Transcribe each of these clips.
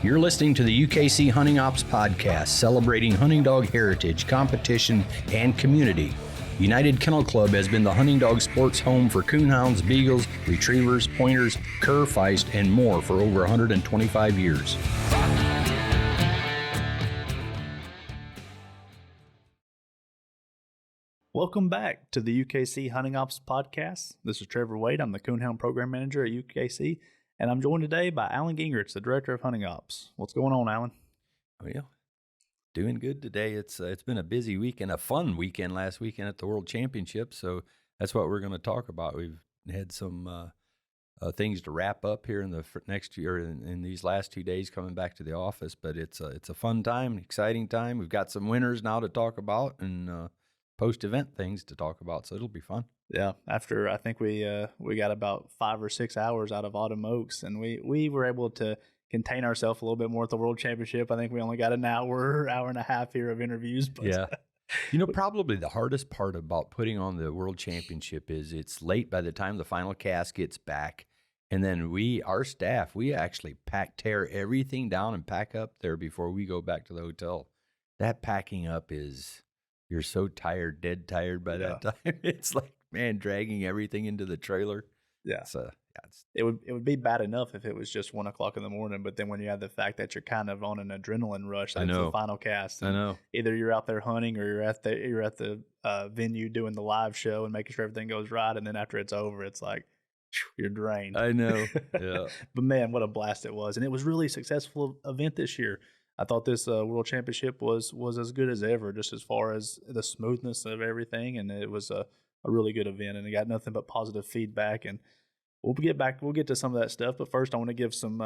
You're listening to the UKC Hunting Ops Podcast, celebrating hunting dog heritage, competition, and community. United Kennel Club has been the hunting dog sports home for coonhounds, beagles, retrievers, pointers, cur, feist, and more for over 125 years. Welcome back to the UKC Hunting Ops Podcast. This is Trevor Wade. I'm the Coonhound Program Manager at UKC, and I'm joined today by Alan Gingrich, the Director of Hunting Ops. What's going on, Alan? Well, doing good today. It's been a busy weekend, a fun weekend last weekend at the World Championship, so that's what we're going to talk about. We've had some things to wrap up here in the next year in these last 2 days coming back to the office, but it's a fun time, exciting time. We've got some winners now to talk about and post-event things to talk about, so it'll be fun. Yeah, after I think we got about 5 or 6 hours out of Autumn Oaks, and we were able to contain ourselves a little bit more at the World Championship. I think we only got an hour and a half here of interviews. But yeah. Probably the hardest part about putting on the World Championship is it's late by the time the final cast gets back. And then our staff, we actually tear everything down and pack up there before we go back to the hotel. That packing up you're so tired, dead tired by that time. It's like, man, dragging everything into the trailer. Yeah. It would be bad enough if it was just 1 o'clock in the morning, but then when you have the fact that you're kind of on an adrenaline rush, that's the final cast. I know. Either you're out there hunting or you're at the venue doing the live show and making sure everything goes right, and then after it's over, it's like you're drained. I know. Yeah. But man, what a blast it was, and it was really a successful event this year. I thought this World Championship was as good as ever, just as far as the smoothness of everything, and it was a really good event, and it got nothing but positive feedback. And we'll get to some of that stuff, but first I want to give some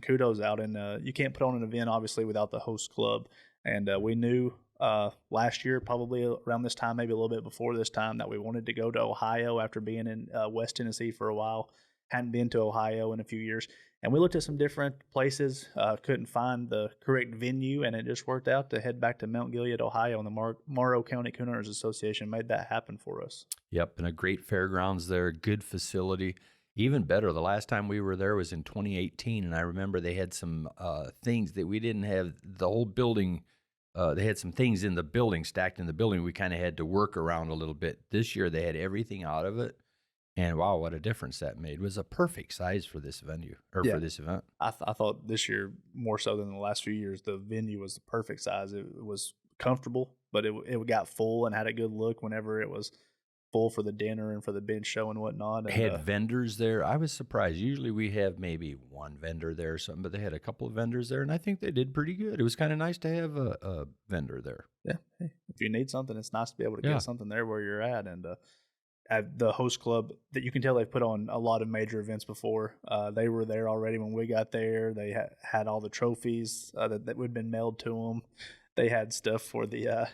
kudos out. And you can't put on an event obviously without the host club, and we knew last year, probably around this time, maybe a little bit before this time, that we wanted to go to Ohio after being in West Tennessee for a while. Hadn't been to Ohio in a few years, and we looked at some different places, couldn't find the correct venue, and it just worked out to head back to Mount Gilead, Ohio, and the Morrow County Coonhounds Association made that happen for us. Yep, and a great fairgrounds there, good facility. Even better, the last time we were there was in 2018, and I remember they had some things that we didn't have. The whole building, they had some things in the building, stacked in the building, we kind of had to work around a little bit. This year they had everything out of it. And wow, what a difference that made. It was a perfect size for this venue, for this event. I thought this year, more so than the last few years, the venue was the perfect size. It was comfortable, but it got full and had a good look whenever it was full for the dinner and for the bench show and whatnot. And had vendors there. I was surprised. Usually we have maybe one vendor there or something, but they had a couple of vendors there, and I think they did pretty good. It was kind of nice to have a vendor there. Yeah. Hey, if you need something, it's nice to be able to get something there where you're at. And at the host club, that you can tell they've put on a lot of major events before. They were there already when we got there. They had all the trophies that would been mailed to them. They had stuff for the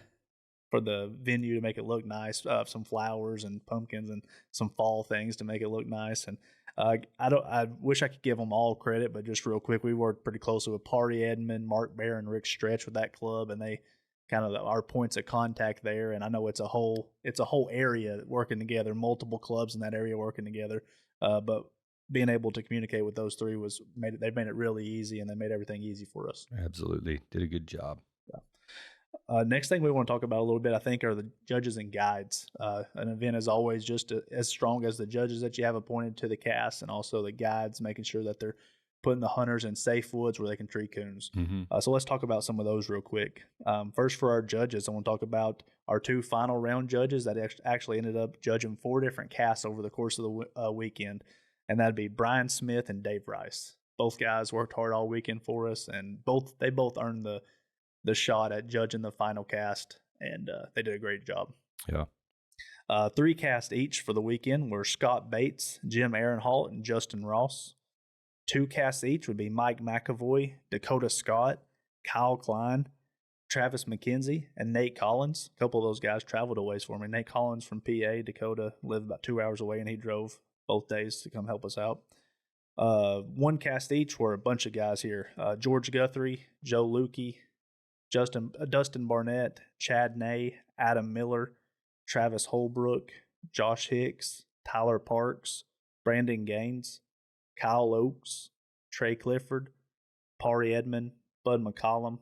venue to make it look nice, some flowers and pumpkins and some fall things to make it look nice. And I wish I could give them all credit, but just real quick, we worked pretty closely with Party Edmond, Mark Bear, and Rick Stretch with that club, and they kind of our points of contact there. And I know it's a whole area working together, multiple clubs in that area working together. But being able to communicate with those three they made it really easy, and they made everything easy for us. Absolutely. Did a good job. Yeah. Next thing we want to talk about a little bit, I think, are the judges and guides. An event is always just as strong as the judges that you have appointed to the cast, and also the guides, making sure that they're putting the hunters in safe woods where they can tree coons. Mm-hmm. So let's talk about some of those real quick. First, for our judges, I want to talk about our 2 final round judges that actually ended up judging 4 different casts over the course of the weekend, and that'd be Brian Smith and Dave Rice. Both guys worked hard all weekend for us, and they both earned the shot at judging the final cast, and they did a great job. Yeah. 3 casts each for the weekend were Scott Bates, Jim Aaronholt, and Justin Ross. 2 casts each would be Mike McAvoy, Dakota Scott, Kyle Klein, Travis McKenzie, and Nate Collins. A couple of those guys traveled a ways for me. Nate Collins from PA, Dakota, lived about 2 hours away, and he drove both days to come help us out. 1 cast each were a bunch of guys here. George Guthrie, Joe Lukey, Dustin Barnett, Chad Ney, Adam Miller, Travis Holbrook, Josh Hicks, Tyler Parks, Brandon Gaines, Kyle Oakes, Trey Clifford, Pari Edmond, Bud McCollum,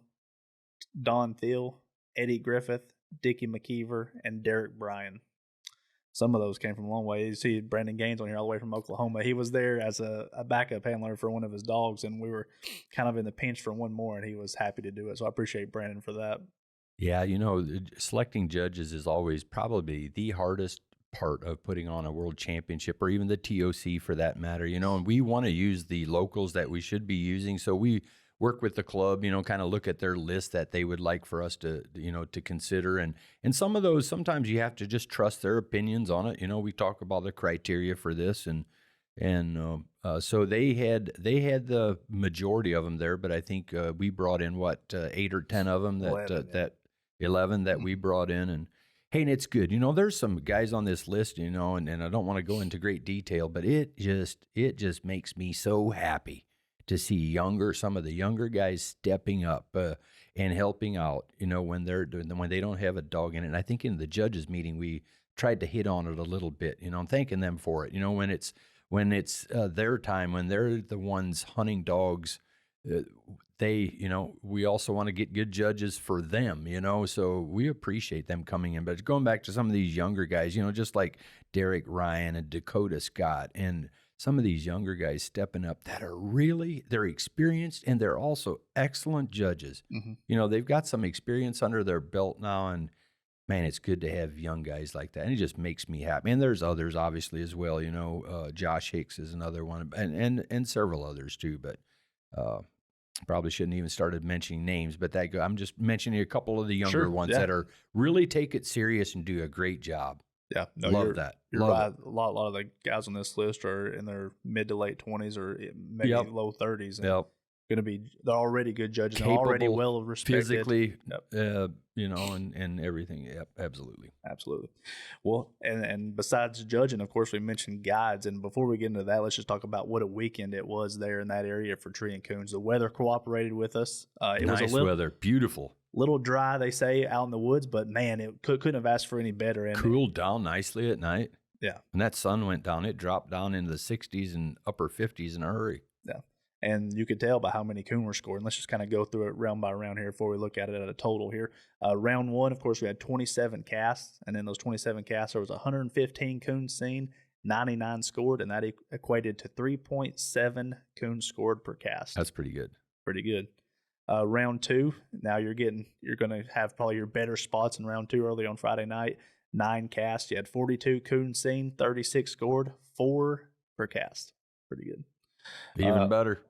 Don Thiel, Eddie Griffith, Dickie McKeever, and Derek Bryan. Some of those came from a long way. You see Brandon Gaines on here all the way from Oklahoma. He was there as a backup handler for one of his dogs, and we were kind of in the pinch for one more, and he was happy to do it. So I appreciate Brandon for that. Yeah, you know, selecting judges is always probably the hardest part of putting on a world championship, or even the TOC for that matter, you know, and we want to use the locals that we should be using. So we work with the club, you know, kind of look at their list that they would like for us to, you know, to consider. And some of those, sometimes you have to just trust their opinions on it. You know, we talk about the criteria for this, and so they had the majority of them there, but I think we brought in 8 or 10 of them, 11 that we brought in. And hey, and it's good. You know, there's some guys on this list, you know, and I don't want to go into great detail, but it just makes me so happy to see some of the younger guys stepping up and helping out, you know, when they don't have a dog in it. And I think in the judges meeting, we tried to hit on it a little bit, you know, and thanking them for it. You know, when it's their time, when they're the ones hunting dogs, you know, we also want to get good judges for them, you know, so we appreciate them coming in. But going back to some of these younger guys, you know, just like Derek Ryan and Dakota Scott, and some of these younger guys stepping up that they're experienced, and they're also excellent judges. Mm-hmm. You know, they've got some experience under their belt now, and man, it's good to have young guys like that. And it just makes me happy. And there's others obviously as well, you know, Josh Hicks is another one, and several others too, but probably shouldn't even started mentioning names, but I'm just mentioning a couple of the younger ones that are really take it serious and do a great job. Yeah, no, love that. You're right. A lot of the guys on this list are in their mid to late 20s or maybe low 30s. And they're already good judges. Capable, they're already well respected physically, you know, and everything. Yep, absolutely. Well, and besides judging, of course, we mentioned guides. And before we get into that, let's just talk about what a weekend it was there in that area for tree and coons. The weather cooperated with us. It was weather, beautiful. Little dry, they say, out in the woods, but man, it couldn't have asked for any better. And cooled down nicely at night. Yeah. And that sun went down. It dropped down into the 60s and upper 50s in a hurry. Yeah. And you could tell by how many coon were scored. And let's just kind of go through it round by round here before we look at it at a total here. Round one, of course, we had 27 casts. And in those 27 casts, there was 115 coons seen, 99 scored, and that equated to 3.7 coons scored per cast. That's pretty good. Pretty good. Round two, now you're going to have probably your better spots in round two early on Friday night. 9 casts. You had 42 coons seen, 36 scored, 4 per cast. Pretty good. Even better.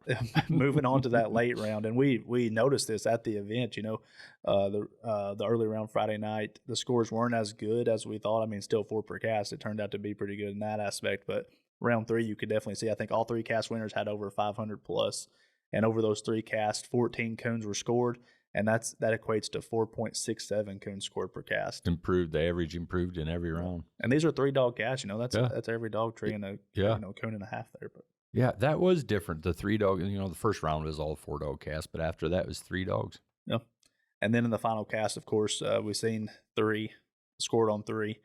Moving on to that late round, and we noticed this at the event. You know, the early round Friday night, the scores weren't as good as we thought. I mean, still 4 per cast. It turned out to be pretty good in that aspect. But round 3, you could definitely see. I think all 3 cast winners had over 500 plus. And over those 3 casts, 14 coons were scored, and that equates to 4.67 coons scored per cast. The average improved in every round. And these are 3-dog casts. You know, that's every dog tree and a coon and a half there. But yeah, that was different. The 3-dog. You know, the first round was all 4-dog casts, but after that was 3 dogs. Yeah, and then in the final cast, of course, we've seen 3 scored on 3.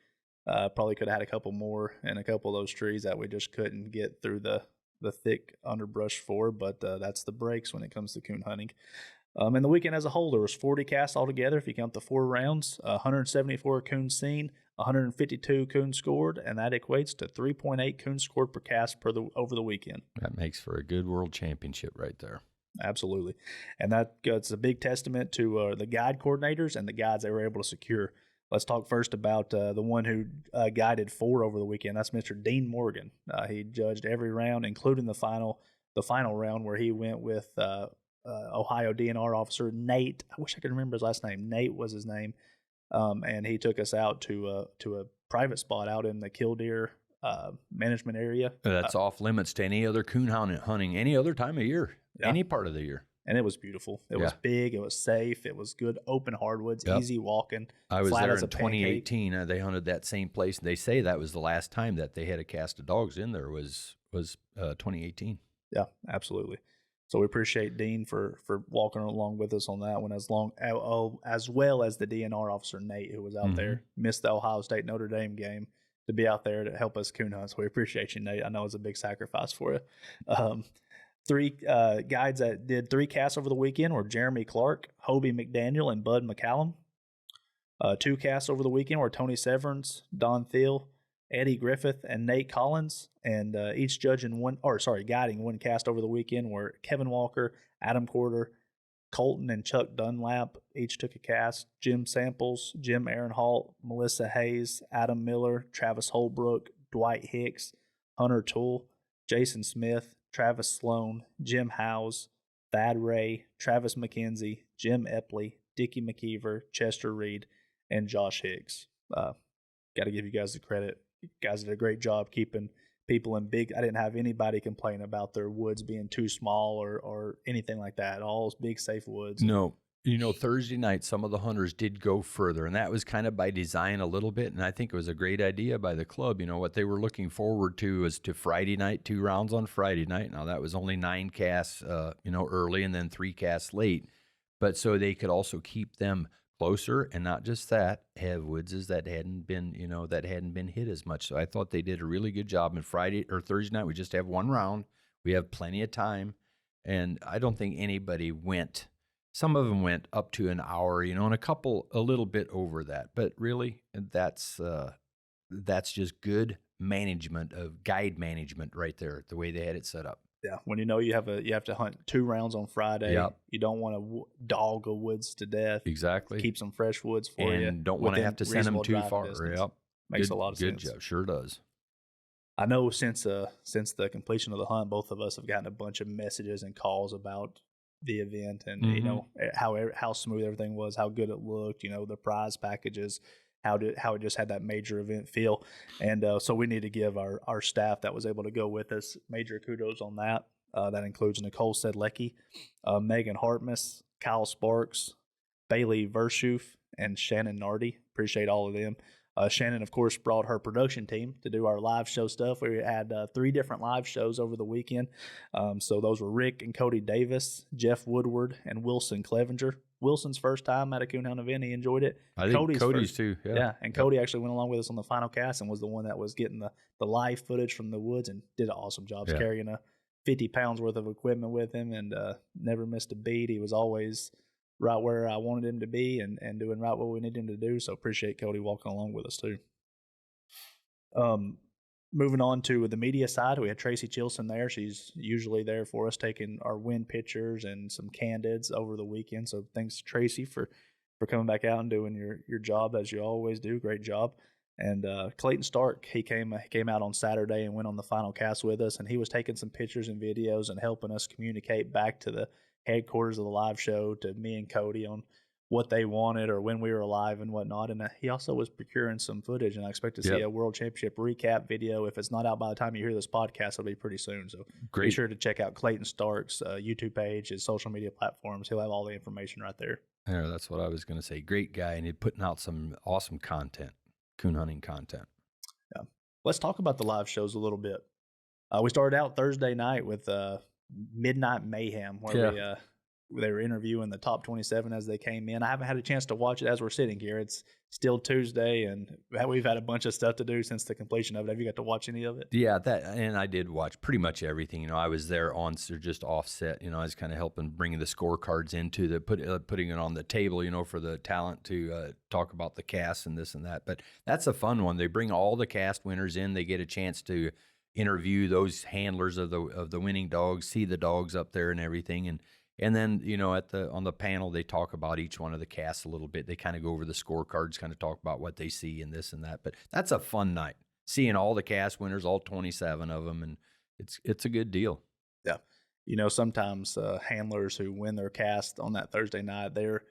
Probably could have had a couple more in a couple of those trees that we just couldn't get through the thick underbrush for, but that's the breaks when it comes to coon hunting. And the weekend as a whole, there was 40 casts altogether if you count the 4 rounds, 174 coons seen, 152 coons scored, and that equates to 3.8 coons scored per cast over the weekend. That makes for a good world championship right there. Absolutely. And that's a big testament to the guide coordinators and the guides they were able to secure. Let's talk first about the one who guided 4 over the weekend. That's Mr. Dean Morgan. He judged every round, including the final round where he went with Ohio DNR officer Nate. I wish I could remember his last name. Nate was his name, and he took us out to a private spot out in the Kilgore management area. That's off limits to any other coonhound hunting any other time of year, any part of the year. And it was beautiful. It was big. It was safe. It was good open hardwoods, easy walking. I was there in 2018. They hunted that same place. They say that was the last time that they had a cast of dogs in there was 2018. Yeah, absolutely. So we appreciate Dean for walking along with us on that one, as well as the DNR officer Nate, who was out there, missed the Ohio State Notre Dame game to be out there to help us coon hunt. So we appreciate you, Nate. I know it's a big sacrifice for you. Three guides that did 3 casts over the weekend were Jeremy Clark, Hobie McDaniel, and Bud McCallum. 2 casts over the weekend were Tony Severance, Don Thiel, Eddie Griffith, and Nate Collins. And each guiding 1 cast over the weekend were Kevin Walker, Adam Corder, Colton, and Chuck Dunlap. Each took a cast. Jim Samples, Jim Aaronholt, Melissa Hayes, Adam Miller, Travis Holbrook, Dwight Hicks, Hunter Toole, Jason Smith, Travis Sloan, Jim Howes, Thad Ray, Travis McKenzie, Jim Epley, Dickie McKeever, Chester Reed, and Josh Higgs. Got to give you guys the credit. You guys did a great job keeping people in big. I didn't have anybody complain about their woods being too small or anything like that. All big, safe woods. No. Thursday night, some of the hunters did go further, and that was kind of by design a little bit, and I think it was a great idea by the club. What they were looking forward to was to Friday night, 2 rounds on Friday night. Now, that was only 9 casts, early, and then 3 casts late, but so they could also keep them closer, and not just that, have woods that hadn't been, hit as much. So I thought they did a really good job. And Friday or Thursday night, we just have 1 round. We have plenty of time, and I don't think anybody went. Some of them went up to an hour, and a couple a little bit over that. But really, that's just good management of guide management right there, the way they had it set up. Yeah, when you have to hunt 2 rounds on Friday. Yep. You don't want to dog a woods to death. Exactly. Keep some fresh woods for you. And don't want to have to send them too far. Yep. Makes a lot of sense. Good job. Sure does. I know since the completion of the hunt, both of us have gotten a bunch of messages and calls about the event and how smooth everything was, how good it looked, the prize packages, how it just had that major event feel. And so we need to give our staff that was able to go with us major kudos on that. That includes Nicole Sedlecki, Megan Hartmus, Kyle Sparks, Bailey Vershoof, and Shannon Nardi. Appreciate all of them. Shannon, of course, brought her production team to do our live show stuff. We had 3 different live shows over the weekend. So those were Rick and Cody Davis, Jeff Woodward, and Wilson Clevenger. Wilson's first time at a Coonhound event. He enjoyed it. I think Cody's too. Yeah. And Cody actually went along with us on the final cast and was the one that was getting the live footage from the woods and did an awesome job carrying 50 pounds worth of equipment with him and never missed a beat. He was always right where I wanted him to be and doing right what we needed him to do. So appreciate Cody walking along with us too. Moving on to the media side, we had Tracy Chilson there. She's usually there for us, taking our win pictures and some candids over the weekend. So thanks to Tracy for coming back out and doing your job as you always do. Great job. And Clayton Stark, he came out on Saturday and went on the final cast with us, and he was taking some pictures and videos and helping us communicate back to the headquarters of the live show to me and Cody on what they wanted or when we were alive and whatnot. And he also was procuring some footage, and I expect to see a World Championship recap video. If it's not out by the time you hear this podcast, it'll be pretty soon. So be sure to check out Clayton Stark's YouTube page, his social media platforms. He'll have all the information right there. Yeah, that's what I was going to say. Great guy, and he's putting out some awesome content, coon hunting content. Yeah. Let's talk about the live shows a little bit. We started out Thursday night with Midnight Mayhem, where they were interviewing the top 27 as they came in. I haven't had a chance to watch it as we're sitting here. It's still Tuesday, and we've had a bunch of stuff to do since the completion of it. Have you got to watch any of it? Yeah, and I did watch pretty much everything. I was there just offset. I was kind of helping bringing the scorecards into putting it on the table, for the talent to talk about the cast and this and that. But that's a fun one. They bring all the cast winners in. They get a chance to interview those handlers of the winning dogs, see the dogs up there and everything, and then on the panel they talk about each one of the casts a little bit. They kind of go over the scorecards, kind of talk about what they see and this and that. But that's a fun night, seeing all the cast winners, all 27 of them, and it's a good deal. Yeah, sometimes handlers who win their cast on that Thursday night, they're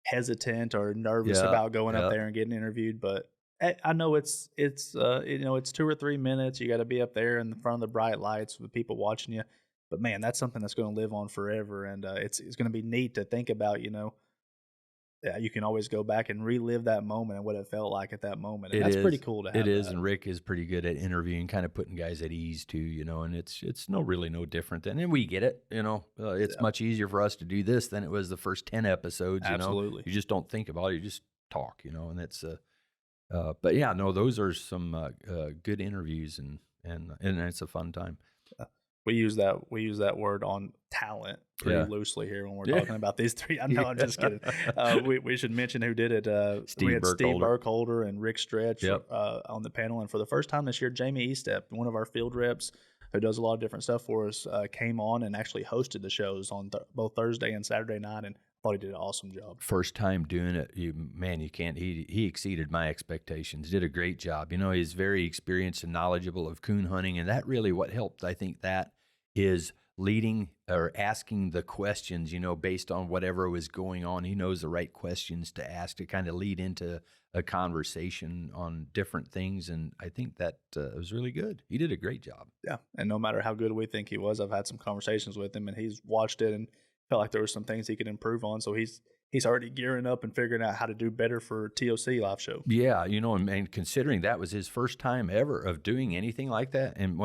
hesitant or nervous about going up there and getting interviewed, but I know it's 2 or 3 minutes. You got to be up there in front of the bright lights with people watching you. But man, that's something that's going to live on forever, and it's going to be neat to think about. You can always go back and relive that moment and what it felt like at that moment. And that's pretty cool to have. It is, and Rick is pretty good at interviewing, kind of putting guys at ease too. And it's really no different than, and we get it. It's much easier for us to do this than it was the first 10 episodes. Absolutely, you just don't think about it; you just talk. And it's but yeah, no, those are some good interviews, and it's a fun time. we use that word on talent pretty loosely here when we're talking about these three. I know, I'm just kidding. We should mention who did it. We had Steve Burkholder and Rick Stretch on the panel, and for the first time this year, Jamie Estep, one of our field reps who does a lot of different stuff for us, came on and actually hosted the shows on both Thursday and Saturday night, and thought he did an awesome job. First time doing it, you can't. He exceeded my expectations. Did a great job. He's very experienced and knowledgeable of coon hunting, and that really what helped. I think that is leading or asking the questions, based on whatever was going on. He knows the right questions to ask to kind of lead into a conversation on different things, and I think that was really good. He did a great job. Yeah, and no matter how good we think he was, I've had some conversations with him, and he's watched it and felt like there were some things he could improve on. So he's already gearing up and figuring out how to do better for TOC live show. Yeah, and considering that was his first time ever of doing anything like that, and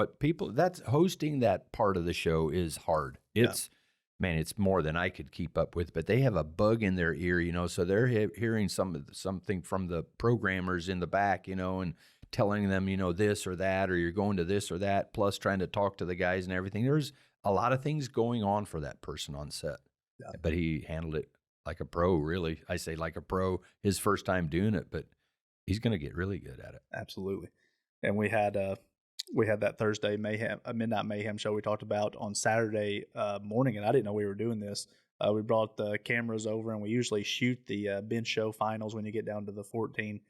that's hosting that part of the show is hard. It's it's more than I could keep up with. But they have a bug in their ear, so they're hearing something from the programmers in the back, and telling them, this or that, or you're going to this or that, plus trying to talk to the guys and everything. There's a lot of things going on for that person on set, but he handled it like a pro, really. I say like a pro, his first time doing it, but he's going to get really good at it. Absolutely. And we had that Thursday Midnight Mayhem show we talked about on Saturday morning, and I didn't know we were doing this. We brought the cameras over, and we usually shoot the bench show finals when you get down to the 14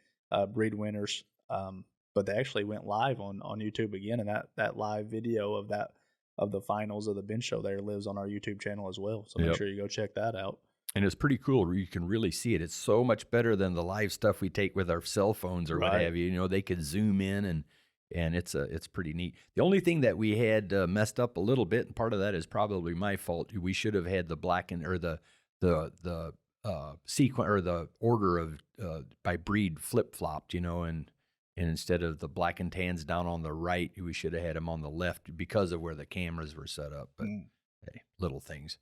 breed winners. But they actually went live on YouTube again, and that live video of the finals of the bench show there lives on our YouTube channel as well. So make sure you go check that out. And it's pretty cool. You can really see it. It's so much better than the live stuff we take with our cell phones or what have you. They could zoom in, and it's pretty neat. The only thing that we had messed up a little bit, and part of that is probably my fault. We should have had the blackened or the sequence or the order of by breed flip flopped, and instead of the black and tans down on the right, we should have had them on the left because of where the cameras were set up. But hey, little things.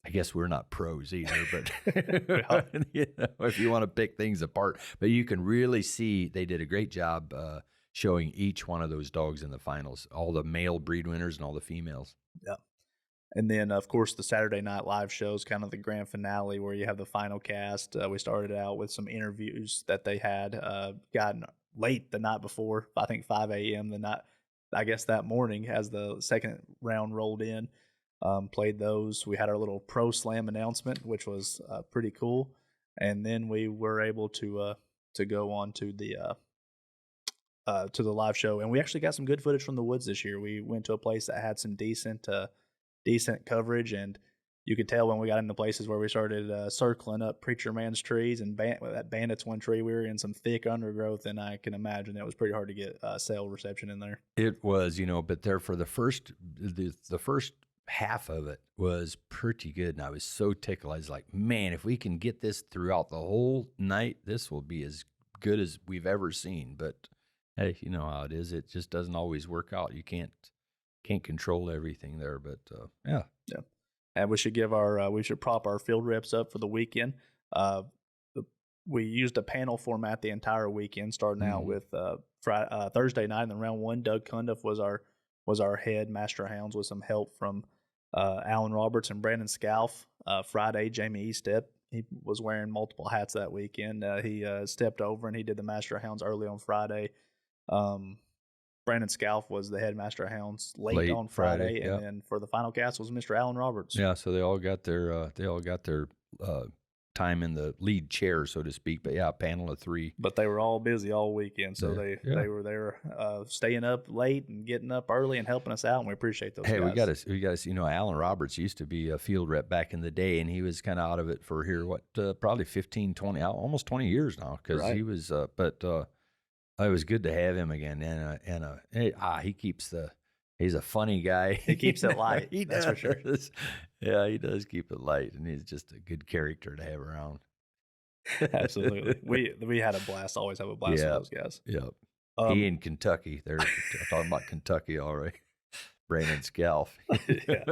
I guess we're not pros either, but if you want to pick things apart, but you can really see they did a great job showing each one of those dogs in the finals, all the male breed winners and all the females. Yeah. And then, of course, the Saturday night live show is kind of the grand finale where you have the final cast. We started out with some interviews that they had gotten late the night before, I think 5 a.m. that morning as the second round rolled in. Played those. We had our little Pro Slam announcement, which was pretty cool. And then we were able to go on to the live show. And we actually got some good footage from the woods this year. We went to a place that had some decent coverage, and you could tell when we got into places where we started circling up Preacher Man's trees and that Bandit's one tree, we were in some thick undergrowth, and I can imagine it was pretty hard to get cell reception in there. It was, but there for the first half of it was pretty good, and I was so tickled. I was like, man, if we can get this throughout the whole night, this will be as good as we've ever seen. But hey, you know how it is. It just doesn't always work out. You can't control everything there, but yeah. And we should prop our field reps up for the weekend. We used a panel format the entire weekend, starting out with Thursday night. And then round one, Doug Cundiff was our head master hounds with some help from Alan Roberts and Brandon Scalf. Friday, Jamie Estep. He was wearing multiple hats that weekend. He stepped over and he did the master hounds early on Friday. Brandon Scalf was the head master hounds late on Friday, and then for the final cast was Mr. Alan Roberts. Yeah, so they all got their time in the lead chair, so to speak. But yeah, a panel of three. But they were all busy all weekend, so they were there staying up late and getting up early and helping us out, and we appreciate those guys. Hey, we got to. Alan Roberts used to be a field rep back in the day, and he was kind of out of it for here probably 15, 20, almost 20 years now, because he was. It was good to have him again, he's a funny guy. He keeps it light. That's for sure. Yeah, he does keep it light, and he's just a good character to have around. Absolutely. We had a blast. Always have a blast with those guys. Yep. He in Kentucky. They're talking about Kentucky already. Brandon Scalf. Yeah.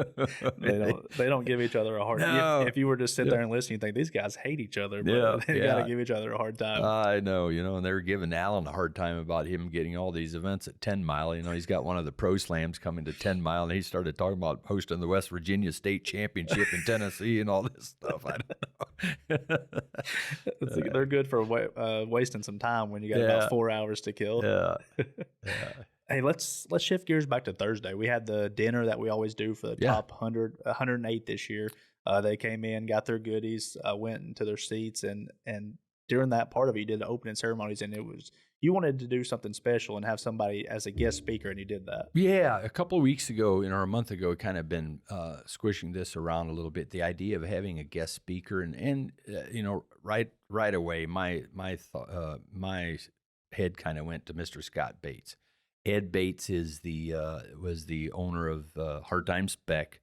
They don't give each other a hard time. No. If you were to sit there and listen, you think these guys hate each other, but they got to give each other a hard time. I know, and they were giving Alan a hard time about him getting all these events at 10 Mile. He's got one of the Pro Slams coming to 10 Mile, and he started talking about hosting the West Virginia State Championship in Tennessee and all this stuff. I don't know. They're good for wasting some time when you got about 4 hours to kill. Yeah. Hey, let's shift gears back to Thursday. We had the dinner that we always do for the top 108 this year. They came in, got their goodies, went into their seats, and during that part of it, you did the opening ceremonies, and you wanted to do something special and have somebody as a guest speaker, and you did that. Yeah, a couple of weeks ago, or a month ago, kind of been squishing this around a little bit. The idea of having a guest speaker, and right away, my head kind of went to Mr. Scott Bates. Ed Bates was the owner of Hard Time Spec,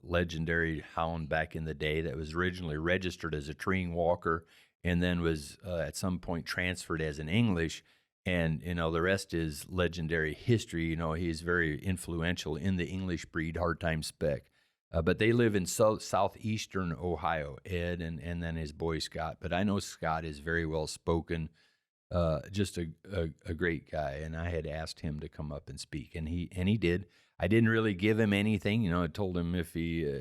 legendary hound back in the day that was originally registered as a treeing walker and then was at some point transferred as an English. And, the rest is legendary history. He's very influential in the English breed Hard Time Spec. But they live in southeastern Ohio, Ed and then his boy Scott. But I know Scott is very well spoken. Just a great guy, and I had asked him to come up and speak, and he did. I didn't really give him anything, I told him if he,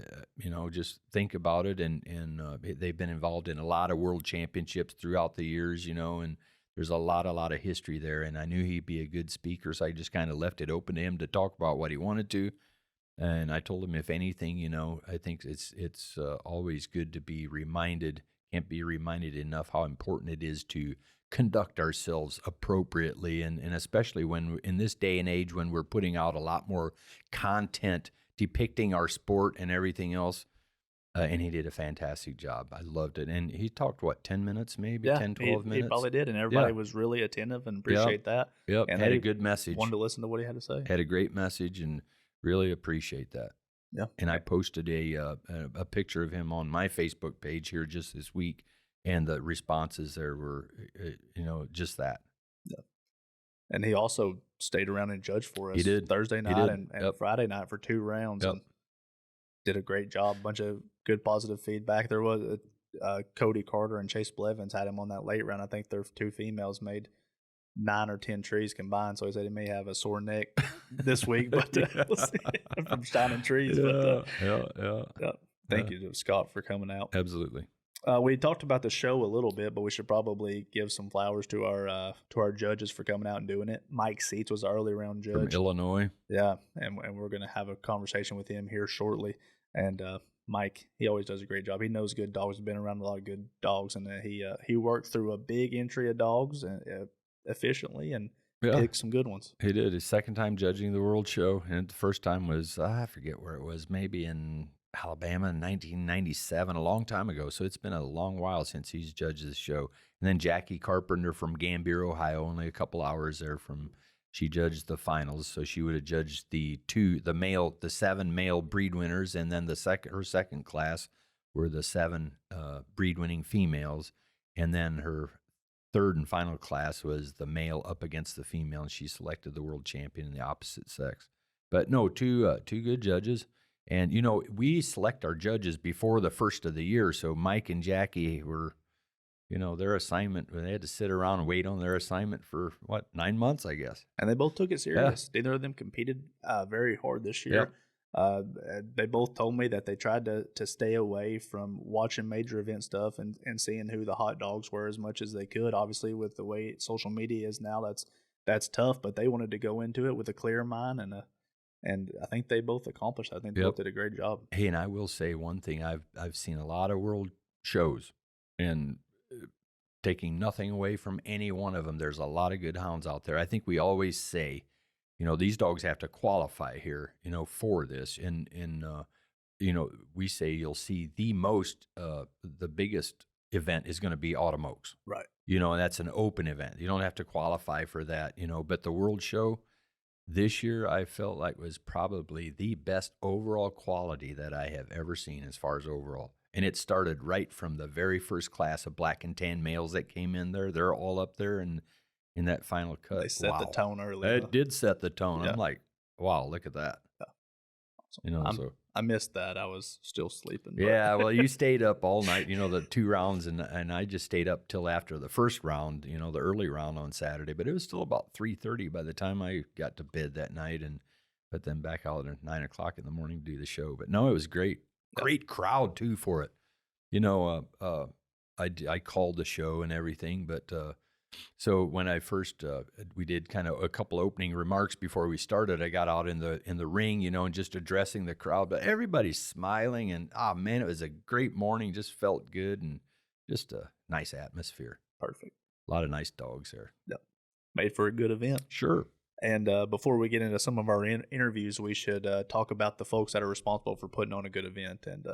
just think about it, and they've been involved in a lot of world championships throughout the years, and there's a lot of history there, and I knew he'd be a good speaker, so I just kind of left it open to him to talk about what he wanted to, and I told him if anything, I think it's always good to be reminded, can't be reminded enough how important it is to conduct ourselves appropriately, and especially when in this day and age when we're putting out a lot more content depicting our sport and everything else. And he did a fantastic job. I loved it. And he talked, 10 minutes maybe? 10, 12 minutes? He probably did, and everybody was really attentive and appreciate that. Yep, and had a good message. Wanted to listen to what he had to say. Had a great message and really appreciate that. Yeah. And I posted a picture of him on my Facebook page here just this week. And the responses there were, just that. Yeah. And he also stayed around and judged for us. He did. Thursday night and Friday night for 2 rounds. Yep. And did a great job. Bunch of good positive feedback. There was Cody Carter and Chase Blevins had him on that late round. I think their 2 females made 9 or 10 trees combined. So he said he may have a sore neck this week, but we'll see from shining trees. Thank you to Scott for coming out. Absolutely. We talked about the show a little bit, but we should probably give some flowers to our judges for coming out and doing it. Mike Seitz was our early round judge from Illinois. Yeah, and we're going to have a conversation with him here shortly. And Mike, he always does a great job. He knows good dogs. He's been around a lot of good dogs, and he worked through a big entry of dogs efficiently and picked some good ones. He did. His second time judging the World Show, and the first time was I forget where it was, maybe in Alabama in 1997, a long time ago. So it's been a long while since he's judged the show. And then Jackie Carpenter from Gambier, Ohio, only a couple hours there from. She judged the finals, so she would have judged the 7 male breed winners, and then her second class were the 7 breed winning females, and then her third and final class was the male up against the female, and she selected the world champion in the opposite sex. But no, two good judges. And, we select our judges before the first of the year. So Mike and Jackie were, their assignment, they had to sit around and wait on their assignment for, 9 months, I guess. And they both took it serious. Yeah. Neither of them competed very hard this year. Yeah. They both told me that they tried to stay away from watching major event stuff and seeing who the hot dogs were as much as they could. Obviously, with the way social media is now, that's tough. But they wanted to go into it with a clear mind and I think they both accomplished. I think they both did a great job. Hey, and I will say one thing: I've seen a lot of world shows, and taking nothing away from any one of them, there's a lot of good hounds out there. I think we always say, these dogs have to qualify here, for this, and we say you'll see the biggest event is going to be Autumn Oaks, right? And that's an open event. You don't have to qualify for that, but the World Show. This year, I felt like was probably the best overall quality that I have ever seen as far as overall. And it started right from the very first class of black and tan males that came in there. They're all up there in that final cut. They set the tone early. It did set the tone. Yeah. I'm like, wow, look at that. So I missed that. I was still sleeping. Yeah, well, you stayed up all night, the 2 rounds, and I just stayed up till after the first round, the early round on Saturday. But it was still about 3:30 by the time I got to bed that night, but then back out at 9 o'clock in the morning to do the show. But no, it was great. Great crowd, too, for it. I called the show and everything, but so when I first we did kind of a couple opening remarks before we started. I got out in the ring, and just addressing the crowd, but everybody's smiling, and man, it was a great morning. Just felt good, and just a nice atmosphere. Perfect. A lot of nice dogs there. Yep. Made for a good event. Sure. And before we get into some of our interviews, we should talk about the folks that are responsible for putting on a good event. And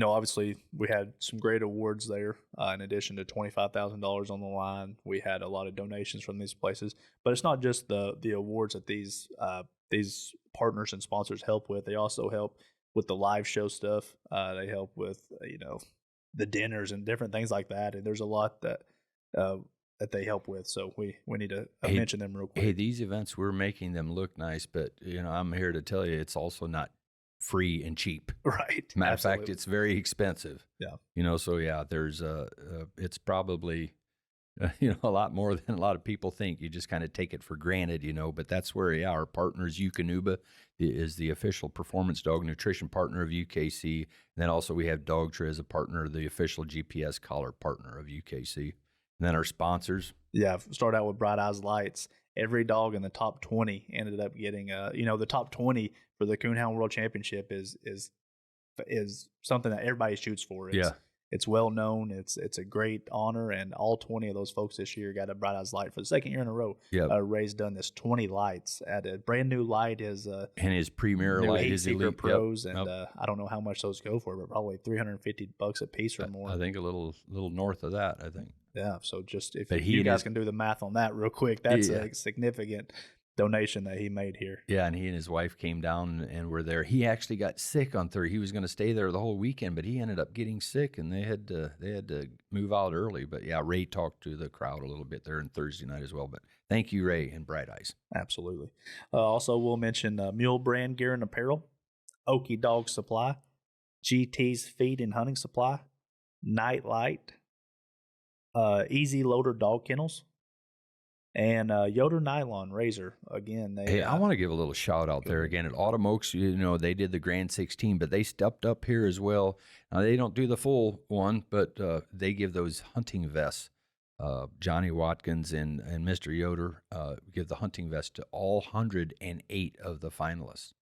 obviously, we had some great awards there. In addition to $25,000 on the line, we had a lot of donations from these places. But it's not just the awards that these partners and sponsors help with. They also help with the live show stuff. They help with the dinners and different things like that. And there's a lot that they help with. So we need to mention them real quick. Hey, these events, we're making them look nice, but I'm here to tell you, it's also not free and cheap. Right. Matter of fact, it's very expensive. Yeah. So yeah, there's it's probably a lot more than a lot of people think. You just kind of take it for granted, but that's where our partners, Eukanuba is the official performance dog nutrition partner of UKC. And then also we have Dogtra as a partner, the official GPS collar partner of UKC. And then our sponsors. Yeah, start out with Bright Eyes Lights. Every dog in the top 20 ended up getting, the top 20 for the Coonhound World Championship is something that everybody shoots for. It's well known. It's a great honor, and all 20 of those folks this year got a Bright Eyes Light for the second year in a row. Ray's done this 20 lights at a brand new light is and his premier light is Elite Pros, and I don't know how much those go for, but probably $350 a piece or more. I think a little north of that. I think. Yeah. So just if you guys can do the math on that real quick, that's a significant donation that he made here. Yeah, and he and his wife came down and were there. He actually got sick on Thursday. He was going to stay there the whole weekend, but he ended up getting sick, and they had to move out early. But yeah, Ray talked to the crowd a little bit there on Thursday night as well. But thank you, Ray and Bright Eyes. Absolutely. Also, we'll mention Mule Brand Gear and Apparel, Okie Dog Supply, GT's Feed and Hunting Supply, Night Light, Easy Loader Dog Kennels, and Yoder Nylon Razor. Again, I want to give a little shout out there again at Autumn Oaks. They did the Grand 16, but they stepped up here as well. Now, they don't do the full one, but they give those hunting vests. Johnny Watkins and Mr. Yoder give the hunting vest to all 108 of the finalists.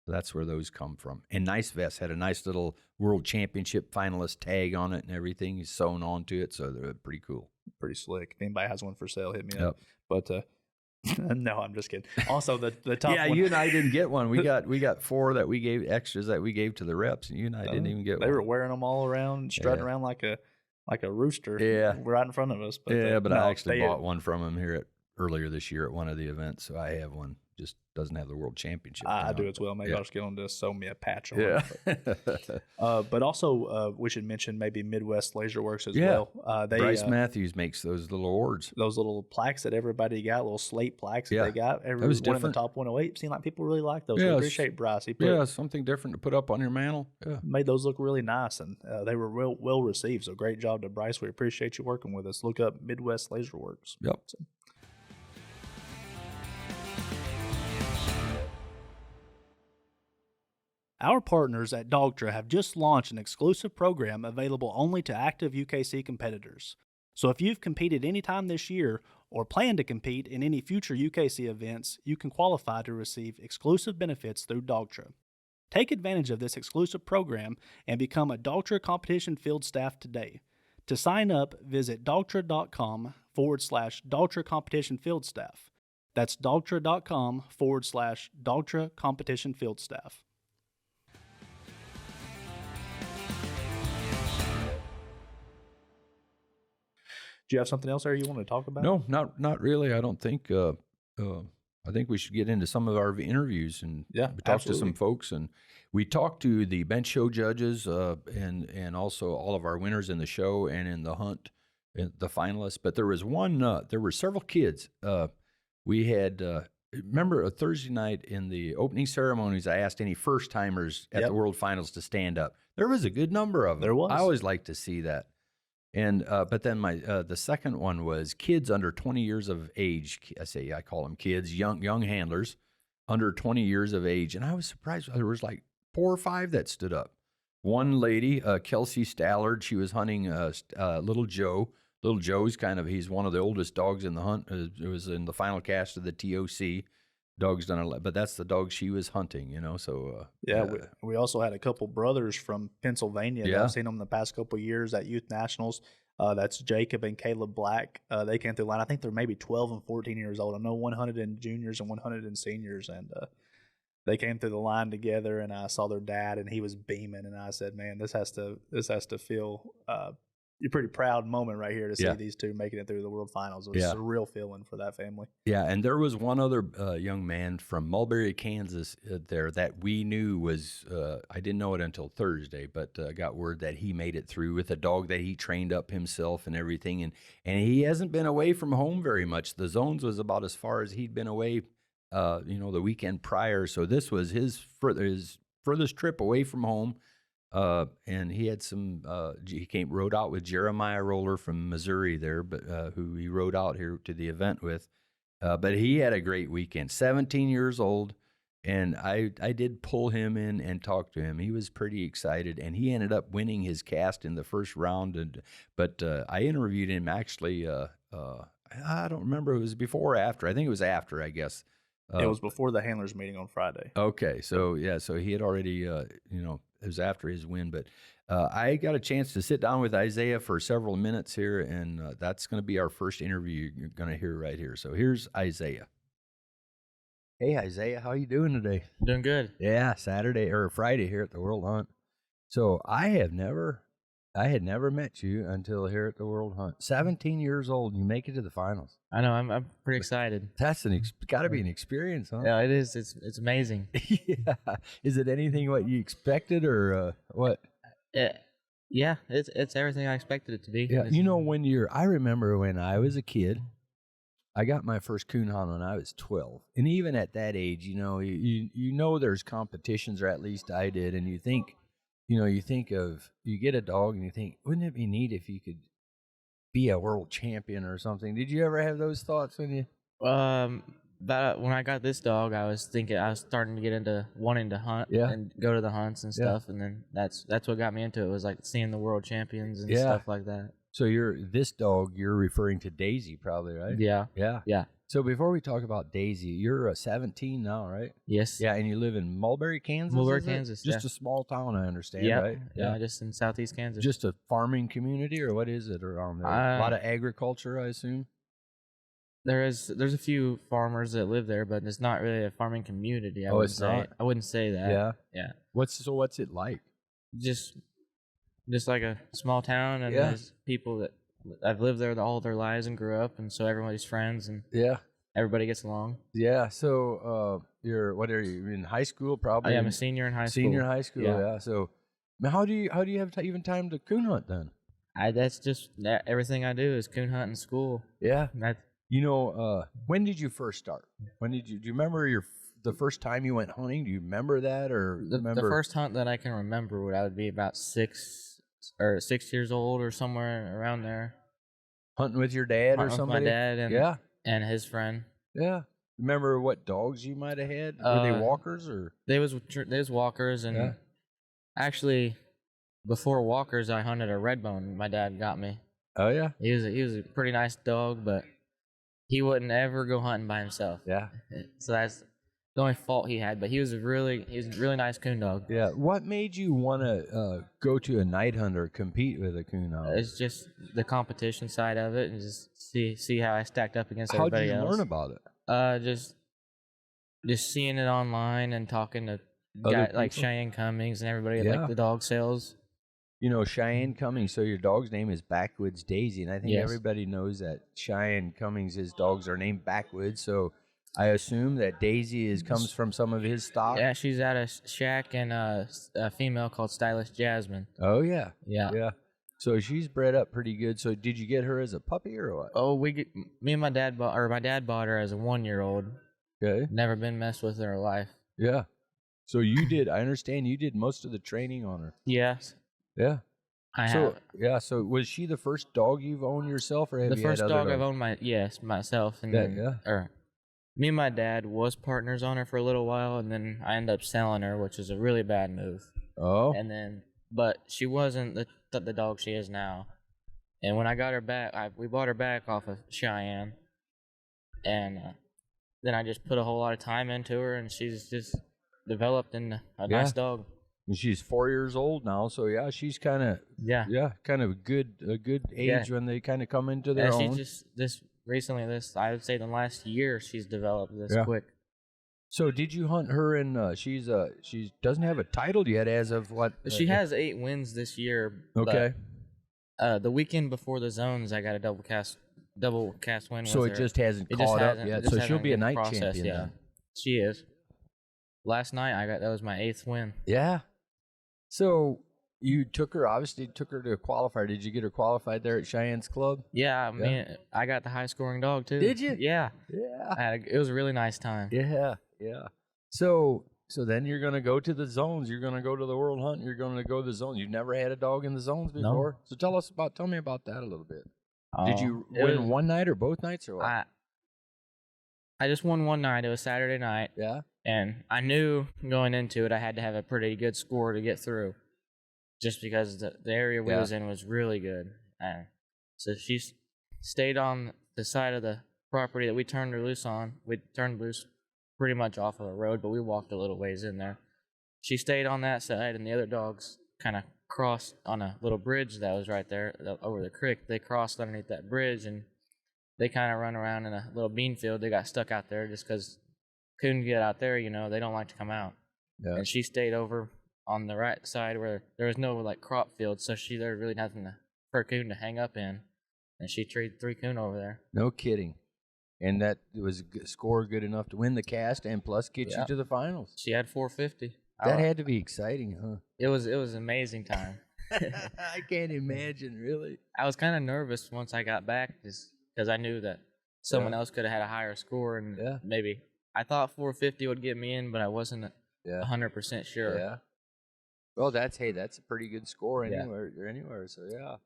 So that's where those come from. And nice vest, had a nice little World Championship finalist tag on it and everything. He's sewn onto it, so they're pretty cool. Pretty slick. If anybody has one for sale, hit me up. But no, I'm just kidding. Also, the top yeah, one. You and I didn't get one. We got 4 that we gave extras that we gave to the reps, and you and I didn't even get one. They were wearing them all around, strutting around like a rooster. Yeah, right in front of us. But but I actually bought one from him here earlier this year at one of the events, so I have one. Just doesn't have the World Championship. I do as well. Maybe I'll just get on to sew me a patch on it. But also, we should mention maybe Midwest Laser Works as well. Bryce Matthews makes those little awards. Those little plaques that everybody got, little slate plaques that they got. Everyone in the top 108. Seemed like people really liked those. I appreciate Bryce. He something different to put up on your mantle. Yeah. Made those look really nice, and they were well received. So great job to Bryce. We appreciate you working with us. Look up Midwest Laser Works. Yep. Our partners at Dogtra have just launched an exclusive program available only to active UKC competitors. So if you've competed anytime this year or plan to compete in any future UKC events, you can qualify to receive exclusive benefits through Dogtra. Take advantage of this exclusive program and become a Dogtra competition field staff today. To sign up, visit dogtra.com/Dogtra competition field staff. That's dogtra.com/Dogtra competition field staff. Do you have something else there you want to talk about? No, not really. I don't think. I think we should get into some of our interviews and talk to some folks. And we talked to the bench show judges and also all of our winners in the show and in the hunt, the finalists. But there was one. There were several kids. We had remember a Thursday night in the opening ceremonies, I asked any first timers at the World Finals to stand up. There was a good number of them. There was. I always like to see that. And but then the second one was kids under 20 years of age. I call them kids, young handlers under 20 years of age. And I was surprised. There was like 4 or 5 that stood up. One lady, Kelsey Stallard, she was hunting Little Joe. Little Joe's he's one of the oldest dogs in the hunt. It was in the final cast of the TOC. Dog's done a lot, but that's the dog she was hunting, you know. So we also had a couple brothers from Pennsylvania. Yeah. I've seen them the past couple of years at Youth Nationals. That's Jacob and Caleb Black. They came through the line. I think they're maybe 12 and 14 years old. I know 100 in juniors and 100 in seniors, and they came through the line together. And I saw their dad, and he was beaming. And I said, "Man, this has to feel." A pretty proud moment right here to see these two making it through the World Finals. It was a real feeling for that family. Yeah, and there was one other young man from Mulberry, Kansas there that we knew was, I didn't know it until Thursday, but got word that he made it through with a dog that he trained up himself and everything. And he hasn't been away from home very much. The zones was about as far as he'd been away, the weekend prior. So this was his furthest trip away from home. And he had he rode out with Jeremiah Roller from Missouri there, but who he rode out here to the event with. But he had a great weekend, 17 years old, and I did pull him in and talk to him. He was pretty excited, and he ended up winning his cast in the first round. But I interviewed him actually, I don't remember if it was before or after. I think it was after, I guess. It was before the handlers meeting on Friday. Okay, so he had already, it was after his win, but I got a chance to sit down with Isaiah for several minutes here, and that's going to be our first interview you're going to hear right here. So here's Isaiah. Hey, Isaiah, how you doing today? Doing good. Yeah, Friday here at the World Hunt. So I had never met you until here at the World Hunt. 17 years old, and you make it to the finals. I know. I'm pretty excited. That's got to be an experience, huh? Yeah, it is. It's amazing. Yeah. Is it anything what you expected or what? Yeah, it's everything I expected it to be. Yeah, I remember when I was a kid, I got my first coonhound when I was 12. And even at that age, you there's competitions, or at least I did, and you think you get a dog and you think, wouldn't it be neat if you could be a world champion or something? Did you ever have those thoughts when you? When I got this dog, I was starting to get into wanting to hunt and go to the hunts and stuff, and then that's what got me into it. Was like seeing the world champions and stuff like that. So you're referring to Daisy, probably, right? Yeah. So before we talk about Daisy, you're 17 now, right? Yes. Yeah, and you live in Mulberry, Kansas? Mulberry, Kansas, Just a small town, I understand, right? Yeah, just in southeast Kansas. Just a farming community, or what is it around there? A lot of agriculture, I assume? There's a few farmers that live there, but it's not really a farming community. I wouldn't say that. Yeah. What's it like? Just like a small town, and there's people that I've lived there all their lives and grew up, and so everybody's friends, and everybody gets along. Yeah. So what are you in high school? Probably. I'm a senior in high school. Senior high school. Yeah. So how do you have even time to coon hunt then? That's just everything I do is coon hunt in school. Yeah. When did you first start? Do you remember the first time you went hunting? Do you remember that, or the first hunt that I can remember would be about 6 years old or somewhere around there. Hunting with your dad or somebody? With my dad and his friend. Yeah. Remember what dogs you might have had? Were they walkers or? They was walkers, and actually, before walkers, I hunted a redbone. My dad got me. Oh yeah. He was a pretty nice dog, but he wouldn't ever go hunting by himself. Yeah. So that's the only fault he had, but he was a really nice coon dog. Yeah. What made you want to go to a night hunt or compete with a coonhound? It's just the competition side of it, and just see how I stacked up against everybody else. How did you learn about it? Just seeing it online and talking to guys like Cheyenne Cummings and everybody at like the dog sales. Cheyenne Cummings, so your dog's name is Backwoods Daisy, and I think everybody knows that Cheyenne Cummings' his dogs are named Backwoods, so I assume that Daisy comes from some of his stock. Yeah, she's at a shack and a female called Stylish Jasmine. Oh yeah, yeah. So she's bred up pretty good. So did you get her as a puppy or what? Oh, me and my dad bought her as a 1-year-old. Okay. Never been messed with in her life. Yeah. So you did. I understand you did most of the training on her. Yes. Yeah. I So have. yeah. So was she the first dog you've owned yourself, or have The you had first other dog dogs? I've owned myself, and Yeah, then me and my dad was partners on her for a little while, and then I ended up selling her, which is a really bad move. Oh. And then, but she wasn't the dog she is now. And when I got her back, we bought her back off of Cheyenne, and then I just put a whole lot of time into her, and she's just developed into a nice dog. And she's 4 years old now, so yeah, she's kind of kind of a good age when they kind of come into their own. She's just I would say the last year she's developed this quick. So did you hunt her? And she doesn't have a title yet, as of what? She has 8 wins this year. Okay. The weekend before the zones, I got a double cast win. So with it her. just hasn't caught up yet. So she'll be a night process, champion. Yeah, then. she is. Last night that was my 8th win. Yeah. So you obviously took her to a qualifier. Did you get her qualified there at Cheyenne's club? Yeah, I got the high scoring dog too. Did you? Yeah. Yeah. It was a really nice time. Yeah. Yeah. So then you're gonna go to the zones. You're gonna go to the World Hunt. You're gonna go to the zones. You've never had a dog in the zones before. No. So tell me about that a little bit. Did you win one night or both nights or what? I just won one night. It was Saturday night. Yeah. And I knew going into it I had to have a pretty good score to get through, just because the area we was in was really good. So she stayed on the side of the property that we turned her loose on. We turned loose pretty much off of the road, but we walked a little ways in there. She stayed on that side, and the other dogs kind of crossed on a little bridge that was right there over the creek. They crossed underneath that bridge, and they kind of run around in a little bean field. They got stuck out there just because couldn't get out there. They don't like to come out. Yeah. And she stayed over on the right side where there was no crop field, so there really nothing for a coon to hang up in, and she treated 3 coon over there. No kidding. And that was a score good enough to win the cast and plus get you to the finals. She had 450. That had to be exciting, huh? It was an amazing time. I can't imagine, really. I was kind of nervous once I got back just because I knew that someone else could have had a higher score, and maybe I thought 450 would get me in, but I wasn't 100% sure. Yeah. Well, that's a pretty good score anywhere. So yeah.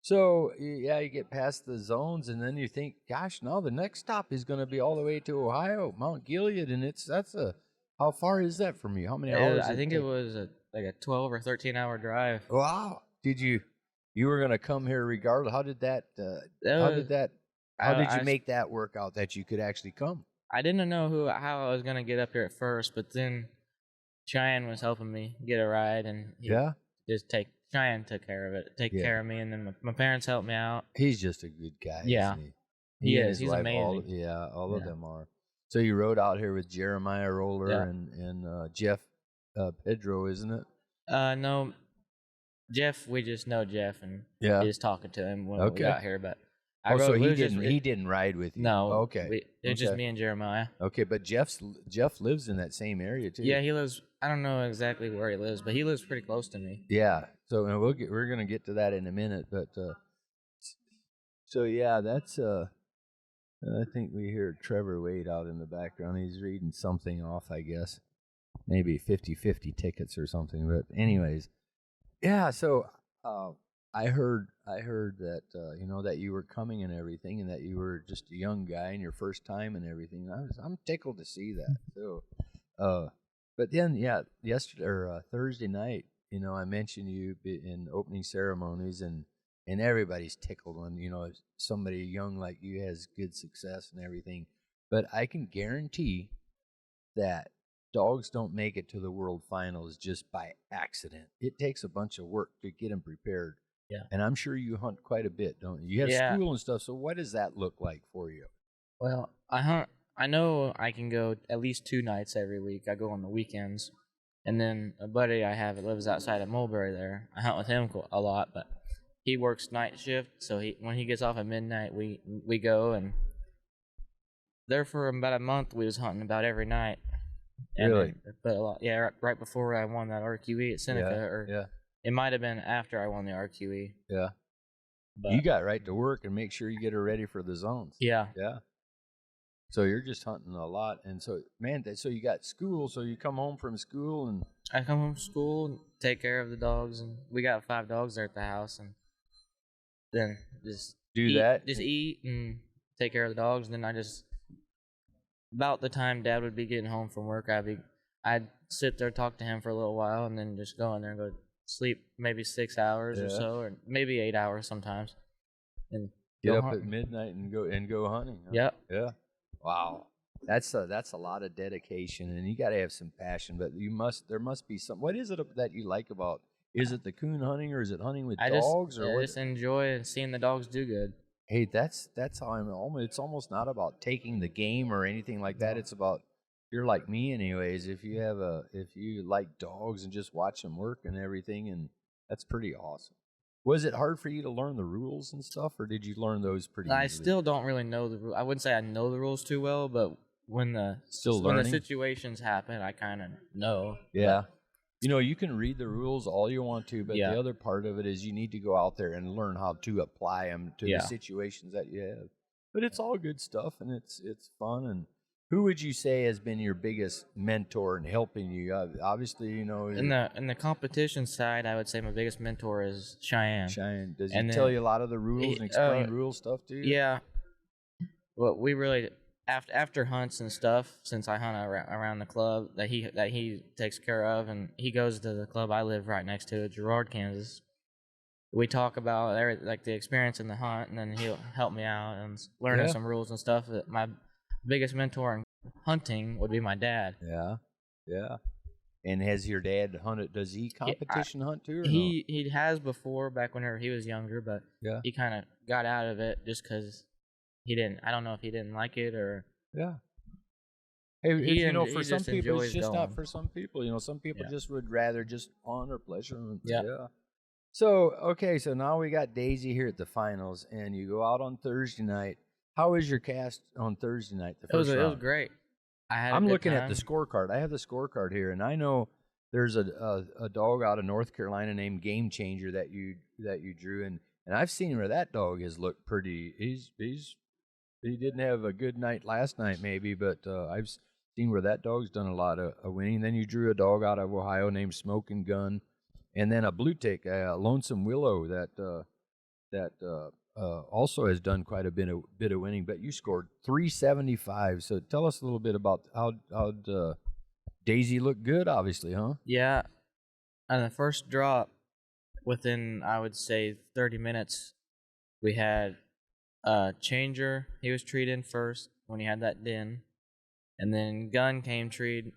So you get past the zones, and then you think, gosh, now the next stop is going to be all the way to Ohio, Mount Gilead, and how far is that from you? How many hours? I think it was a 12 or 13 hour drive. Wow. Did you were going to come here regardless? How did that? How did you make that work out that you could actually come? I didn't know how I was going to get up here at first, but then Cheyenne was helping me get a ride, and Cheyenne took care of it, care of me, and then my parents helped me out. He's just a good guy. Yeah, isn't he is. He's amazing. All of them are. So you rode out here with Jeremiah Roller and Jeff Pedro, isn't it? No, Jeff. We just know Jeff, and he was talking to him when we got here, but. So he didn't ride with you? No. Okay. It was just me and Jeremiah. Okay, but Jeff lives in that same area too. Yeah, he lives. I don't know exactly where he lives, but he lives pretty close to me. Yeah. So we're gonna get to that in a minute, but so yeah, that's I think we hear Trevor Wade out in the background. He's reading something off, I guess. Maybe 50-50 tickets or something. But anyways, yeah. So I heard that that you were coming and everything, and that you were just a young guy and your first time and everything. I'm tickled to see that too. But then yesterday or Thursday night, I mentioned you in opening ceremonies, and everybody's tickled when somebody young like you has good success and everything. But I can guarantee that dogs don't make it to the world finals just by accident. It takes a bunch of work to get them prepared. Yeah. And I'm sure you hunt quite a bit, don't you? You have school and stuff, so what does that look like for you? Well, I hunt. I know I can go at least 2 nights every week. I go on the weekends. And then a buddy I have that lives outside of Mulberry there, I hunt with him a lot, but he works night shift, so when he gets off at midnight, we go, and there for about a month we was hunting about every night. Really? But a lot, right before I won that RQE at Seneca, it might have been after I won the RQE. Yeah. But you got right to work and make sure you get her ready for the zones. Yeah. Yeah. So you're just hunting a lot, and so man, so you got school. So you come home from school, and I come home from school and take care of the dogs, and we got 5 dogs there at the house, and then just eat and take care of the dogs, and then I just about the time Dad would be getting home from work, I'd sit there, talk to him for a little while, and then just go in there and go sleep maybe 6 hours or so, or maybe 8 hours sometimes, and get up at midnight and go hunting. Huh? Yep. Yeah. Wow. That's a lot of dedication, and you got to have some passion. But there must be some. What is it that you like about? Is it the coon hunting, or is it hunting with dogs? I just enjoy seeing the dogs do good. Hey, that's how it's almost not about taking the game or anything like that. It's about, you're like me anyways. If you like dogs and just watch them work and everything, and that's pretty awesome. Was it hard for you to learn the rules and stuff, or did you learn those pretty easily? I still don't really know the rules. I wouldn't say I know the rules too well, but when the situations happen, I kind of know. Yeah. You can read the rules all you want to, but the other part of it is you need to go out there and learn how to apply them to the situations that you have. But it's all good stuff, and it's fun. And who would you say has been your biggest mentor in helping you? Obviously, in the competition side, I would say my biggest mentor is Cheyenne. Cheyenne, does he tell you a lot of the rules and explain rule stuff to you? Yeah. Well, we really after hunts and stuff, since I hunt around the club that he takes care of, and he goes to the club I live right next to, Girard, Kansas. We talk about the experience in the hunt, and then he'll help me out and learning some rules and stuff. My biggest mentor in hunting would be my dad. Yeah. And has your dad hunted? Does he competition hunt too? Or he has before, back whenever he was younger, but he kind of got out of it just because he didn't. I don't know if he didn't like it or. Yeah. Hey, for some people, it's just not for some people. Some people just would rather just hunt or pleasure. Yeah. So so now we got Daisy here at the finals, and you go out on Thursday night. How was your cast on Thursday night? It was great. I'm looking at the scorecard. I have the scorecard here, and I know there's a dog out of North Carolina named Game Changer that you drew, and I've seen where that dog has looked pretty. He didn't have a good night last night, maybe, but I've seen where that dog's done a lot of winning. Then you drew a dog out of Ohio named Smoking Gun, and then a blue tick, Lonesome Willow that also has done quite a bit of winning, but you scored 375. So tell us a little bit about how Daisy looked good, obviously, huh? Yeah. On the first drop, within, I would say, 30 minutes, we had Changer. He was treed in first when he had that den. And then Gun came treed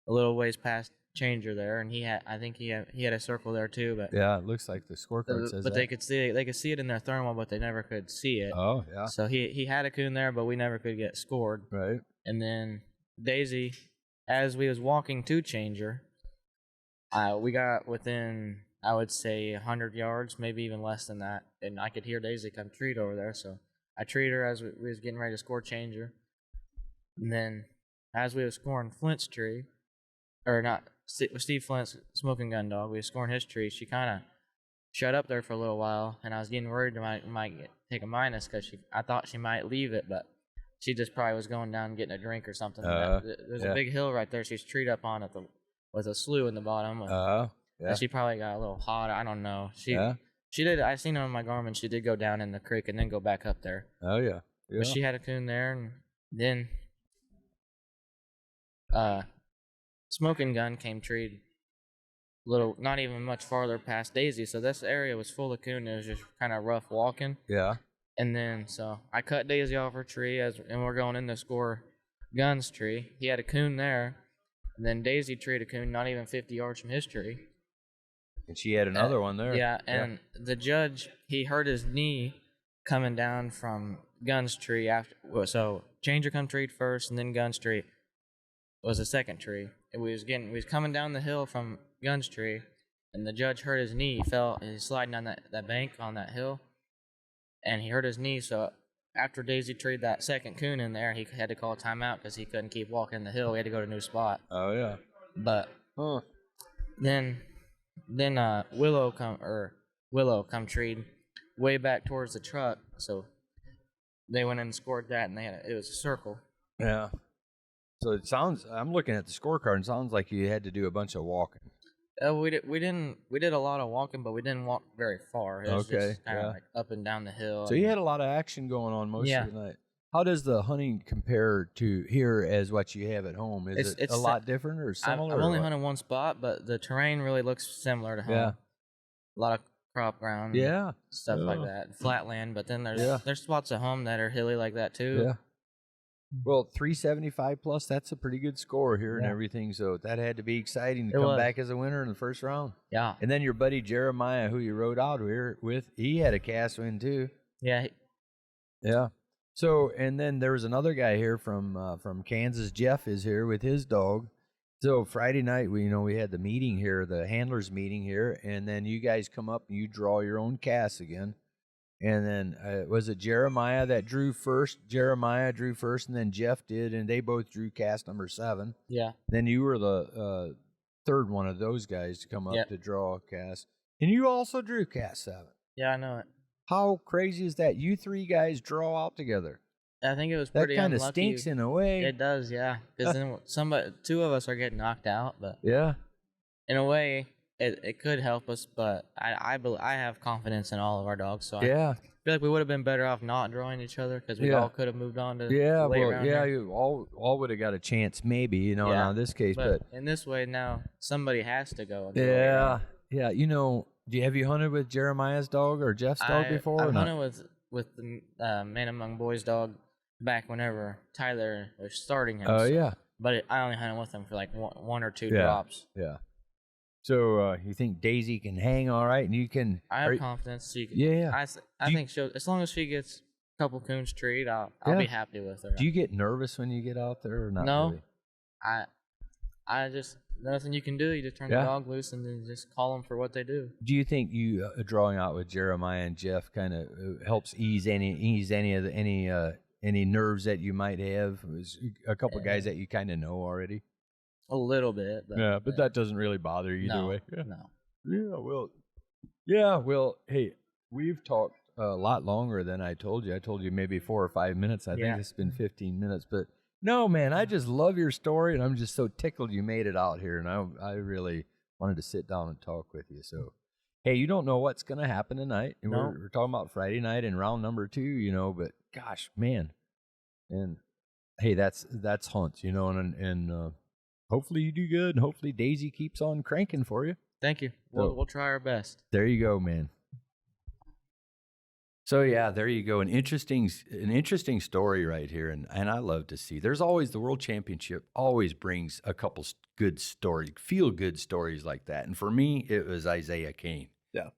a little ways past Changer there, and I think he had a circle there too. But yeah, it looks like the scorecard says that. But they could see it in their thermal, but they never could see it. Oh yeah. So he had a coon there, but we never could get scored. Right. And then Daisy, as we was walking to Changer, we got within, I would say, 100 yards, maybe even less than that, and I could hear Daisy come treat over there. So I treated her as we was getting ready to score Changer, and then as we was scoring Flint's tree, or not. Steve Flint's Smoking Gun dog, we were scoring his tree. She kind of shut up there for a little while, and I was getting worried I might take a minus because I thought she might leave it, but she just probably was going down and getting a drink or something. There's a big hill right there. She's treed up on it with a slough in the bottom. And she probably got a little hot. I don't know. She did. I seen her on my Garmin. She did go down in the creek and then go back up there. Oh yeah. But she had a coon there, and then Smoking Gun came treed not even much farther past Daisy, so this area was full of coon. It was just kind of rough walking. Yeah. And then, so I cut Daisy off her tree, and we're going in to score Gun's tree. He had a coon there, and then Daisy treed a coon not even 50 yards from his tree. And she had another one there. Yeah, and the judge, he hurt his knee coming down from Gun's tree after. So Changer come treed first, and then Gun's tree was the second tree. And we was coming down the hill from Gun's tree, and the judge hurt his knee. He fell. He's sliding down that bank on that hill, and he hurt his knee. So after Daisy treed that second coon in there, he had to call a timeout because he couldn't keep walking the hill. We had to go to a new spot. Oh yeah. But then Willow come treed way back towards the truck. So they went in and scored that, and it was a circle. Yeah. So it sounds. I'm looking at the scorecard. And it sounds like you had to do a bunch of walking. We did a lot of walking, but we didn't walk very far. It was just kind of like up and down the hill. So you had a lot of action going on most Yeah. of the night. How does the hunting compare to here as what you have at home? Is it a lot different or similar? I've only hunted one spot, but the terrain really looks similar to home. Yeah. A lot of crop ground, Yeah. stuff like that, flat land. But then there's spots at home that are hilly like that too. Yeah. Well, 375 plus, that's a pretty good score here and Yeah. everything. So that had to be exciting to It come was. back as a winner in the first round. Yeah. And then your buddy Jeremiah, who you rode out here with, he had a cast win too. Yeah. Yeah. So, and then there was another guy here from Kansas. Jeff is here with his dog. So Friday night, we had the meeting here, the handlers meeting here, and then you guys come up and you draw your own cast again. And then was it Jeremiah that drew first? Jeremiah drew first, and then Jeff did, and they both drew cast number 7. Yeah. Then you were the third one of those guys to come up Yep. to draw a cast, and you also drew cast 7. Yeah, I know it. How crazy is that? You 3 guys draw out together. I think it was That pretty kind of unlucky. stinks in a way. It does, yeah. Because then two of us are getting knocked out, but Yeah. in a way, it could help us. But I have confidence in all of our dogs, so Yeah. I feel like we would have been better off not drawing each other because we all could have moved on to Yeah. late Well, round yeah. here. You all would have got a chance, maybe. Yeah. In this case, but in this way now, somebody has to go. yeah. Have you hunted with Jeremiah's dog or Jeff's dog before? I've or not? hunted with the Man Among Boys dog back whenever Tyler was starting him. Oh yeah. But I only hunted with him for like one or two Yeah. drops. Yeah. So you think Daisy can hang all right, and you can? I have confidence she can. Yeah. I think she'll, as long as she gets a couple coons treed, I'll be happy with her. Do you get nervous when you get out there or not? No. Really? I just, nothing you can do. You just turn the dog loose and then just call them for what they do. Do you think you drawing out with Jeremiah and Jeff kind of helps ease any nerves that you might have? There's a couple guys that you kind of know already. A little bit, but But that doesn't really bother you either way. No. Yeah, well, hey, we've talked a lot longer than I told you. I told you maybe 4 or 5 minutes. I think it's been 15 minutes, but no, man, I just love your story, and I'm just so tickled you made it out here, and I really wanted to sit down and talk with you. So, hey, you don't know what's going to happen tonight, and we're talking about Friday night and round number 2, but gosh, man, and hey, that's hunt, and hopefully you do good, and hopefully Daisy keeps on cranking for you. Thank you. We'll try our best. There you go, man. So yeah, there you go. An interesting story right here, and I love to see. There's always the World Championship always brings a couple good stories, feel good stories like that. And for me, it was Isaiah Kane. Yeah.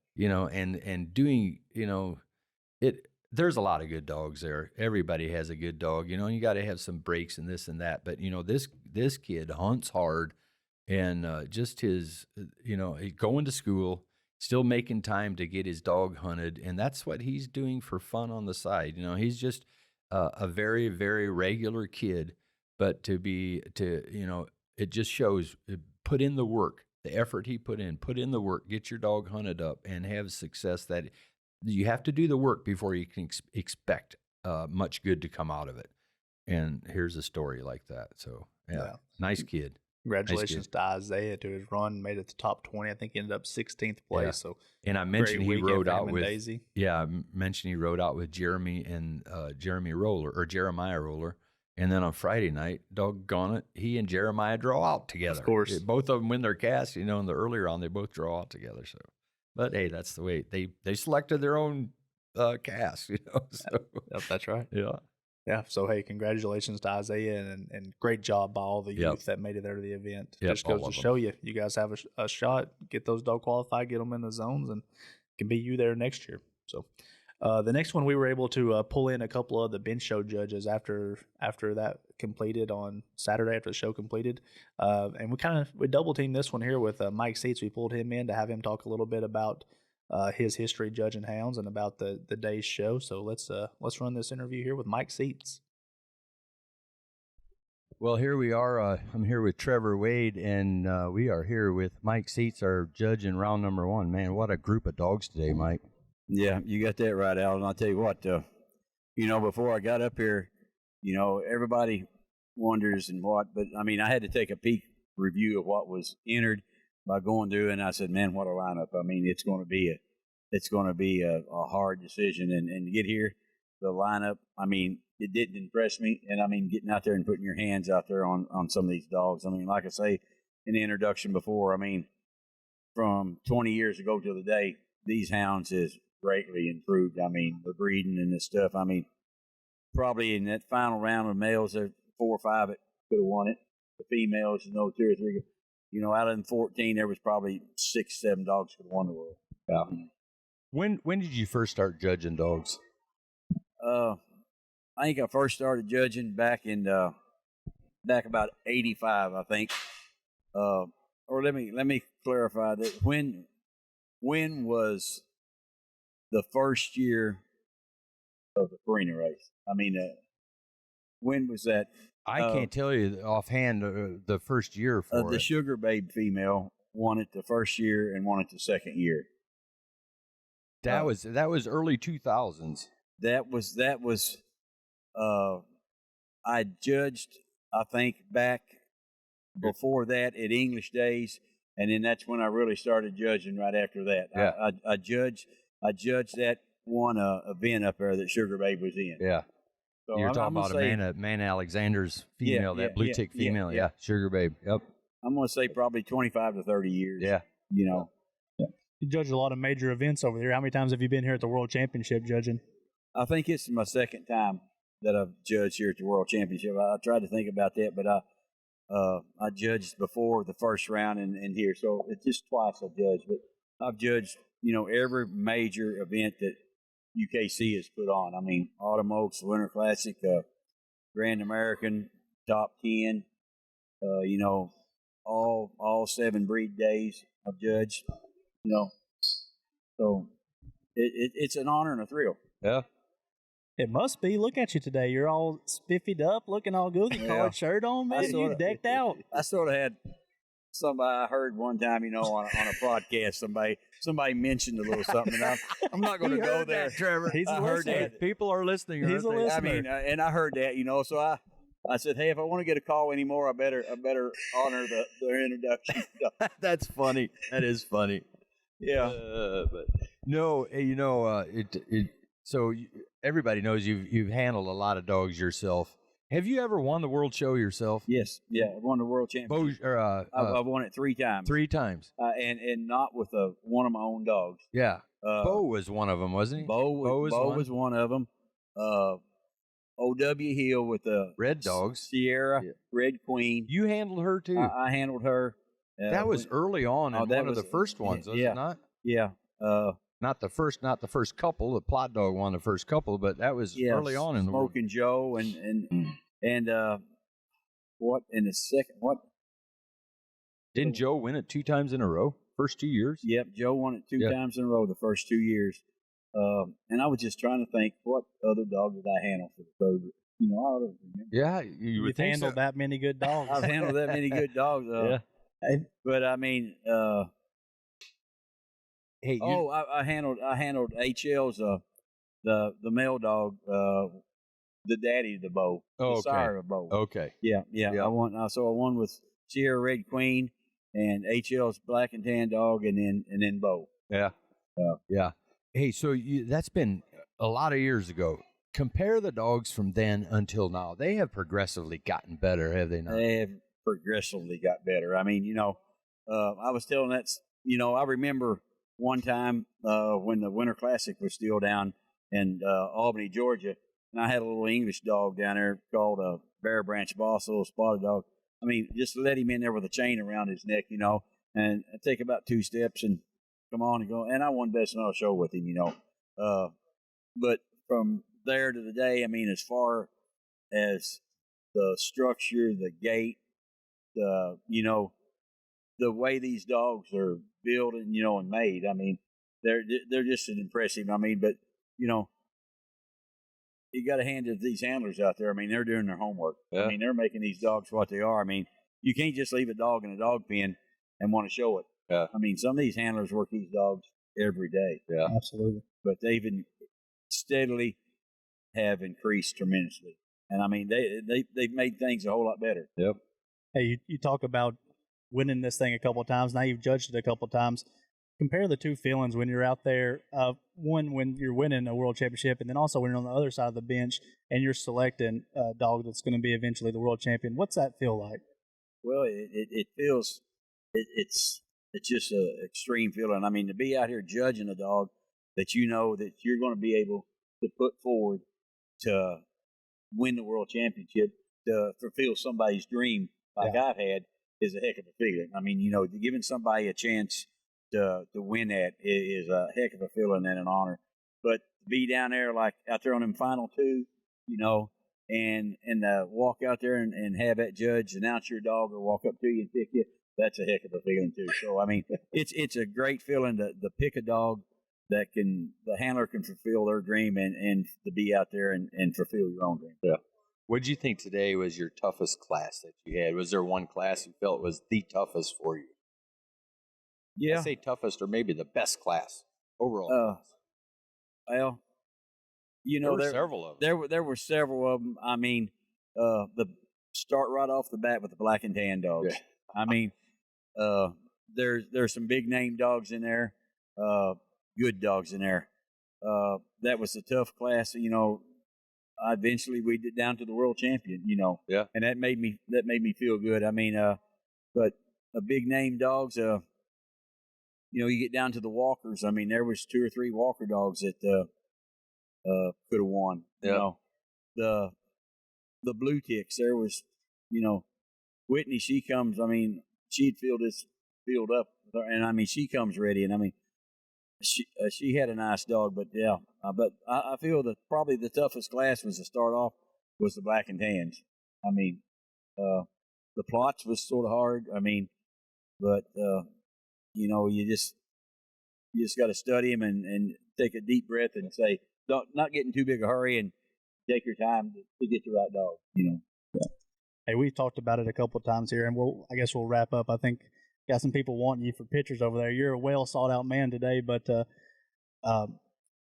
And doing, it. There's a lot of good dogs there. Everybody has a good dog. You got to have some breaks and this and that. But this kid hunts hard, and just his, going to school. Still making time to get his dog hunted, and that's what he's doing for fun on the side. He's just a very, very regular kid, but it just shows, put in the work, the effort he put in the work, get your dog hunted up and have success. That you have to do the work before you can expect much good to come out of it. And here's a story like that. So, yeah. Nice kid. Congratulations to Isaiah to his run, made it to top 20. I think he ended up 16th place. Yeah. So, and I mentioned he rode out with Daisy. Yeah, I mentioned he rode out with Jeremy and Jeremiah Roller, and then on Friday night, doggone it, he and Jeremiah draw out together. Of course, both of them win their cast. In the early round, they both draw out together. So, but hey, that's the way they selected their own cast. So. Yep, that's right. Yeah. Yeah, so hey, congratulations to Isaiah, and great job by all the youth that made it there to the event. Yep, Just goes to show you guys have a shot. Get those dog qualified, get them in the zones, and can be you there next year. So the next one, we were able to pull in a couple of the bench show judges after that completed on Saturday, after the show completed. And we double teamed this one here with Mike Seats. We pulled him in to have him talk a little bit about his history judging hounds and about the day's show. So let's run this interview here with Mike Seats. Well, here we are. I'm here with Trevor Wade, and we are here with Mike Seats, our judge in round number 1. Man, what a group of dogs today, Mike. Yeah, you got that right, Alan. I'll tell you what, before I got up here, everybody wonders and what. But I mean, I had to take a peek review of what was entered by going through, and I said, man, what a lineup! I mean, it's going to be a hard decision, and to get here, the lineup. I mean, it didn't impress me, and I mean, getting out there and putting your hands out there on some of these dogs. I mean, like I say in the introduction before, I mean, from 20 years ago to the day, these hounds has greatly improved. I mean, the breeding and the stuff. I mean, probably in that final round of males, there 4 or 5 that could have won it. The females, 2 or 3. Out of them 14, there was probably 6, 7 dogs could have won the world. Yeah. When did you first start judging dogs? I think I first started judging back about 85, I think. Or let me clarify that. When was the first year of the Farina race? I mean, when was that? I can't tell you offhand the first year for the it. Sugar Babe female won it the first year and won it the second year. That was early 2000s. That was I judged, I think, back before that at English Days, and then that's when I really started judging right after that. Yeah. I judged that one event up there that Sugar Babe was in. Yeah. So You're I'm talking gonna about say, Amanda Alexander's female, Yeah, that blue yeah, tick yeah, female. yeah. Sugar Babe. Yep. I'm going to say probably 25 to 30 years. Yeah. You judge a lot of major events over there. How many times have you been here at the World Championship judging? I think it's my second time that I've judged here at the World Championship. I tried to think about that, but I judged before the first round and here, so it's just twice I've judged. But I've judged, every major event that UKC has put on. I mean, Autumn Oaks, Winter Classic, Grand American, Top 10. All 7 breed days I've judged. So it's an honor and a thrill. Yeah. It must be. Look at you today. You're all spiffied up, looking all good. The colored shirt on, man. You decked out. I sort of had somebody I heard one time, on a podcast. Somebody mentioned a little something. And I'm not going to go there, Trevor. He's I heard listener. that. People are listening. He's a aren't they? listener. I mean, and I heard that, so I said, hey, if I want to get a call anymore, I better honor the introduction. That's funny. That is funny. Yeah. But no, so everybody knows you've handled a lot of dogs yourself. Have you ever won the world show yourself? Yes. Yeah. I won the world championship. I've won it 3 times. 3 times. And not with one of my own dogs. Yeah. Bo was one of them, wasn't he? Bo was one of them. O.W. Hill with the Red Dogs. Sierra Red Queen. You handled her too. I handled her. That was early on in one of the first ones, was it not? Yeah. Not the first couple. The Plot Dog won the first couple, but that was early on in the Smoking Joe and what in the second what? Didn't Joe win it 2 times in a row? First 2 years? Yep, Joe won it 2 times in a row the first 2 years. And I was just trying to think, what other dog did I handle for the third? I don't remember. Yeah, you would You've think handled so. that many good dogs. I've handled that many good dogs. But I mean, Hey, I handled HL's the male dog, the daddy of the Bo, the sire of Bo. Okay. Yeah. I won with Sierra Red Queen and HL's black and tan dog, and then Bo. Yeah. Yeah. Hey, so that's been a lot of years ago. Compare the dogs from then until now. They have progressively gotten better, have they not? They have progressively got better. I mean, I was telling that, I remember one time when the Winter Classic was still down in Albany, Georgia, and I had a little English dog down there called a Bear Branch Boss, a little spotted dog. I mean, just let him in there with a chain around his neck, and I'd take about 2 steps and come on and go. And I won best in our show with him, But from there to the day, I mean, as far as the structure, the gait, the way these dogs are built and, and made, I mean, they're just as impressive. I mean, but, you got to hand it to these handlers out there. I mean, they're doing their homework. Yeah. I mean, they're making these dogs what they are. I mean, you can't just leave a dog in a dog pen and want to show it. Yeah. I mean, some of these handlers work these dogs every day. Yeah. Absolutely. But they've steadily have increased tremendously. And I mean, they've made things a whole lot better. Yep. Hey, you talk about winning this thing a couple of times. Now you've judged it a couple of times. Compare the two feelings when you're out there. One, when you're winning a world championship, and then also when you're on the other side of the bench and you're selecting a dog that's going to be eventually the world champion. What's that feel like? Well, it feels it's just an extreme feeling. I mean, to be out here judging a dog that you know that you're going to be able to put forward to win the world championship, to fulfill somebody's dream like I've had, is a heck of a feeling. I mean, giving somebody a chance to win that is a heck of a feeling and an honor. But to be down there, like out there on them final two, and walk out there and have that judge announce your dog or walk up to you and pick you, that's a heck of a feeling too. So, I mean, it's a great feeling to pick a dog that the handler can fulfill their dream and to be out there and fulfill your own dream. Yeah. What did you think today was your toughest class that you had? Was there one class you felt was the toughest for you? Yeah. I'd say toughest or maybe the best class overall. Well, there were several of them. There were several of them. I mean, the start right off the bat with the black and tan dogs. Yeah. I mean, there's some big name dogs in there, good dogs in there. That was a tough class. Eventually we did down to the world champion. Yeah. And that made me feel good. I mean, but big name dogs. You get down to the walkers. I mean, there was 2 or 3 walker dogs that could have won. Yeah. The blue ticks. There was, Whitney. She comes. I mean, she'd fill this field up, and I mean, she comes ready. And I mean, she had a nice dog, but yeah. But I feel that probably the toughest class was to start off was the black and tans. I mean, the plots was sort of hard. I mean, but you just got to study them and take a deep breath and say, not get in too big a hurry and take your time to get the right dog. Yeah. Hey, we've talked about it a couple of times here, and I guess we'll wrap up. I think got some people wanting you for pictures over there. You're a well sought out man today, but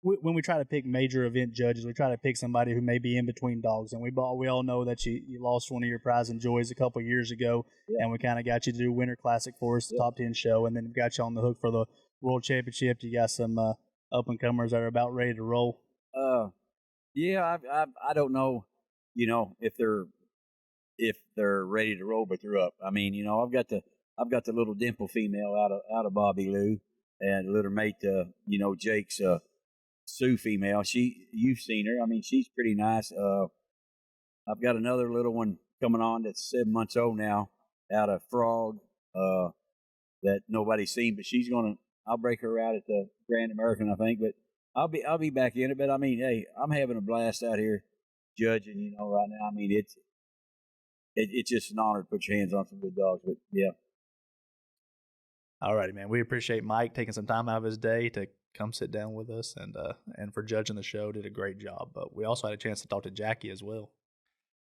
when we try to pick major event judges, we try to pick somebody who may be in between dogs. And we all know that you lost one of your prize and joys a couple of years ago, and we kind of got you to do Winter Classic for us, the top 10 show, and then we got you on the hook for the World Championship. You got some up and comers that are about ready to roll. Yeah, I don't know, if they're ready to roll, but they're up. I mean, I've got the little dimple female out of Bobby Lou, and a little mate, Jake's Sue female. You've seen her. I mean, she's pretty nice. I've got another little one coming on that's 7 months old now, out of Frog, that nobody's seen, but I'll break her out at the Grand American, I think, but I'll be back in it. But I mean, hey, I'm having a blast out here judging, right now. I mean, it's just an honor to put your hands on some good dogs, but yeah. All righty, man. We appreciate Mike taking some time out of his day to come sit down with us and for judging the show. Did a great job. But we also had a chance to talk to Jackie as well.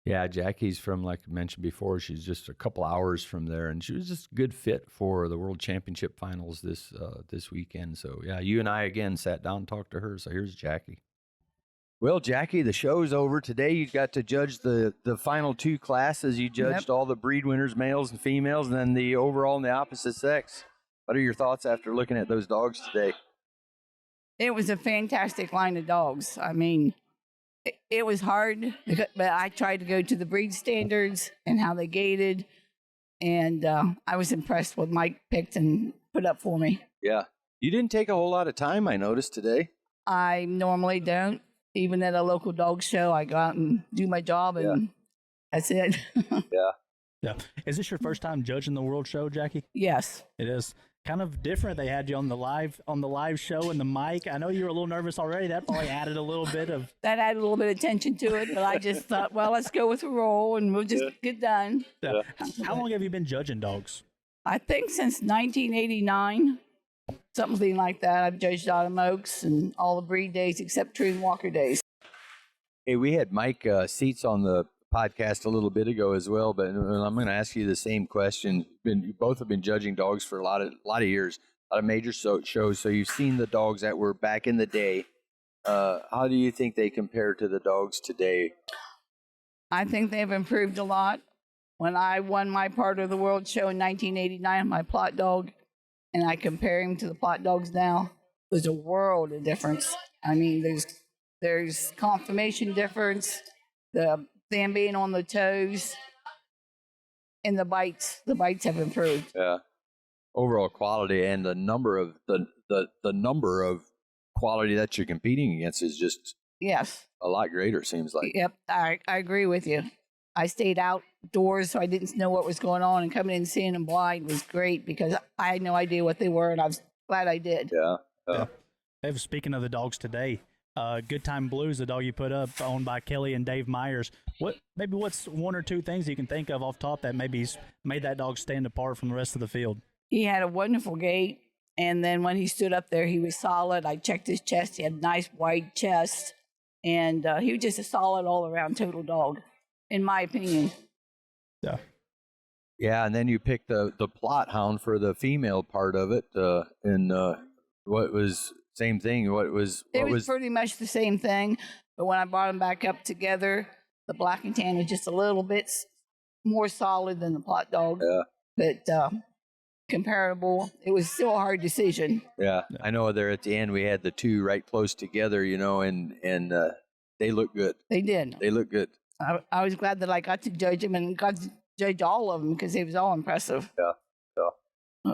Yeah, Jackie's from, like I mentioned before, she's just a couple hours from there, and she was just a good fit for the World Championship finals this weekend. So, yeah, you and I, again, sat down and talked to her. So here's Jackie. Well, Jackie, the show's over. Today you got to judge the final 2 classes. You judged all the breed winners, males and females, and then the overall and the opposite sex. What are your thoughts after looking at those dogs today? It was a fantastic line of dogs. I mean, it was hard, but I tried to go to the breed standards and how they gated, and I was impressed with what Mike picked and put up for me. Yeah. You didn't take a whole lot of time, I noticed, today. I normally don't. Even at a local dog show, I go out and do my job, and that's it. Yeah. Is this your first time judging the World Show, Jackie? Yes. It is. Kind of different. They had you on the live show and the mic. I know you were a little nervous already. That probably added a little bit of attention to it, but I just thought, well, let's go with a roll and we'll just get done. Yeah. How long have you been judging dogs? I think since 1989, something like that. I've judged Autumn Oaks and all the breed days except True and Walker days. Hey, we had Mike Seats on the podcast a little bit ago as well, but I'm going to ask you the same question. You both have been judging dogs for a lot of years, a lot of major shows, so you've seen the dogs that were back in the day. How do you think they compare to the dogs today? I think they've improved a lot. When I won my part of the world show in 1989, my plot dog, and I compare him to the plot dogs now, there's a world of difference. I mean, there's conformation difference, them being on the toes, and the bites. The bites have improved. Yeah. Overall quality and the number of the number of quality that you're competing against is just Yes. a lot greater, seems like. Yep, I agree with you. I stayed outdoors, so I didn't know what was going on, and coming in and seeing them blind was great because I had no idea what they were, and I was glad I did. Yeah. Speaking of the dogs today, Good Time Blues, the dog you put up, owned by Kelly and Dave Myers. What's one or two things you can think of off top that maybe's made that dog stand apart from the rest of the field? He had a wonderful gait, and then when he stood up there, he was solid. I checked his chest; he had a nice wide chest, and he was just a solid all-around total dog, in my opinion. Yeah. Yeah, and then you picked the plot hound for the female part of it, and what was same thing? It was Pretty much the same thing, but when I brought them back up together, the black and tan was just a little bit more solid than the plot dog. Yeah. But comparable. It was still a hard decision. Yeah, I know. There at the end, we had the two right close together, and they look good. They did. They look good. I was glad that I got to judge them and got to judge all of them because it was all impressive. Yeah.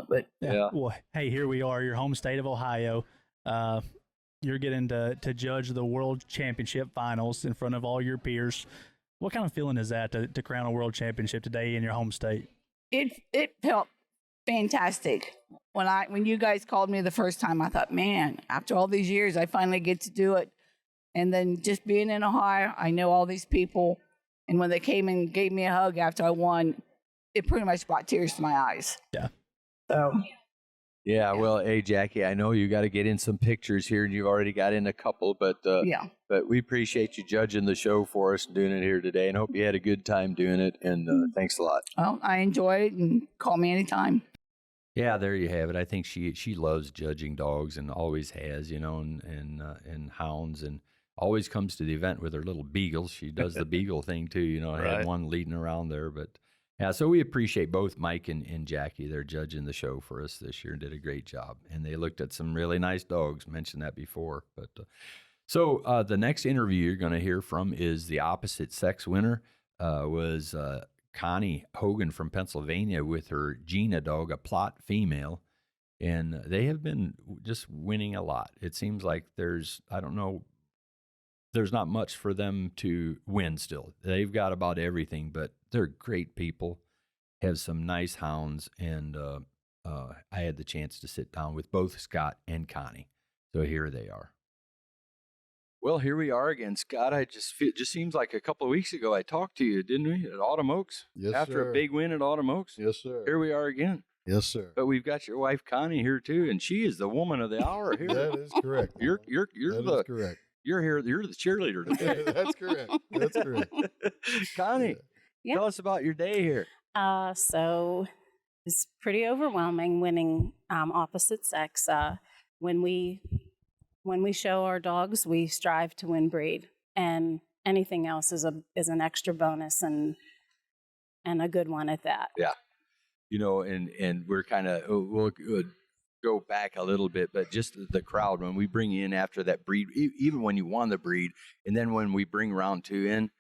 But yeah. Well, hey, here we are, your home state of Ohio. You're getting to judge the World Championship finals in front of all your peers. What kind of feeling is that to crown a World Championship today in your home state? It felt fantastic. When you guys called me the first time, I thought, man, after all these years, I finally get to do it. And then just being in Ohio, I know all these people. And when they came and gave me a hug after I won, it pretty much brought tears to my eyes. Yeah. So. Yeah, well, hey, Jackie, I know you got to get in some pictures here, and you've already got in a couple, but but we appreciate you judging the show for us and doing it here today, and hope you had a good time doing it, and thanks a lot. Well, I enjoyed it, and call me anytime. Yeah, there you have it. I think she loves judging dogs and always has, and hounds, and always comes to the event with her little beagles. She does the beagle thing too, I had one leading around there, but yeah, so we appreciate both Mike and Jackie. They're judging the show for us this year and did a great job. And they looked at some really nice dogs, mentioned that before. But so the next interview you're going to hear from is the opposite sex winner, was Connie Hogan from Pennsylvania with her Gina dog, a plot female. And they have been just winning a lot. It seems like there's not much for them to win still. They've got about everything, but they're great people, have some nice hounds, and I had the chance to sit down with both Scott and Connie. So here they are. Well, here we are again, Scott. It just seems like a couple of weeks ago I talked to you, didn't we, at Autumn Oaks? Yes, After sir. a big win at Autumn Oaks? Yes, sir. Here we are again. Yes, sir. But we've got your wife Connie here too, and she is the woman of the hour here. That is correct. You're That is correct. You're here. You're the cheerleader today. That's correct. That's correct. Connie, Yeah. tell us about your day here. So it's pretty overwhelming winning opposite sex. When we show our dogs, we strive to win breed, and anything else is an extra bonus and a good one at that. Yeah, and we're kind of we'll go back a little bit, but just the crowd when we bring in after that breed, even when you won the breed, and then when we bring round two in,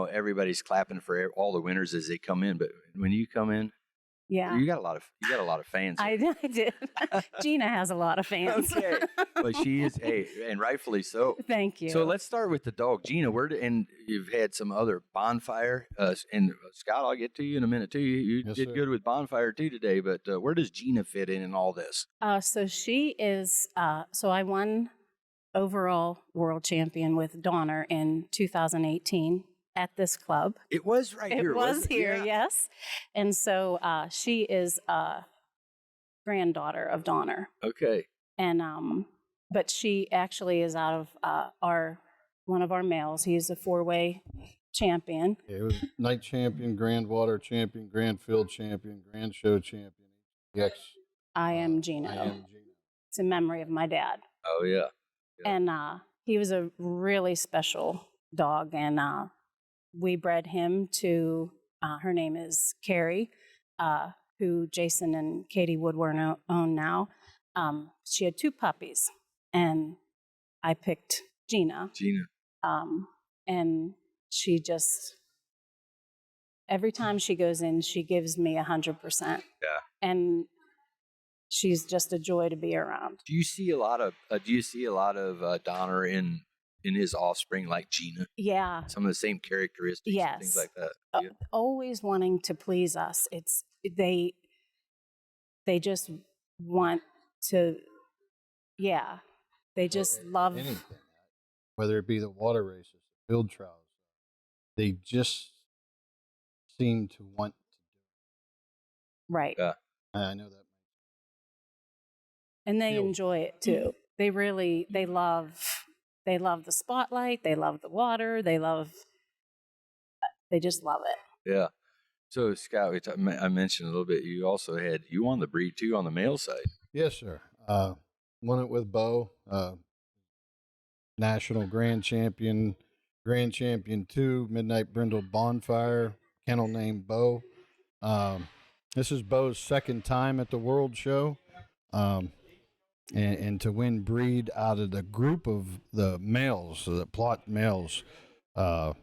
everybody's clapping for all the winners as they come in. But when you come in, Yeah, you got a lot of fans. I did. Gina has a lot of fans. Okay, but she is, and rightfully so. Thank you. So let's start with the dog, Gina. And you've had some other Bonfire, and Scott, I'll get to you in a minute too. You Yes, did sir. good with Bonfire too today, but where does Gina fit in all this? So she is. So I won overall world champion with Donner in 2018 at this club. It was right here. It was wasn't here, Yeah. yes. And so she is a granddaughter of Donner, Okay. and but she actually is out of one of our males. He's a 4-way champion. Yeah, it was night champion, grand water champion, grand field champion, grand show champion. Yes. I am Gino. I am Gino. It's in memory of my dad. Oh yeah. Yeah. And he was a really special dog, and we bred him to, her name is Carrie, who Jason and Katie Woodward own now. She had 2 puppies, and I picked Gina. And she just, every time she goes in, she gives me 100%. Yeah. And she's just a joy to be around. Do you see a lot of Donner in his offspring, like Gina? Yeah. Some of the same characteristics, and things like that. Yeah. Always wanting to please us. They just want to. Yeah. They just love anything, whether it be the water races, the field trials. They just seem to want to do it. Right. Yeah. I know that. And they enjoy it too. They love the spotlight, they love the water, they just love it. Yeah. So Scott, I mentioned a little bit. You won the breed too on the male side. Yes, sir. Won it with Bo, national grand champion 2, Midnight Brindle Bonfire, kennel named Bo. This is Bo's second time at the World Show. And to win breed out of the group of the males, the plot males, that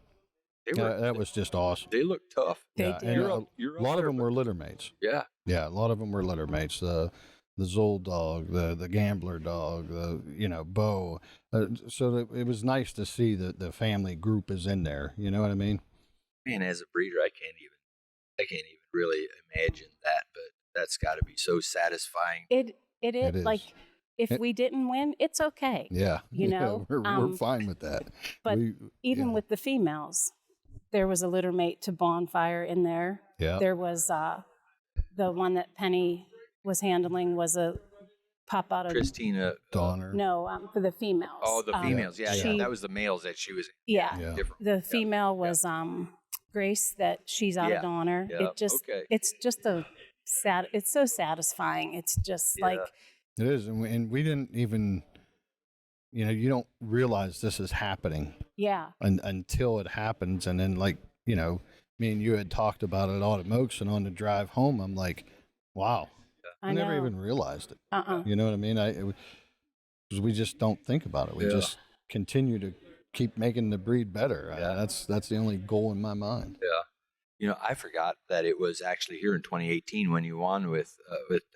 was just awesome. They look tough. They did. And a lot of them were litter mates. Yeah. Yeah, a lot of them were litter mates. The Zoll dog, the Gambler dog, Bo. So it was nice to see that the family group is in there. You know what I mean? Man, as a breeder, I can't even really imagine that, but that's got to be so satisfying. It is. is. Like, if we didn't win, it's okay. Yeah. You know? We're fine with that. But even with the females, there was a litter mate to Bonfire in there. Yeah. There was the one that Penny was handling was a pop out of Christina Donner. No, for the females. Oh, the females. Yeah, she- that was the males that she was. Yeah. Different. The female was Grace, that she's out of Donner. Yeah. It just Okay. it's just it's so satisfying. It's just like It is, and we didn't even, you don't realize this is happening until it happens, and then me and you had talked about it all at Mokes, and on the drive home, I'm like, wow, I never even realized it. You know what I mean? Because we just don't think about it. We just continue to keep making the breed better. That's the only goal in my mind. Yeah. I forgot that it was actually here in 2018 when you won with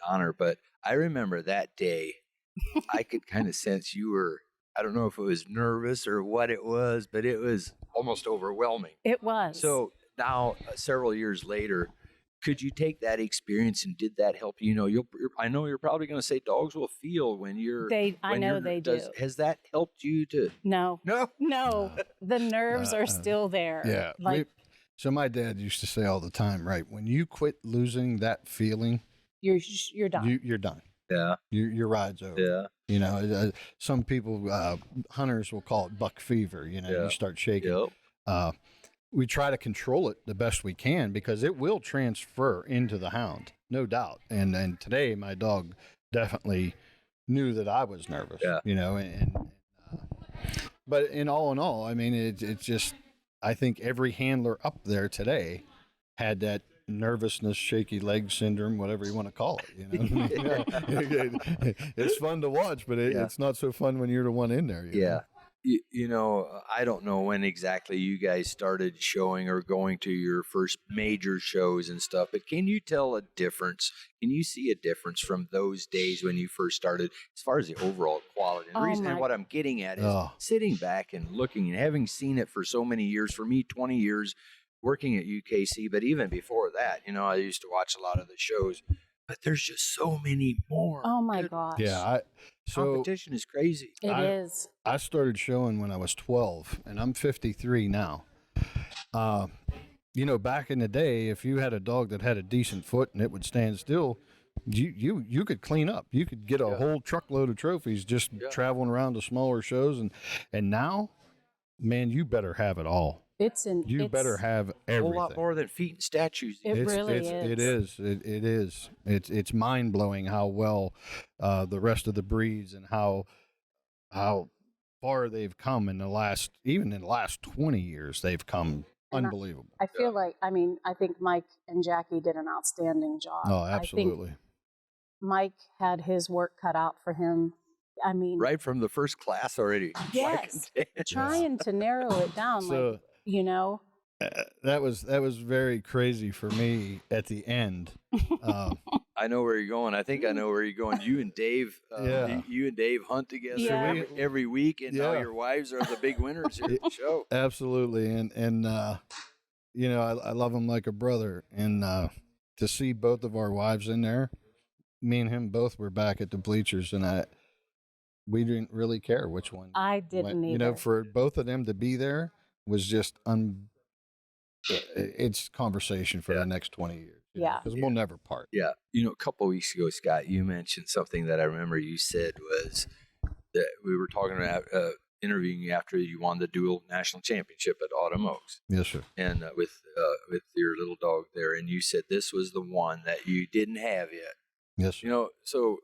Donner, but I remember that day. I could kind of sense you were, I don't know if it was nervous or what it was, but it was almost overwhelming. It was. So now, several years later, could you take that experience and did that help you? I know you're probably going to say dogs will feel when you're. I know they do. Has that helped you to? No. The nerves are still there. Yeah. So my dad used to say all the time, right? When you quit losing that feeling, you're done. You're done. Yeah. Your ride's over. Yeah. Some people, hunters will call it buck fever. You start shaking. Yep. We try to control it the best we can because it will transfer into the hound, no doubt. And today my dog definitely knew that I was nervous. Yeah. But in all, I mean, it's just, I think every handler up there today had that nervousness, shaky leg syndrome, whatever you want to call it. It's fun to watch, but it's not so fun when you're the one in there. You know? I don't know when exactly you guys started showing or going to your first major shows and stuff, but can you tell a difference? Can you see a difference from those days when you first started as far as the overall quality? And the reason and what I'm getting at is sitting back and looking and having seen it for so many years, for me, 20 years working at UKC, but even before that, I used to watch a lot of the shows, but there's just so many more. Oh my gosh. Yeah. Competition is crazy. It is. I started showing when I was 12, and I'm 53 now. Back in the day, if you had a dog that had a decent foot and it would stand still, you could clean up. You could get a whole truckload of trophies just traveling around to smaller shows, and now, man, you better have it all. You better have everything. A whole lot more than feet and statues. It really is. It is. It's mind blowing how well the rest of the breeds and how far they've come in the last 20 years. They've come unbelievable. I feel like, I mean, I think Mike and Jackie did an outstanding job. Oh, absolutely. I think Mike had his work cut out for him. I mean, right from the first class already. yes, trying to narrow it down, So, like, you know. That was very crazy for me at the end. I know where you're going. I think I know where you're going. You and Dave, you and Dave hunt together every week, and now your wives are the big winners here at the show. Absolutely, and you know, I love him like a brother, and to see both of our wives in there, me and him both were back at the bleachers, and we didn't really care which one. I didn't either. You know, for both of them to be there was just it's conversation for the next 20 years. Yeah. Because we'll never part. Yeah. You know, a couple of weeks ago, Scott, you mentioned something that I remember you said was that we were talking about interviewing you after you won the dual national championship at Autumn Oaks. Yes, sir. And with your little dog there. And you said this was the one that you didn't have yet. Yes, sir. You know, so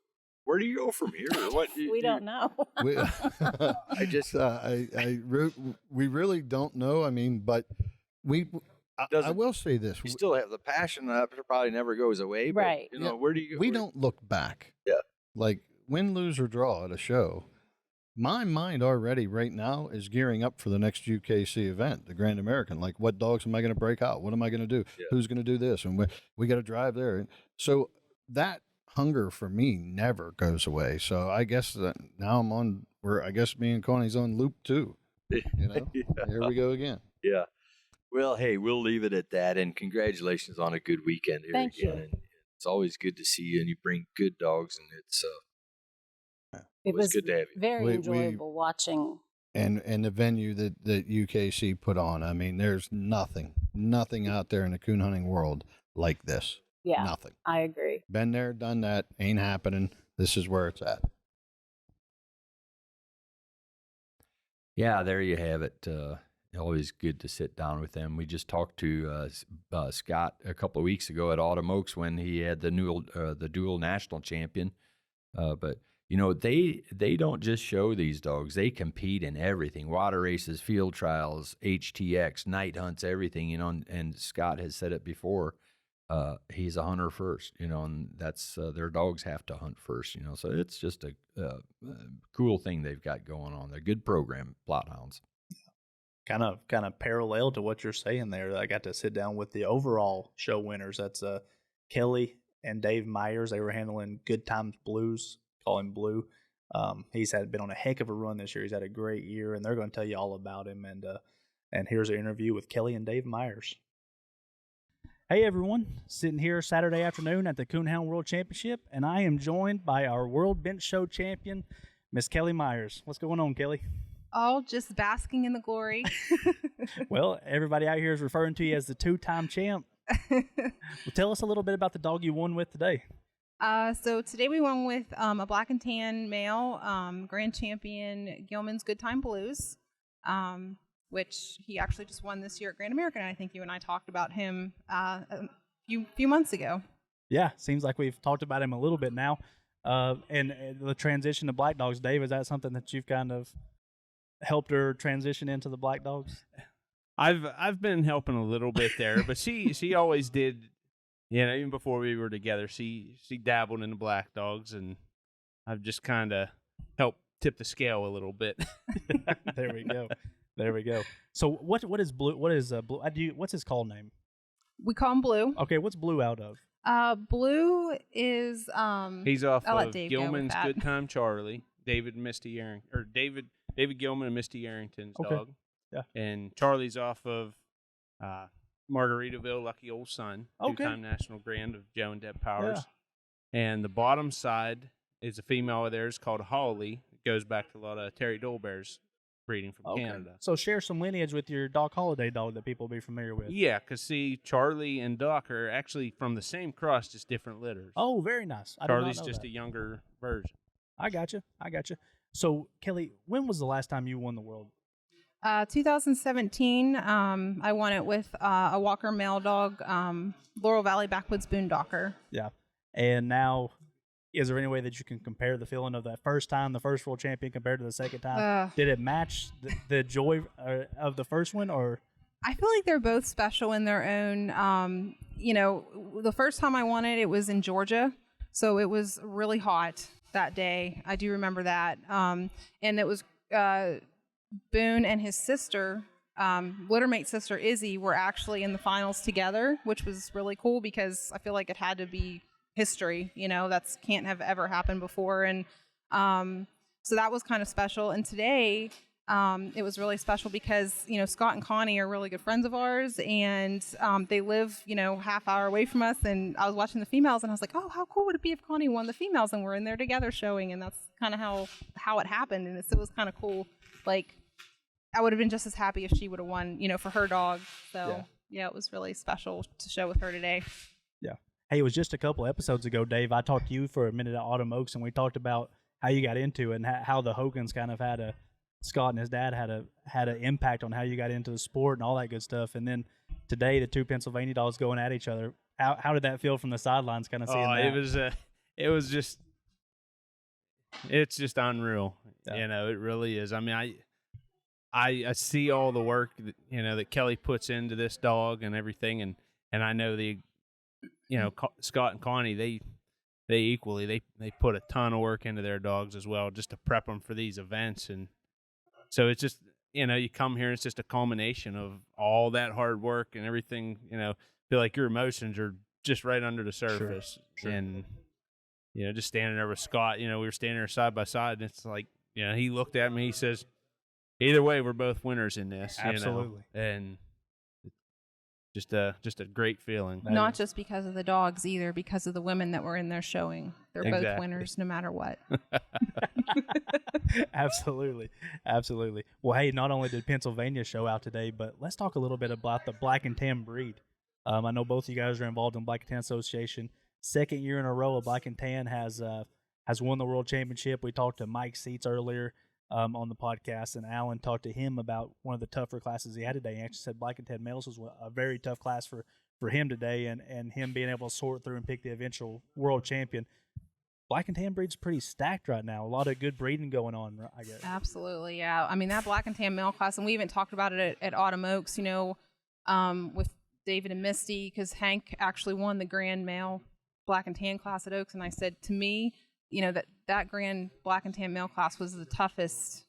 where do you go from here? What we don't know. I just, we really don't know. I mean, but I will say this. You still have the passion that probably never goes away. But, right. You know, where do you go? We don't look back. Yeah. Like win, lose, or draw at a show. My mind already right now is gearing up for the next UKC event, the Grand American. Like, what dogs am I going to break out? What am I going to do? Yeah. Who's going to do this? And we got to drive there. So that hunger for me never goes away. So I guess that now I'm on where I guess me and Connie's on loop too. You know, Here we go again. Yeah. Well, hey, we'll leave it at that. And congratulations on a good weekend here Thank again. you. And it's always good to see you, and you bring good dogs, and it was good to have you. Very enjoyable watching. And the venue that UKC put on, I mean, there's nothing out there in the coon hunting world like this. Yeah, nothing. I agree. Been there, done that, ain't happening. This is where it's at. Yeah, there you have it. Always good to sit down with them. We just talked to Scott a couple of weeks ago at Autumn Oaks when he had the dual national champion. But you know, they don't just show these dogs; they compete in everything: water races, field trials, HTX, night hunts, everything. You know, and Scott has said it before. He's a hunter first, you know, and that's their dogs have to hunt first, you know. So it's just a cool thing they've got going on. They're a good program, Bloodhounds. Kind of parallel to what you're saying there. I got to sit down with the overall show winners. That's Kelly and Dave Myers. They were handling Good Times Blues, call him Blue. He's been on a heck of a run this year. He's had a great year, and they're going to tell you all about him. And here's an interview with Kelly and Dave Myers. Hey everyone, sitting here Saturday afternoon at the Coonhound World Championship, and I am joined by our World Bench Show champion, Miss Kelly Myers. What's going on, Kelly? Oh, just basking in the glory. Well, everybody out here is referring to you as the two-time champ. Well, tell us a little bit about the dog you won with today. So today we won with a black and tan male, grand champion Gilman's Good Time Blues, which he actually just won this year at Grand American. I think you and I talked about him a few months ago. Yeah, seems like we've talked about him a little bit now. And the transition to black dogs, Dave, is that something that you've kind of helped her transition into the black dogs? I've been helping a little bit there, but she always did, you know, even before we were together, she dabbled in the black dogs, and I've just kind of helped tip the scale a little bit. There we go. There we go. So what is Blue? What is Blue? What's his call name? We call him Blue. Okay, what's Blue out of? Blue is he's off I'll of Gilman's Good Time Charlie, David Gilman and Misty Arrington's dog. Yeah. And Charlie's off of Margaritaville, Lucky Old Son, two-time national grand of Joe and Deb Powers. Yeah. And the bottom side is a female of theirs called Holly. It goes back to a lot of Terry Dolbear's breeding from Canada. So share some lineage with your Doc Holliday dog that people will be familiar with. Yeah, because see, Charlie and Doc are actually from the same cross, just different litters. Oh, very nice. Charlie's just a younger version. I got you. So, Kelly, when was the last time you won the world? 2017. I won it with a Walker male dog, Laurel Valley Backwoods Boondocker. Yeah. And now, is there any way that you can compare the feeling of that first time, the first world champion, compared to the second time? Did it match the joy of the first one, or? I feel like they're both special in their own. You know, the first time I won it was in Georgia, so it was really hot that day. I do remember that. And it was Boone and his sister, littermate sister Izzy, were actually in the finals together, which was really cool because I feel like it had to be history. You know, that's can't have ever happened before, and so that was kind of special. And today, it was really special because, you know, Scott and Connie are really good friends of ours, and they live, you know, half hour away from us. And I was watching the females, and I was like, oh, how cool would it be if Connie won the females and we're in there together showing? And that's kind of how it happened. And it was kind of cool. Like, I would have been just as happy if she would have won, you know, for her dog. So yeah, it was really special to show with her today. Yeah. Hey, it was just a couple episodes ago, Dave. I talked to you for a minute at Autumn Oaks, and we talked about how you got into it and how the Hogans kind of Scott and his dad had an impact on how you got into the sport and all that good stuff. And then today, the two Pennsylvania dogs going at each other. How did that feel from the sidelines, kind of seeing that? It's just unreal. Yeah. You know, it really is. I mean, I see all the work that, you know, that Kelly puts into this dog and everything, and I know Scott and Connie, they equally they put a ton of work into their dogs as well, just to prep them for these events. And so it's just, you know, you come here, it's just a culmination of all that hard work and everything. You know, feel like your emotions are just right under the surface. Sure. And, you know, just standing there with Scott, you know, we were standing there side by side, and it's like, you know, he looked at me, he says, either way, we're both winners in this. Absolutely. You know? And just a great feeling. Not just because of the dogs either, because of the women that were in there showing. They're both winners no matter what. Absolutely. Well, hey, not only did Pennsylvania show out today, but let's talk a little bit about the Black and Tan breed. I know both of you guys are involved in Black and Tan Association. Second year in a row, Black and Tan has won the World Championship. We talked to Mike Seitz earlier on the podcast, and Alan talked to him about one of the tougher classes he had today. He actually said Black and Tan males was a very tough class for him today, and him being able to sort through and pick the eventual world champion. Black and Tan breed's pretty stacked right now. A lot of good breeding going on, I guess. Absolutely, yeah. I mean, that Black and Tan male class, and we even talked about it at Autumn Oaks, you know, with David and Misty, because Hank actually won the grand male Black and Tan class at Oaks, and I said, to me, you know, that grand Black and Tan male class was the toughest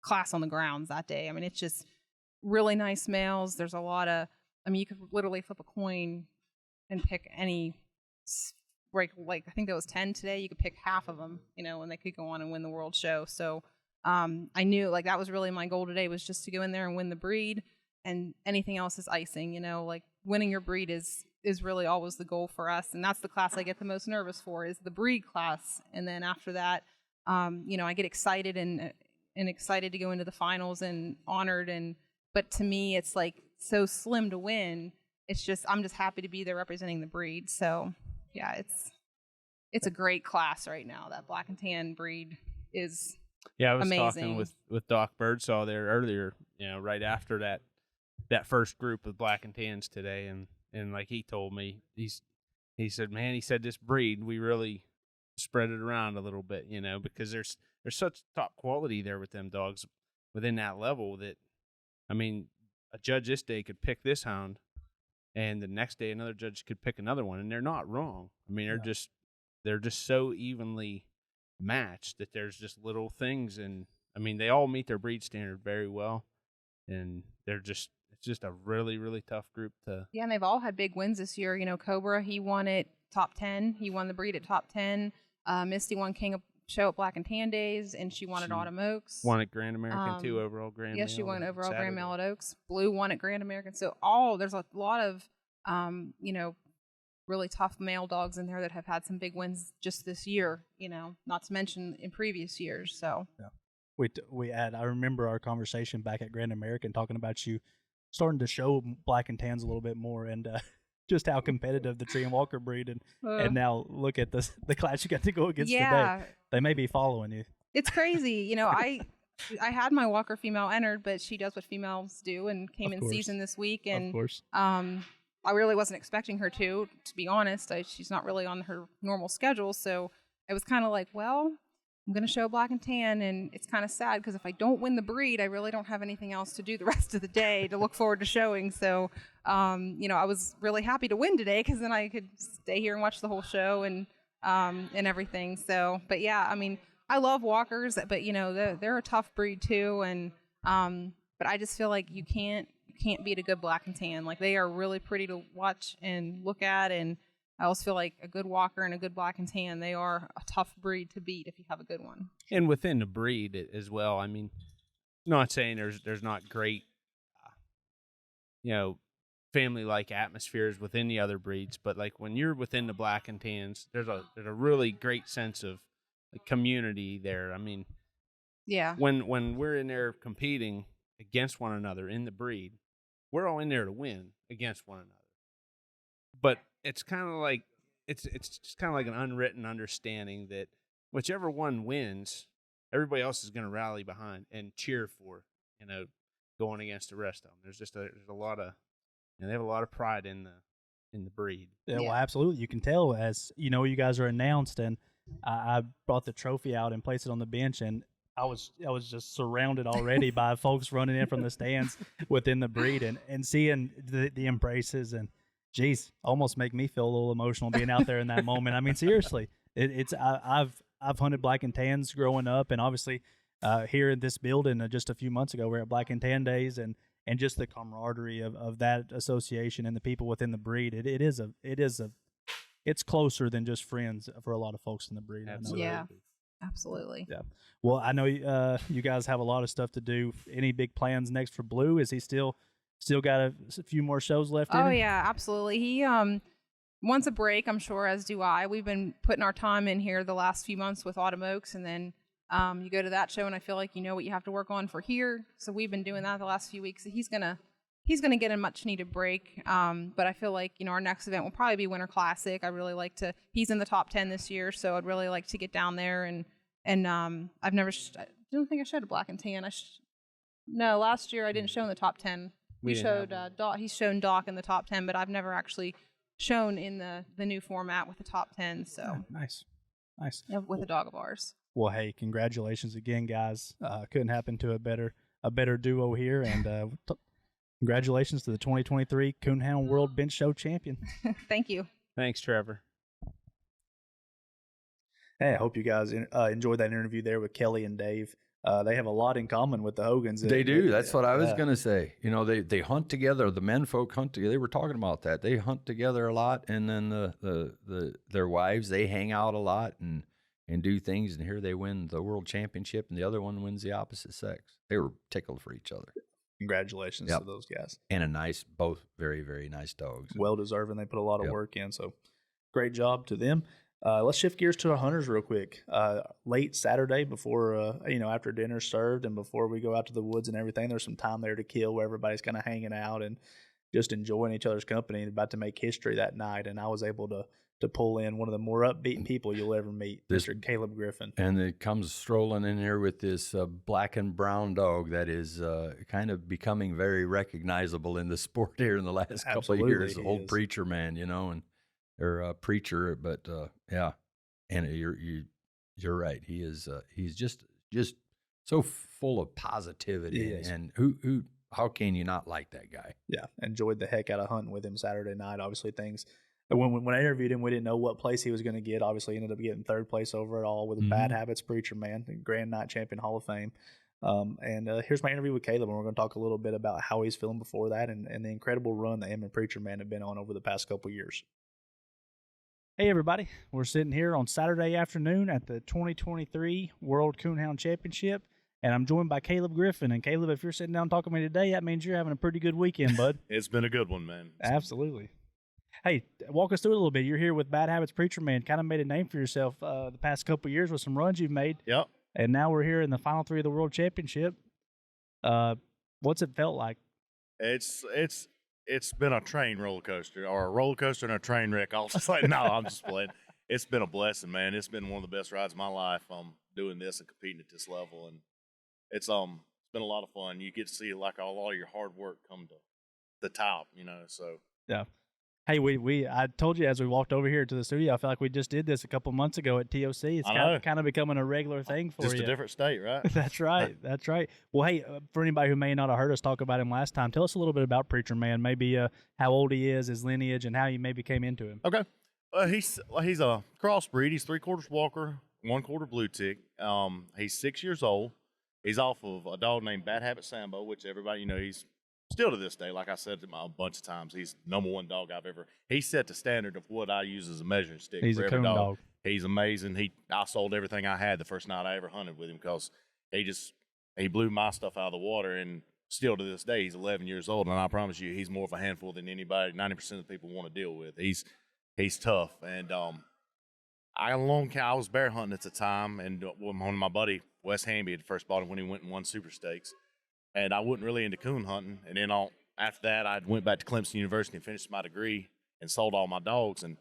class on the grounds that day. I mean, it's just really nice males. There's a lot of, I mean, you could literally flip a coin and pick any, like I think there was 10 today. You could pick half of them, you know, and they could go on and win the world show. So I knew, like, that was really my goal today, was just to go in there and win the breed, and anything else is icing, you know, like winning your breed is really always the goal for us. And that's the class I get the most nervous for, is the breed class. And then after that, you know, I get excited and excited to go into the finals and honored. But to me, it's like so slim to win. It's just, I'm just happy to be there representing the breed. So yeah, it's a great class right now. That Black and Tan breed is I was amazing. talking with Doc Birdsall there earlier, you know, right after that first group of Black and Tans today, and like he told me, he said, man, he said, this breed, we really spread it around a little bit, you know, because there's such top quality there with them dogs within that level that, I mean, a judge this day could pick this hound, and the next day another judge could pick another one, and they're not wrong. I mean, they're just so evenly matched that there's just little things, and I mean, they all meet their breed standard very well, and it's just a really, really tough group to. Yeah, and they've all had big wins this year. You know, Cobra, he won it top 10. He won the breed at top 10. Misty won King of Show at Black and Tan Days, and she won at Autumn Oaks. Won at Grand American too, overall Grand. Yes, she won overall Saturday. Grand Male at Oaks. Blue won at Grand American. So there's a lot of, you know, really tough male dogs in there that have had some big wins just this year. You know, not to mention in previous years. So yeah, I remember our conversation back at Grand American talking about you starting to show Black and Tans a little bit more, and just how competitive the Tree and Walker breed, and now look at the class you got to go against today. They may be following you. It's crazy. You know, I had my Walker female entered, but she does what females do and came in season this week. And of course. I really wasn't expecting her to be honest. She's not really on her normal schedule. So it was kind of like, well, I'm going to show black and tan, and it's kind of sad because if I don't win the breed, I really don't have anything else to do the rest of the day to look forward to showing. So, I was really happy to win today because then I could stay here and watch the whole show and everything. So, but yeah, I mean, I love walkers, but they're a tough breed too, and but I just feel like you can't beat a good black and tan. Like, they are really pretty to watch and look at, and I also feel like a good walker and a good black and tan, they are a tough breed to beat if you have a good one. And within the breed as well. I mean, not saying there's not great, family-like atmospheres within the other breeds, but like when you're within the black and tans, there's a really great sense of community there. I mean, yeah. When we're in there competing against one another in the breed, we're all in there to win against one another. But it's kind of like it's just kind of like an unwritten understanding that whichever one wins, everybody else is going to rally behind and cheer for, going against the rest of them. There's a lot of, they have a lot of pride in the breed. Yeah, well, absolutely. You can tell as you guys are announced, and I brought the trophy out and placed it on the bench, and I was just surrounded already by folks running in from the stands within the breed, and seeing the embraces, and geez, almost make me feel a little emotional being out there in that moment. I mean, seriously, I've hunted black and tans growing up, and obviously here in this building just a few months ago, we're at Black and Tan Days, and just the camaraderie of that association and the people within the breed. It's closer than just friends for a lot of folks in the breed. Absolutely. Yeah, absolutely. Yeah. Well, I know you guys have a lot of stuff to do. Any big plans next for Blue? Is he still got a few more shows left in him? Yeah, absolutely. He wants a break, I'm sure, as do I. We've been putting our time in here the last few months with Autumn Oaks, and then you go to that show and I feel like you know what you have to work on for here. So we've been doing that the last few weeks. So he's gonna get a much needed break. But I feel like, our next event will probably be Winter Classic. I really like to, he's in the top 10 this year, so I'd really like to get down there and I've never, I don't think I showed a black and tan. No, last year I didn't show in the top 10. We showed Doc, he's shown Doc in the top 10, but I've never actually shown in the new format with the top 10. So nice. With a dog of ours. Well, hey, congratulations again, guys. Couldn't happen to a better duo here, and congratulations to the 2023 Coonhound World Bench Show champion. Thank you. Thanks, Trevor. Hey, I hope you guys enjoyed that interview there with Kelly and Dave. They have a lot in common with the Hogans. They do. That's what I was going to say. They hunt together. The men folk hunt together. They were talking about that. They hunt together a lot, and then their wives, they hang out a lot and do things. And here they win the world championship, and the other one wins the opposite sex. They were tickled for each other. Congratulations to those guys. And both very, very nice dogs. Well deserving. They put a lot of work in. So great job to them. Let's shift gears to our hunters real quick. Late Saturday before, after dinner's served and before we go out to the woods and everything, there's some time there to kill where everybody's kind of hanging out and just enjoying each other's company and about to make history that night. And I was able to pull in one of the more upbeat people you'll ever meet, Mr. Caleb Griffin. And it comes strolling in here with this black and brown dog that is kind of becoming very recognizable in the sport here in the last couple of years. The old preacher man, or preacher, but yeah, and you're right. He's just so full of positivity, and how can you not like that guy? Yeah, enjoyed the heck out of hunting with him Saturday night. Obviously, things when I interviewed him, we didn't know what place he was going to get. Obviously, he ended up getting third place overall with a Bad Habits preacher man, Grand Night Champion Hall of Fame. And here's my interview with Caleb, and we're going to talk a little bit about how he's feeling before that and the incredible run that him and Preacher Man have been on over the past couple of years. Hey, everybody. We're sitting here on Saturday afternoon at the 2023 World Coonhound Championship, and I'm joined by Caleb Griffin. And, Caleb, if you're sitting down talking to me today, that means you're having a pretty good weekend, bud. It's been a good one, man. Absolutely. Hey, walk us through it a little bit. You're here with Bad Habits Preacher Man. Kind of made a name for yourself the past couple of years with some runs you've made. Yep. And now we're here in the final three of the World Championship. What's it felt like? It's been a train roller coaster, or a roller coaster and a train wreck. I was just like, no, I'm just playing. It's been a blessing, man. It's been one of the best rides of my life. Doing this and competing at this level, and it's been a lot of fun. You get to see like all of your hard work come to the top, So yeah. Hey, I told you as we walked over here to the studio, I feel like we just did this a couple months ago at TOC. It's kind of becoming a regular thing for you. Just a different state, right? That's right. That's right. Well, hey, for anybody who may not have heard us talk about him last time, tell us a little bit about Preacher Man, maybe how old he is, his lineage, and how you maybe came into him. Okay. He's a crossbreed. He's 3/4 Walker, 1/4 Blue Tick. He's 6 years old. He's off of a dog named Bad Habit Sambo, which everybody, he's still to this day, like I said to him a bunch of times, he's the #1 dog I've ever. He set the standard of what I use as a measuring stick. He's for a every coon dog. dog. He's amazing. I sold everything I had the first night I ever hunted with him because he blew my stuff out of the water, and still to this day he's 11 years old, and I promise you he's more of a handful than anybody 90% of the people want to deal with. He's tough, and I was bear hunting at the time, and one of my buddy Wes Hamby had first bought him when he went and won Super Stakes. And I wasn't really into coon hunting. And then after that, I went back to Clemson University and finished my degree and sold all my dogs. And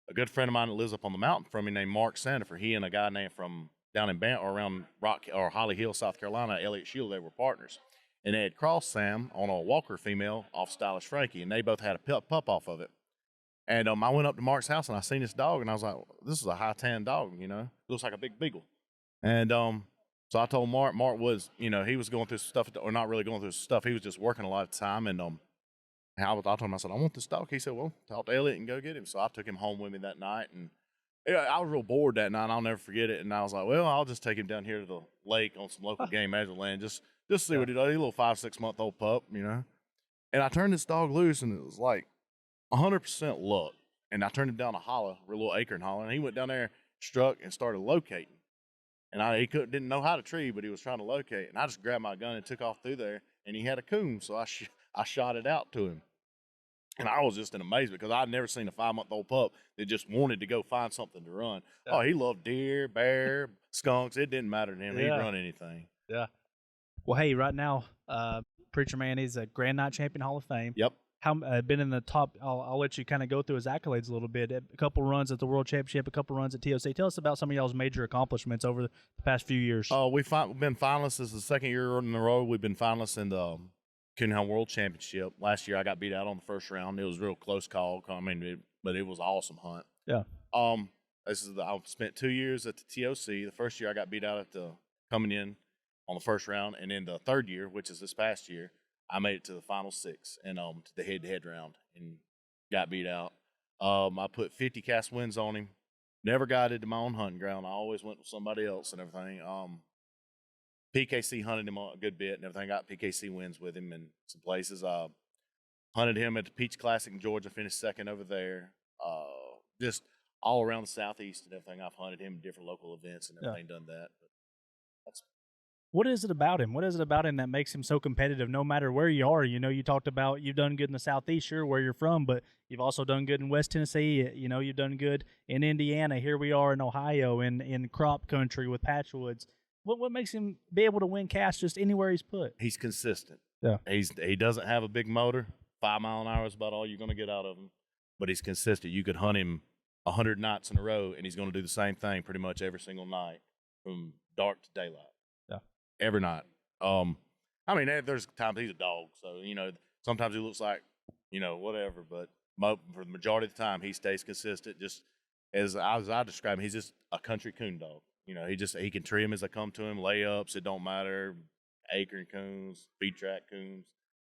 a good friend of mine that lives up on the mountain from me named Mark Sandifer, he and a guy named from down in around Holly Hill, South Carolina, Elliott Shield, they were partners. And they had crossed Sam on a Walker female off Stylish Frankie, and they both had a pup off of it. And I went up to Mark's house and I seen this dog, and I was like, this is a high tan dog, looks like a big beagle. And so I told Mark was, he was going through some stuff, or not really going through some stuff. He was just working a lot of time. And I told him, I said, I want this dog. He said, well, talk to Elliott and go get him. So I took him home with me that night. And I was real bored that night. I'll never forget it. And I was like, well, I'll just take him down here to the lake on some local game management land. Just see what he does. He's a little 5-6 month old pup, And I turned this dog loose, and it was like 100% luck. And I turned him down a hollow, a little acorn hollow. And he went down there, struck, and started locating. And he didn't know how to tree, but he was trying to locate. And I just grabbed my gun and took off through there, and he had a coon, so I shot it out to him. And I was just in amazement because I'd never seen a 5-month-old pup that just wanted to go find something to run. Yeah. Oh, he loved deer, bear, skunks. It didn't matter to him. Yeah. He'd run anything. Yeah. Well, hey, right now, Preacher Man is a Grand Night Champion Hall of Fame. Yep. Been in the top. I'll let you kind of go through his accolades a little bit. A couple runs at the World Championship, a couple runs at TOC. Tell us about some of y'all's major accomplishments over the past few years. We've been finalists. This is the second year in a row we've been finalists in the Coonhound World Championship. Last year I got beat out on the first round. It was a real close call. But it was an awesome hunt. Yeah. I spent 2 years at the TOC. The first year I got beat out at the coming in on the first round, and then the third year, which is this past year, I made it to the final 6 and to the head-to-head round and got beat out. I put 50 cast wins on him. Never got into my own hunting ground. I always went with somebody else and everything. PKC hunted him a good bit and everything. Got PKC wins with him in some places. Hunted him at the Peach Classic in Georgia. Finished second over there. Just all around the Southeast and everything. I've hunted him in different local events and everything. Done that. But what is it about him? What is it about him that makes him so competitive no matter where you are? You talked about you've done good in the Southeast, sure, where you're from, but you've also done good in West Tennessee. You've done good in Indiana. Here we are in Ohio, in crop country with Patchwoods. What makes him be able to win casts just anywhere he's put? He's consistent. Yeah. He doesn't have a big motor. 5 mile an hour is about all you're going to get out of him. But he's consistent. You could hunt him 100 nights in a row, and he's going to do the same thing pretty much every single night from dark to daylight. Every night. There's times he's a dog, so sometimes he looks like whatever, but for the majority of the time he stays consistent. Just as I describe him, he's just a country coon dog. He can tree them as they come to him, layups, it don't matter, acorn coons, feed track coons.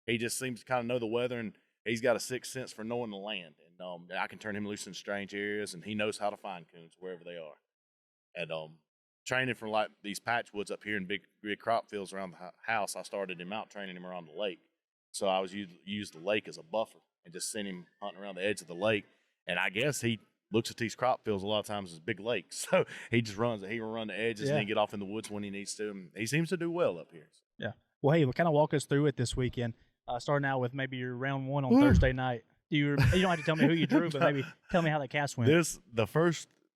He just seems to kind of know the weather, and he's got a sixth sense for knowing the land. And I can turn him loose in strange areas, and he knows how to find coons wherever they are. And training for like these patchwoods up here in big crop fields around the house, I started him out training him around the lake. So I was use the lake as a buffer and just send him hunting around the edge of the lake. And I guess he looks at these crop fields a lot of times as big lakes. So he just runs. He will run the edges and then get off in the woods when he needs to. And he seems to do well up here. Yeah. Well, hey, kind of walk us through it this weekend. Starting out with maybe your round 1 on Thursday night. You don't have to tell me who you drew, but maybe tell me how that cast went.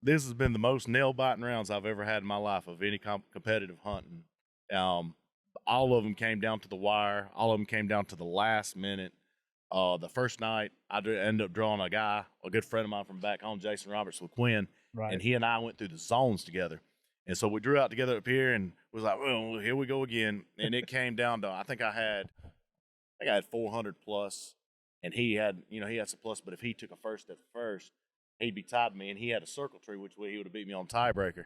This has been the most nail-biting rounds I've ever had in my life of any competitive hunting. All of them came down to the wire. All of them came down to the last minute. The first night, I ended up drawing a good friend of mine from back home, Jason Roberts with Quinn, and he and I went through the zones together. And so we drew out together up here and was like, well, here we go again. And it came down to, I think I had 400 plus. and he had some plus. But if he took a first at first, he'd be tied to me, and he had a circle tree, which way he would have beat me on tiebreaker.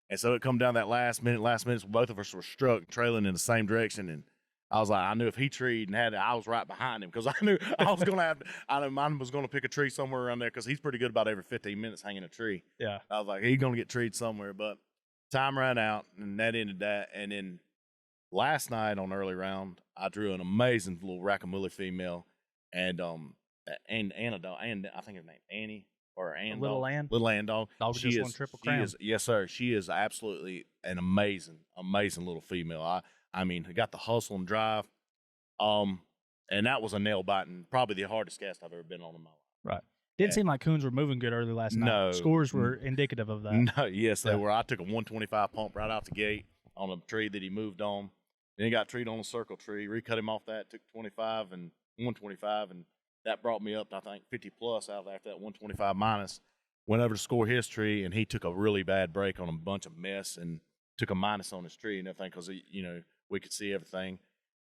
And so it come down that last minute, both of us were struck, trailing in the same direction, and I was like, I knew if he treed and had it, I was right behind him because I knew I was going to have. I knew mine was going to pick a tree somewhere around there because he's pretty good about every 15 minutes hanging a tree. Yeah, I was like, he's going to get treed somewhere, but time ran out, and that ended that. And then last night on early round, I drew an amazing little Rackamully female, and Anna dog, and I think her name Annie or Ann Little dog. Ann? Little Ann dog. Dog just won Triple Crown. Yes, sir. She is absolutely an amazing little female. I mean, I got the hustle and drive, and that was a nail biting, probably the hardest cast I've ever been on in my life. Right. Didn't seem like coons were moving good early last night. No. Scores were indicative of that. No, yes, they were. I took a 125 pump right out the gate on a tree that he moved on. Then he got treed on a circle tree, recut him off that, took 25 and 125, and that brought me up, I think, 50 plus out after that 125 minus. Went over to score his tree, and he took a really bad break on a bunch of mess and took a minus on his tree and everything because, we could see everything.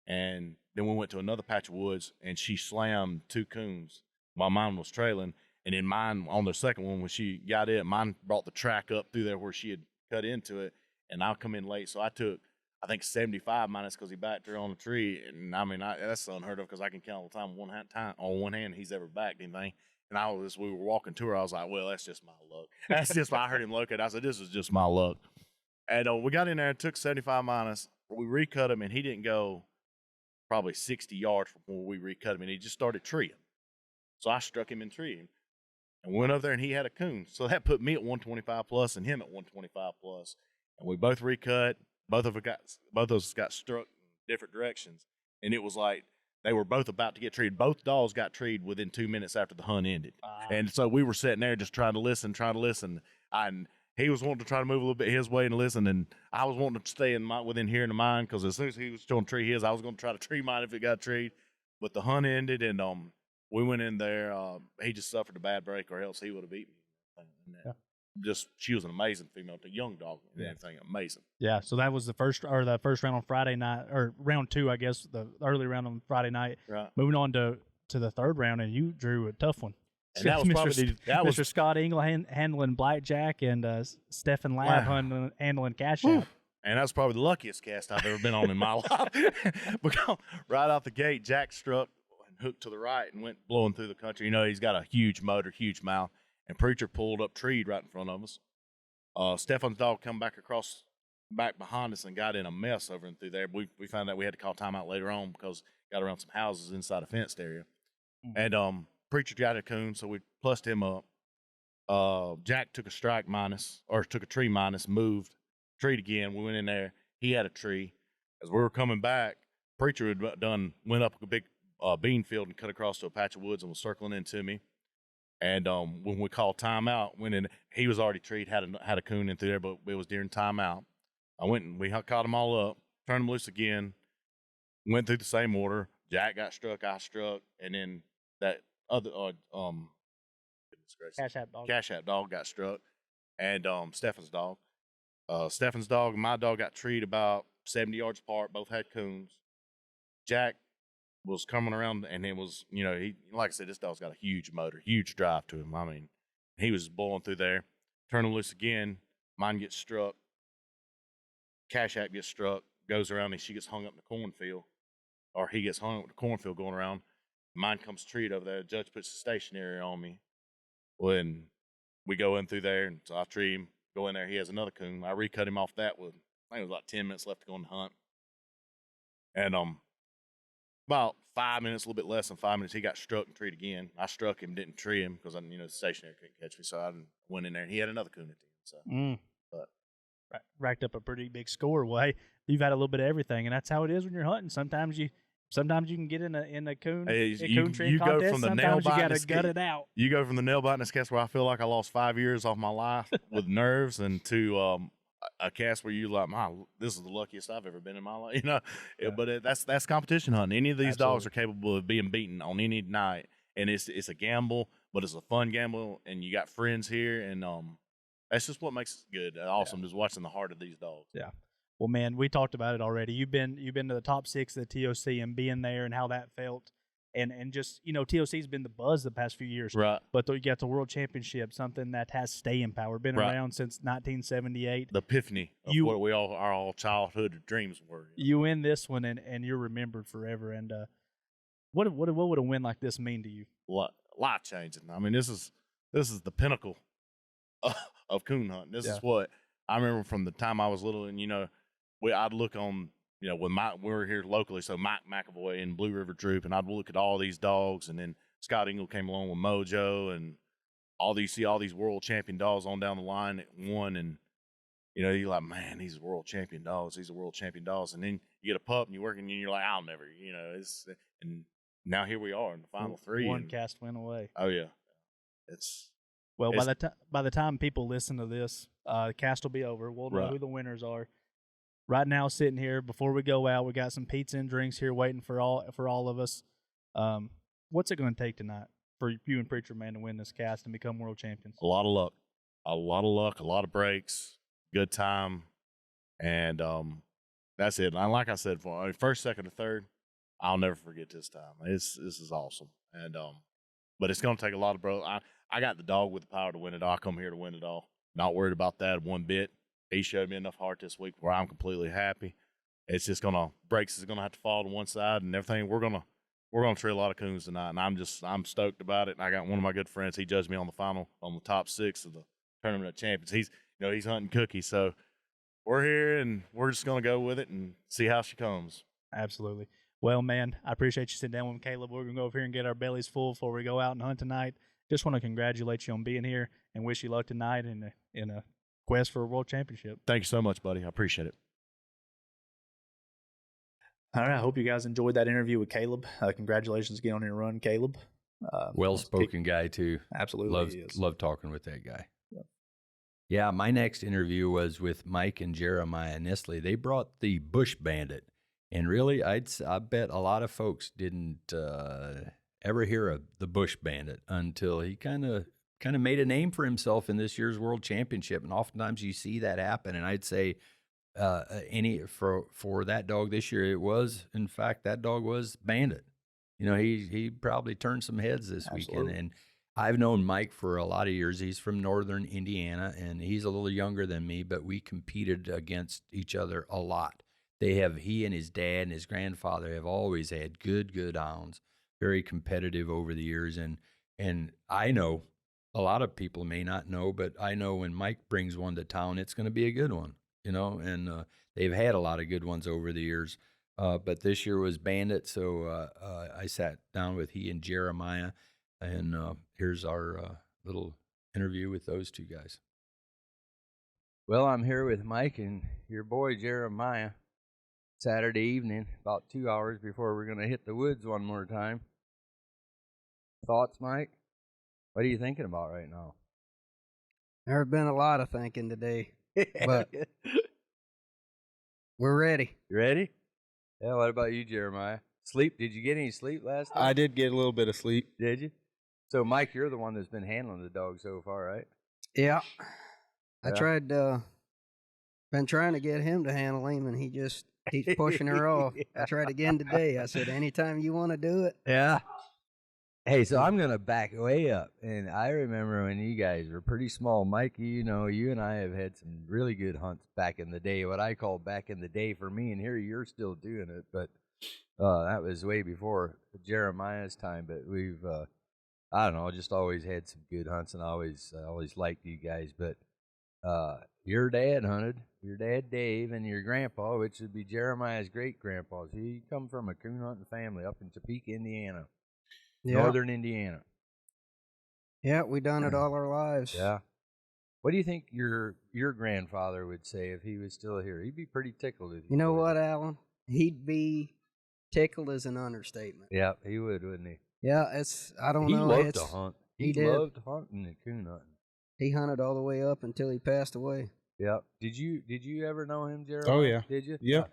And then we went to another patch of woods, and she slammed 2 coons while mine was trailing. And then mine, on the second one, when she got it, mine brought the track up through there where she had cut into it, and I'll come in late. So I took, I think, 75 minus because he backed her on the tree. And, I mean, that's unheard of because I can count all the time on one hand he's ever backed anything. And we were walking to her. I was like, well, that's just my luck. That's just why I heard him locate. I said, this is just my luck. And we got in there and took 75 minus. We recut him, and he didn't go probably 60 yards from where we recut him, and he just started treeing. So I struck him in treeing and went over there, and he had a coon. So that put me at 125 plus and him at 125 plus. And we both recut. Both of us got struck in different directions. And it was like they were both about to get treed. Both dogs got treed within 2 minutes after the hunt ended. And so we were sitting there just trying to listen. And he was wanting to try to move a little bit his way and listen, and I was wanting to stay within hearing of mine because as soon as he was trying to tree his, I was going to try to tree mine if it got treed. But the hunt ended, and we went in there. He just suffered a bad break, or else he would have beat me. She was an amazing female, a young dog and everything, amazing. Yeah, so that was the first round on Friday night, or round 2, I guess, the early round on Friday night. Right. Moving on to the third round, and you drew a tough one. And that was Mr. Scott Engel handling blackjack and Stephen Lab handling cash out. And that was probably the luckiest cast I've ever been on in my life. Because right off the gate, Jack struck and hooked to the right and went blowing through the country. He's got a huge motor, huge mouth. And Preacher pulled up treed right in front of us. Stefan's dog come back behind us and got in a mess over and through there. We found out we had to call timeout later on because got around some houses inside a fenced area. And Preacher got a coon, so we plussed him up. Jack took a strike minus, or took a tree minus, moved, treed again. We went in there. He had a tree. As we were coming back, Preacher had went up a big bean field and cut across to a patch of woods and was circling into me. And when we called timeout, went in. He was already treed, had a coon in through there, but it was during timeout. I went and we caught them all up, turned them loose again, went through the same order. Jack got struck, I struck, and then that other Cash App dog got struck, and Stefan's dog. Stefan's dog and my dog got treed about 70 yards apart. Both had coons. Jack was coming around, and it was, he, like I said, this dog's got a huge motor, huge drive to him. I mean, he was blowing through there, turning loose again. Mine gets struck. Cash App gets struck, goes around, and she gets hung up in the cornfield, or he gets hung up in the cornfield going around. Mine comes treed over there. The judge puts the stationary on me. When we go in through there, and so I tree him, go in there. He has another coon. I recut him off that with, I think it was like 10 minutes left to go on the hunt. And about 5 minutes, a little bit less than 5 minutes, he got struck and treed again. I struck him, didn't tree him because the stationary couldn't catch me. So I went in there, and he had another coon at the end. So, but racked up a pretty big score. Well, hey, you've had a little bit of everything, and that's how it is when you're hunting. Sometimes you can get in a coon, coon treeing contest. Go from the nail biting. You gotta gut it out. You go from the nail biting cast where I feel like I lost 5 years off my life with nerves, and to a cast where you're like, this is the luckiest I've ever been in my life. But that's competition hunting. Any of these dogs are capable of being beaten on any night, and it's a gamble, but it's a fun gamble, and you got friends here, and that's just what makes it good. Awesome, just watching the heart of these dogs. Yeah. Well, man, we talked about it already. You've been to the top 6 of the TOC and being there and how that felt. and just, TOC's been the buzz the past few years. Right. But you got the World Championship, something that has staying power, been around since 1978. The epiphany of what our all childhood dreams were. You win this one, and you're remembered forever. And what would a win like this mean to you? Life changing. I mean, this is the pinnacle of coon hunting. This is what I remember from the time I was little, and I'd look on. When we were here locally, so Mike McAvoy and Blue River Troop, and I'd look at all these dogs, and then Scott Ingle came along with Mojo, and see all these world champion dogs on down the line that won, and you're like, man, these are world champion dogs. These are world champion dogs, and then you get a pup, and you're working, and you're like, I'll never, and now here we are in the final three. One cast win away. Oh yeah, by the time people listen to this, the cast will be over. We'll know who the winners are. Right now, sitting here, before we go out, we got some pizza and drinks here waiting for all of us. What's it going to take tonight for you and Preacher Man to win this cast and become world champions? A lot of luck, a lot of breaks, good time, and that's it. And like I said, for first, second, or third, I'll never forget this time. This is awesome, and but it's going to take a lot of bro. I got the dog with the power to win it all. I come here to win it all. Not worried about that one bit. He showed me enough heart this week where I'm completely happy. It's just brakes is gonna have to fall to one side and everything. We're gonna tree a lot of coons tonight, and I'm stoked about it. And I got one of my good friends. He judged me on the top 6 of the tournament of champions. He's hunting cookies, so we're here and we're just gonna go with it and see how she comes. Absolutely. Well, man, I appreciate you sitting down with Caleb. We're gonna go over here and get our bellies full before we go out and hunt tonight. Just want to congratulate you on being here and wish you luck tonight in a quest for a world championship. Thank you so much, buddy. I appreciate it. All right. I hope you guys enjoyed that interview with Caleb. Congratulations again on your run, Caleb. Well-spoken guy, too. Absolutely. Love talking with that guy. Yeah, my next interview was with Mike and Jeremiah Nissley. They brought the Bush Bandit. And really, I bet a lot of folks didn't ever hear of the Bush Bandit until he kind of made a name for himself in this year's World Championship, and oftentimes you see that happen. And I'd say for that dog this year, it was, in fact, that dog was Bandit. He probably turned some heads this weekend. And I've known Mike for a lot of years. He's from northern Indiana, and he's a little younger than me, but we competed against each other a lot. He and his dad and his grandfather have always had good hounds, very competitive over the years. And I know, a lot of people may not know, but I know when Mike brings one to town, it's going to be a good one, and they've had a lot of good ones over the years. But this year was Bandit, so I sat down with he and Jeremiah, and here's our little interview with those two guys. Well, I'm here with Mike and your boy Jeremiah, Saturday evening, about 2 hours before we're going to hit the woods one more time. Thoughts, Mike? What are you thinking about right now? There's been a lot of thinking today, but we're ready. You ready? Yeah, what about you, Jeremiah? Sleep? Did you get any sleep last night? I did get a little bit of sleep. Did you? So, Mike, you're the one that's been handling the dog so far, right? Yeah. I tried, been trying to get him to handle him, and he just keeps pushing her off. I tried again today. I said, anytime you want to do it. Yeah. Hey, so I'm going to back way up, and I remember when you guys were pretty small. Mike, you and I have had some really good hunts back in the day, what I call back in the day for me, and here you're still doing it, but that was way before Jeremiah's time, but we've, I don't know, just always had some good hunts, and I always liked you guys, but your dad hunted, your dad Dave, and your grandpa, which would be Jeremiah's great-grandpa. So you come from a coon hunting family up in Topeka, Indiana. Yeah. Northern Indiana. Yeah, we done it all our lives. Yeah. What do you think your grandfather would say if he was still here? He'd be pretty tickled. If you know what, Alan? He'd be tickled is an understatement. Yeah, he would, wouldn't he? Yeah, I don't know. He loved to hunt. He loved hunting and coon hunting. He hunted all the way up until he passed away. Yeah. Did you ever know him, Jeremiah? Oh yeah. Did you? Yeah.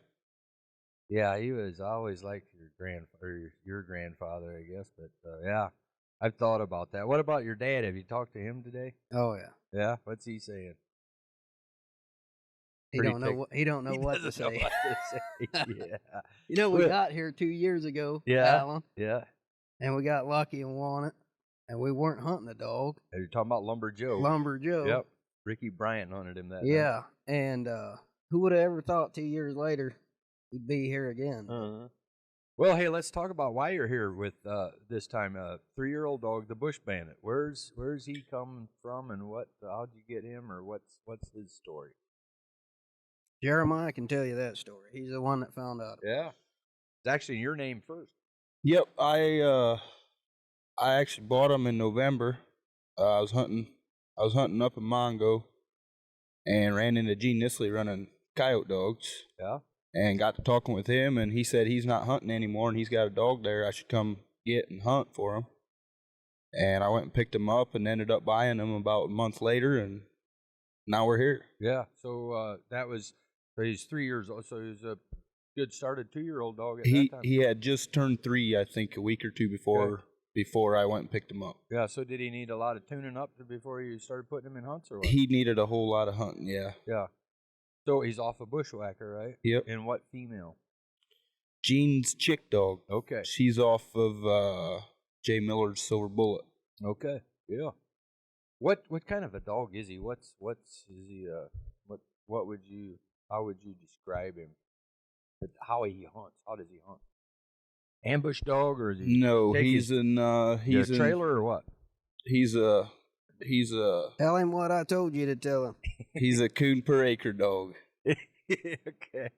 Yeah, he was. I always liked your grandfather, I guess. But yeah, I've thought about that. What about your dad? Have you talked to him today? Oh yeah. Yeah. What's he saying? He don't know what to say. Yeah. We got here 2 years ago. Yeah. Alan. Yeah. and we got lucky and won it. And we weren't hunting the dog. You're talking about Lumber Joe. Lumber Joe. Yep. Ricky Bryant hunted him that night. And who would have ever thought 2 years later we'd be here again? Well, hey, let's talk about why you're here with this time. 3-year-old dog, the Bush Bandit. Where's he coming from, and how'd you get him, or what's his story? Jeremiah can tell you that story. He's the one that found out. Yeah, it's actually your name first. Yep, I actually bought him in November. I was hunting up in Mongo, and ran into Gene Nissley running coyote dogs. Yeah. And got to talking with him, and he said he's not hunting anymore, and he's got a dog there I should come get and hunt for him. And I went and picked him up and ended up buying him about a month later, and now we're here. Yeah, so he's 3 years old, so he was a good started 2-year-old dog at that time. He had just turned 3, I think, a week or two before I went and picked him up. Yeah, so did he need a lot of tuning up before you started putting him in hunts, or what? He needed a whole lot of hunting, yeah. Yeah. So he's off a bushwhacker, right? Yep. And what female? Jean's chick dog. Okay. She's off of Jay Miller's Silver Bullet. Okay. Yeah. What kind of a dog is he? How would you describe him? How he hunts? How does he hunt? Ambush dog, or is he? No, he's a trailer or what? He's a. Tell him what I told you to tell him. He's a coon per acre dog. Okay.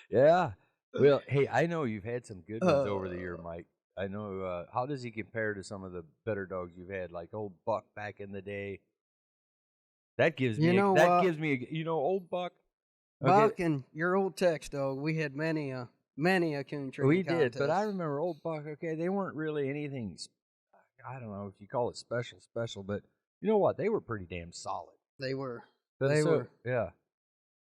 Yeah. Well, hey, I know you've had some good ones over the year, Mike. I know. How does he compare to some of the better dogs you've had, like old Buck back in the day? That gives me. Old Buck. Okay. Buck and your old Tex dog. We had many a coon training We contest. did, but I remember old Buck. Okay, they weren't really anything. I don't know if you call it special, but you know what? They were pretty damn solid. They were. Yeah.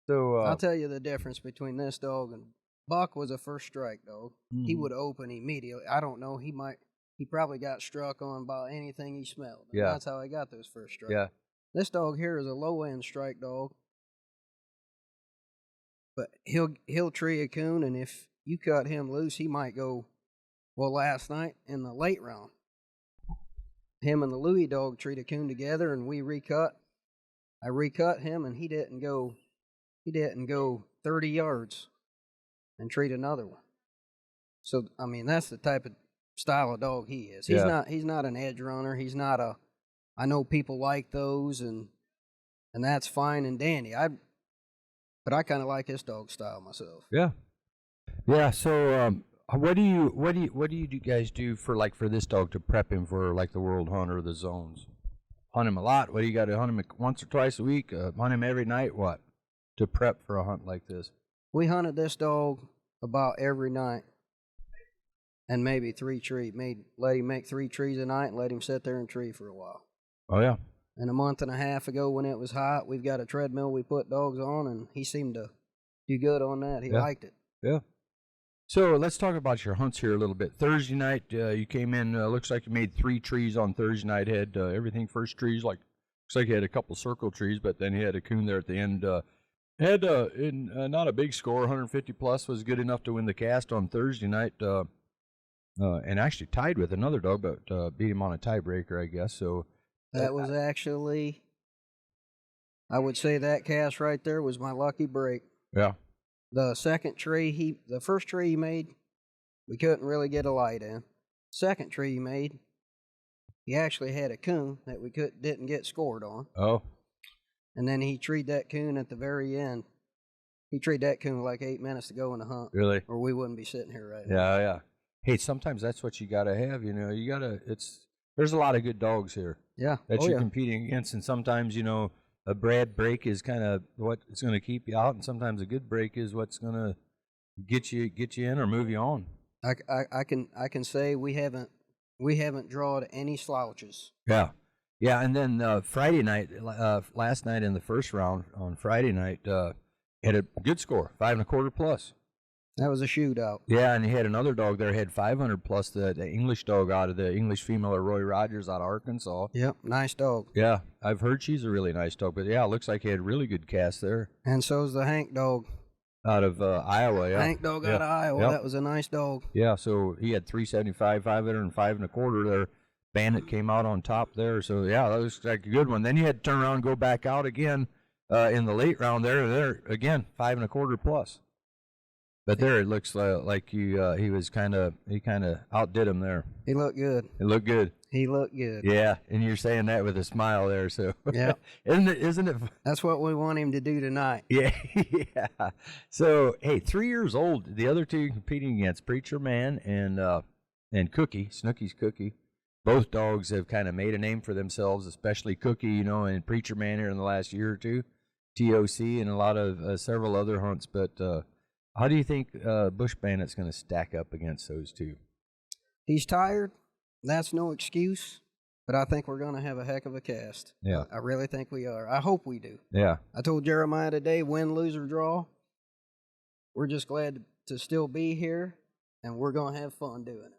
So I'll tell you the difference between this dog and Buck was a first strike dog. Mm-hmm. He would open immediately. I don't know. He probably got struck on by anything he smelled. Yeah. That's how he got those first strikes. Yeah. This dog here is a low end strike dog. But he'll tree a coon, and if you cut him loose, he might go. Well, last night in the late round, him and the Louis dog treed a coon together, and we recut. I recut him, and he didn't go 30 yards and treat another one. So I mean, that's the type of style of dog he is. He's not an edge runner. He's not a. I know people like those, and that's fine and dandy. But I kind of like his dog style myself. Yeah. Yeah. So, what do you guys do for this dog to prep him for like the World Hunt or the zones? Hunt him a lot. What do you got to hunt him once or twice a week? Hunt him every night? What to prep for a hunt like this? We hunted this dog about every night, and maybe 3 trees. Let him make 3 trees a night and let him sit there and tree for a while. Oh yeah. And a month and a half ago, when it was hot, we've got a treadmill we put dogs on, and he seemed to do good on that. He liked it. Yeah. So let's talk about your hunts here a little bit. Thursday night, you came in. Looks like you made 3 trees on Thursday night. Had everything first trees. Looks like you had a couple circle trees, but then you had a coon there at the end. Had not a big score. 150 plus was good enough to win the cast on Thursday night. And actually tied with another dog, but beat him on a tiebreaker, I guess. So. That was actually, I would say that cast right there was my lucky break. Yeah. The first tree he made, we couldn't really get a light in. Second tree he made, he actually had a coon that we didn't get scored on. Oh. And then he treed that coon at the very end. He treed that coon like 8 minutes to go in the hunt. Really? Or we wouldn't be sitting here right now. Yeah, yeah. Hey, sometimes that's what you got to have, there's a lot of good dogs here. Yeah. That you're competing against, and sometimes, a bad break is kind of what's going to keep you out, and sometimes a good break is what's going to get you in or move you on. I can say we haven't drawed any slouches. Yeah. Yeah, and then Friday night, last night in the first round on Friday night, had a good score, 5 1/4 plus. That was a shootout. Yeah, and he had another dog there, had 500 plus, the English dog out of the English female of Roy Rogers out of Arkansas. Yep, nice dog. Yeah, I've heard she's a really nice dog, but yeah, it looks like he had really good cast there. And so's the Hank dog. out of Iowa. Yeah, Hank dog out of Iowa. Yep. That was a nice dog. Yeah, so he had 375, 505 1/4 there. Bandit came out on top there. So, yeah, that was like a good one. Then you had to turn around and go back out again in the late round there again, 5 1/4 plus. But there it looks like he kind of outdid him there. He looked good. It looked good. He looked good. Yeah, and you're saying that with a smile there, so yeah, isn't it? That's what we want him to do tonight. Yeah, yeah. So hey, 3 years old. The other two competing against Preacher Man and Cookie, Snooky's Cookie. Both dogs have kind of made a name for themselves, especially Cookie, and Preacher Man here in the last year or two, TOC and a lot of several other hunts. But how do you think Bush Bandit's going to stack up against those two? He's tired. That's no excuse, but I think we're going to have a heck of a cast. Yeah. I really think we are. I hope we do. Yeah. I told Jeremiah today, win, lose, or draw, we're just glad to still be here, and we're going to have fun doing it.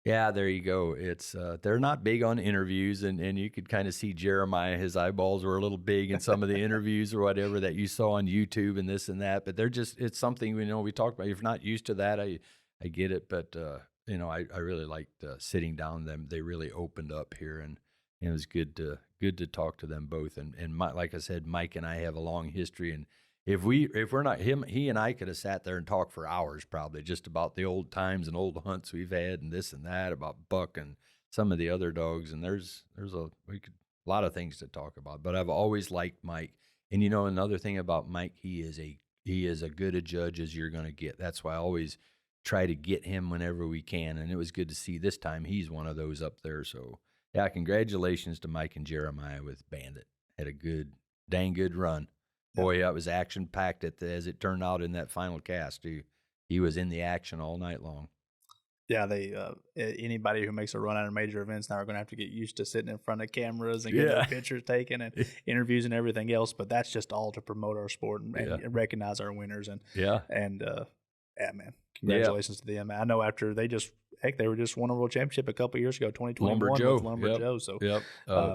Yeah, there you go. It's they're not big on interviews, and you could kind of see Jeremiah, his eyeballs were a little big in some of the interviews or whatever that you saw on YouTube and this and that. But it's something we talked about. If you're not used to that, I get it, but I really liked sitting down with them. They really opened up here, and it was good to talk to them both. And like I said, Mike and I have a long history, and if we're not him, he and I could have sat there and talked for hours probably just about the old times and old hunts we've had and this and that about Buck and some of the other dogs. And there's a lot of things to talk about. But I've always liked Mike, and another thing about Mike, he is a good a judge as you're going to get. That's why I always try to get him whenever we can, and it was good to see this time he's one of those up there. So yeah, congratulations to Mike and Jeremiah with Bandit. Had a dang good run. Boy, that was action packed as it turned out in that final cast too. He was in the action all night long. Yeah, anybody who makes a run out of major events now are going to have to get used to sitting in front of cameras and getting their pictures taken and interviews and everything else. But that's just all to promote our sport and recognize our winners. And man, congratulations to them. I know after they were just won a world championship a couple years ago, 2021 with Lumber Joe. So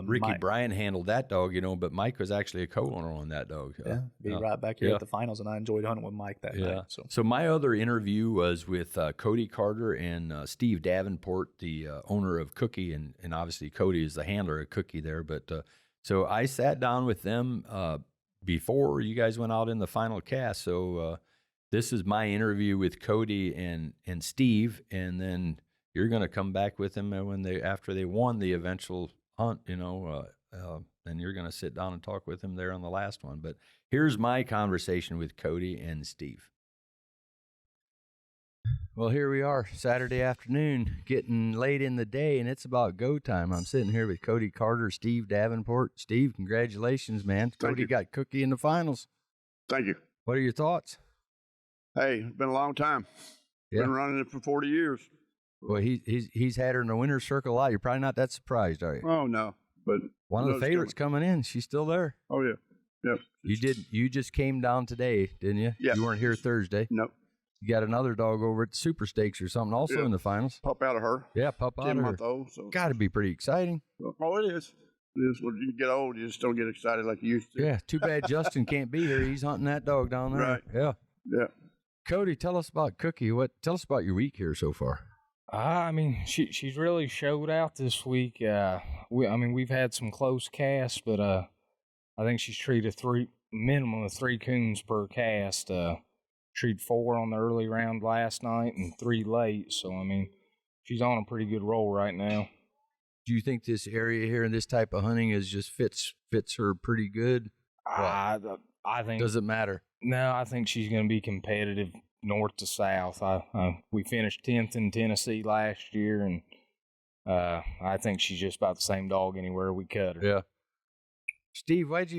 Ricky Bryan handled that dog, but Mike was actually a co-owner on that dog. Right back here at the finals, and I enjoyed hunting with Mike that night. So my other interview was with Cody Carter and Steve Davenport, the owner of Cookie, and obviously Cody is the handler of Cookie there. But so I sat down with them before you guys went out in the final cast. So this is my interview with Cody and Steve, and then you're going to come back with them after they won the eventual hunt, then you're going to sit down and talk with them there on the last one. But here's my conversation with Cody and Steve. Well, here we are, Saturday afternoon, getting late in the day, and it's about go time. I'm sitting here with Cody Carter, Steve Davenport. Steve, congratulations, man. Cody got Cookie in the finals. Thank you. What are your thoughts? Hey, it's been a long time. Been running it for 40 years. Well, he's had her in the winner's circle a lot. You're probably not that surprised, are you? Oh no, but one of the favorites coming in. She's still there. Oh yeah, yep. You just came down today, didn't you? Yeah. You weren't here Thursday. Nope. You got another dog over at the Super Stakes or something, also in the finals. Pup out of her. Yeah, pup out of her. 10-month-old. So got to be pretty exciting. Oh, it is. It is. When you get old, you just don't get excited like you used to. Yeah. Too bad Justin can't be here. He's hunting that dog down there. Right. Yeah. Yeah. Cody, tell us about Cookie. Tell us about your week here so far. She's really showed out this week. We've had some close casts, but I think she's treated minimum of 3 coons per cast. Treated 4 on the early round last night and 3 late. So she's on a pretty good roll right now. Do you think this area here and this type of hunting is just fits her pretty good? I think. Does it matter? No, I think she's going to be competitive north to south. We finished 10th in Tennessee last year, and I think she's just about the same dog anywhere we cut her. Yeah. Steve, how'd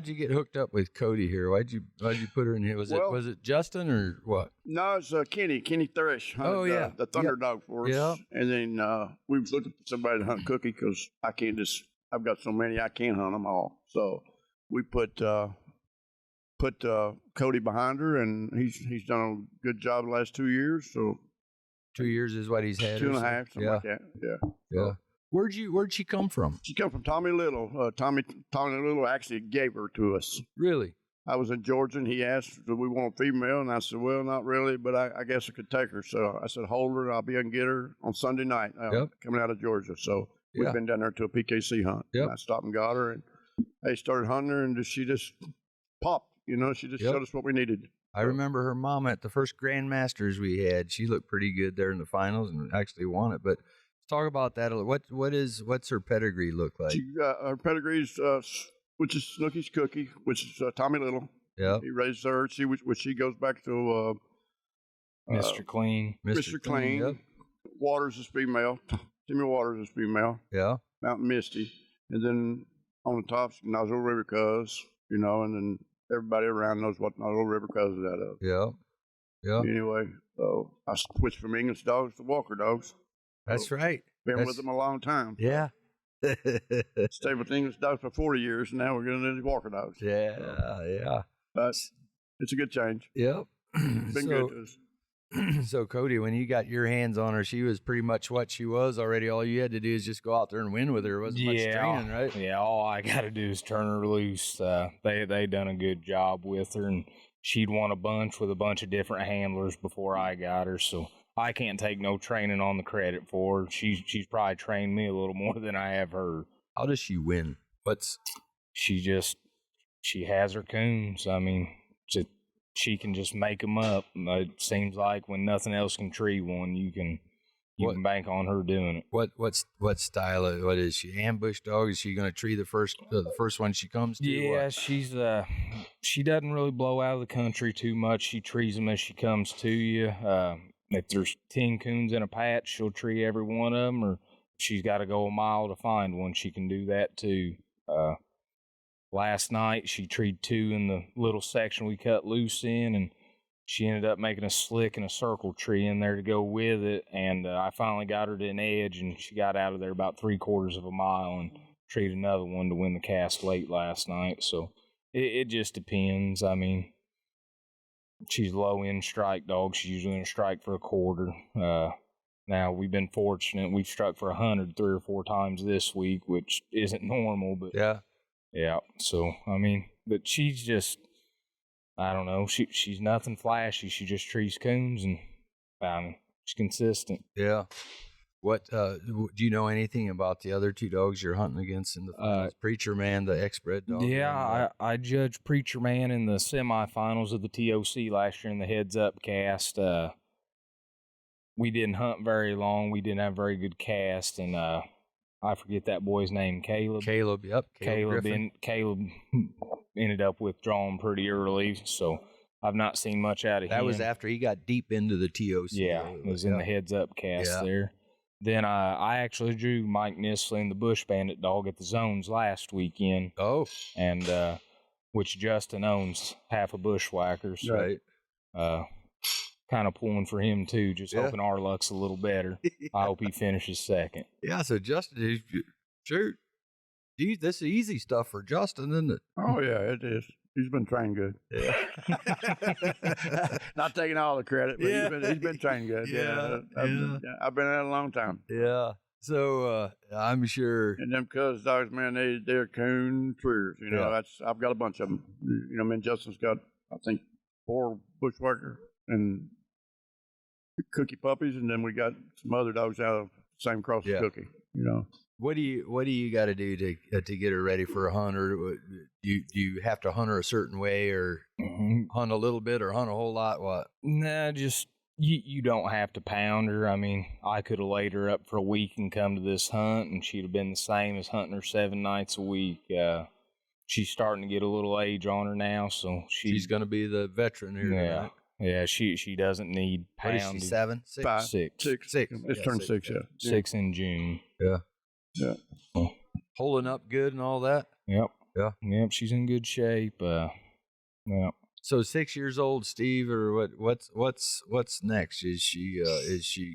you get hooked up with Cody here? Why'd you put her in here? Was it Justin or what? No, it's Kenny Thresh. Hunted, the Thunder dog for us. Yeah. And then we was looking for somebody to hunt Cookie because I've got so many I can't hunt them all. So we put Cody behind her, and he's done a good job the last 2 years. So 2 years is what he's had. 2.5, something like that. Yeah. Where'd she come from? She come from Tommy Little. Tommy Little actually gave her to us. Really? I was in Georgia, and he asked, do we want a female? And I said, well, not really, but I guess I could take her. So I said, hold her. I'll be able to get her on Sunday night coming out of Georgia. So we've been down there to a PKC hunt. And I stopped and got her, and they started hunting her, and she just popped. She just showed us what we needed. I remember her mom at the first Grandmasters we had. She looked pretty good there in the finals and actually won it. But let's talk about that a little. What's her pedigree look like? Her pedigree's which is Snooky's Cookie, which is Tommy Little. Yeah, he raised her. She goes back to Mr. Clean. Mr. Clean. Yep. Waters is female. Timmy Waters is female. Yeah. Mountain Misty, and then on the top, Nozzle River Cuz. And then everybody around knows what Nozzle River Cuz is out of. Yeah. Yeah. Anyway, so I switched from English dogs to Walker dogs. That's right. Been with them a long time. Yeah. Stayed with English dogs for 40 years, and now we're getting into Walker dogs. Yeah, yeah. But it's a good change. Yep. Been good to us. So, Cody, when you got your hands on her, she was pretty much what she was already. All you had to do is just go out there and win with her. It wasn't much training, right? Yeah, all I got to do is turn her loose. They done a good job with her, and she'd won a bunch with a bunch of different handlers before I got her, so I can't take no training on the credit for her. She's probably trained me a little more than I have her. How does she win? She has her coons. I mean, she can just make them up. It seems like when nothing else can tree one, you can bank on her doing it. What style? What is she? Ambush dog? Is she going to tree the first one she comes to? Yeah, she doesn't really blow out of the country too much. She trees them as she comes to you. If there's 10 coons in a patch, she'll tree every one of them, or if she's got to go a mile to find one, she can do that too. Last night, she treed 2 in the little section we cut loose in, and she ended up making a slick and a circle tree in there to go with it, and I finally got her to an edge, and she got out of there about 3/4 of a mile and treed another one to win the cast late last night. So it just depends. I mean, she's low end strike dog. She's usually going to strike for a quarter. Now we've been fortunate. We've struck for 100 3 or 4 times this week, which isn't normal, but yeah. So, I mean, but she's just, I don't know. She's nothing flashy. She just trees coons, and she's consistent. Yeah. What do you know anything about the other 2 dogs you're hunting against in the finals? Preacher Man, the ex-bred dog. Yeah, I judged Preacher Man in the semifinals of the TOC last year in the heads up cast. We didn't hunt very long. We didn't have very good cast, and I forget that boy's name, Caleb. Yep. Caleb ended up withdrawing pretty early, so I've not seen much out of him. That was after he got deep into the TOC. Yeah, it was in the heads up cast there. Then I actually drew Mike Nissley and the Bush Bandit dog at the zones last weekend. Oh. And which Justin owns half a Bushwhacker. So, right. Kind of pulling for him too, just hoping our luck's a little better. I hope he finishes second. Yeah, so Justin, shoot. This is easy stuff for Justin, isn't it? Oh, yeah, it is. He's been trained good. Yeah. Not taking all the credit, but he's been trained good. Yeah. I've been at it a long time. Yeah. So I'm sure. And them cuz dogs, man, they're coon treers. I've got a bunch of them. Me and Justin's got, I think, 4 Bushwhacker and Cookie puppies, and then we got some other dogs out of the same cross as Cookie. What do you got to do to get her ready for a hunt? Or do you have to hunt her a certain way, or hunt a little bit, or hunt a whole lot? What? Nah, just you don't have to pound her. I mean, I could have laid her up for a week and come to this hunt, and she'd have been the same as hunting her 7 nights a week. She's starting to get a little age on her now, so she's going to be the veteran here. Yeah. Right? Yeah, she doesn't need pounding. What is she, 7? 6? 5. 6. 6. It's turned 6, 6 in June. Yeah. Yeah. Holding up good and all that? Yep. Yeah. Yep, she's in good shape. Yeah. So 6 years old, Steve, or what's next? Is she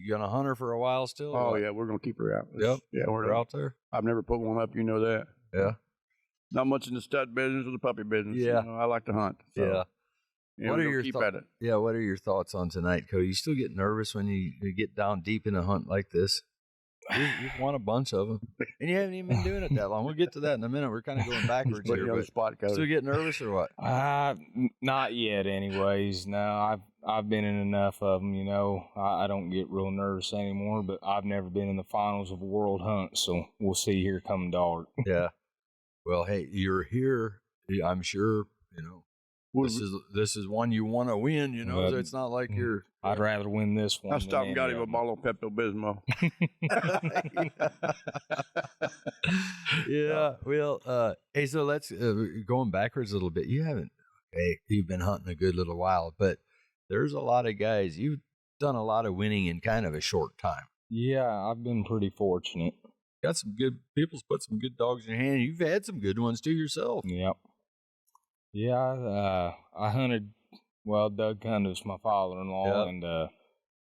gonna hunt her for a while still? Oh yeah, we're gonna keep her out. Yep. Yeah, we're out there. I've never put one up, you know that. Yeah. Not much in the stud business or the puppy business. Yeah. I like to hunt. So. Yeah. What are your thoughts? Yeah. What are your thoughts on tonight, Cody? You still get nervous when you get down deep in a hunt like this? You've won a bunch of them, and you haven't even been doing it that long. We'll get to that in a minute. We're kind of going backwards here. On the spot, Still get nervous or what? Not yet, anyways. No, I've been in enough of them. You know, I don't get real nervous anymore. But I've never been in the finals of a world hunt, so we'll see here come dark. Yeah. Well, hey, you're here. I'm sure. You know, this is one you want to win. You know, so it's not like you're. I'd rather win this one. I stopped and got him a bottle of Pepto-Bismol. Yeah. Well, hey, so let's going backwards a little bit. You've been hunting a good little while, but there's a lot of guys. You've done a lot of winning in kind of a short time. Yeah, I've been pretty fortunate. Got some good people's put some good dogs in your hand. You've had some good ones too yourself. Yep. Yeah, I hunted. Well, Doug Cundiff's my father-in-law, and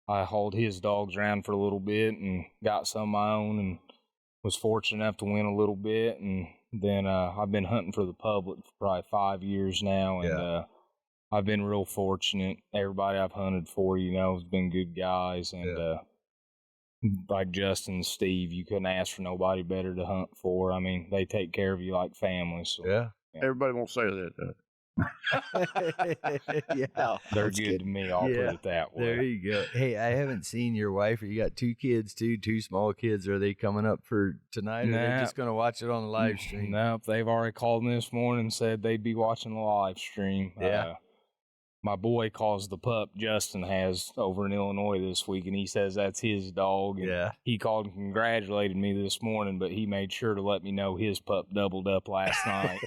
I hauled his dogs around for a little bit and got some of my own and was fortunate enough to win a little bit. And then I've been hunting for the public for probably 5 years now, and I've been real fortunate. Everybody I've hunted for, you know, has been good guys, and like Justin and Steve, you couldn't ask for nobody better to hunt for. I mean, they take care of you like family. So, yeah. Everybody won't say that, though. Yeah, they're good to me. I'll put it that way. There you go. Hey, I haven't seen your wife. You got 2 kids too, 2 small kids. Are they coming up for tonight? Or are they just going to watch it on the live stream? Nope. They've already called me this morning and said they'd be watching the live stream. Yeah. My boy calls the pup Justin has over in Illinois this week, and he says that's his dog. And he called and congratulated me this morning, but he made sure to let me know his pup doubled up last night.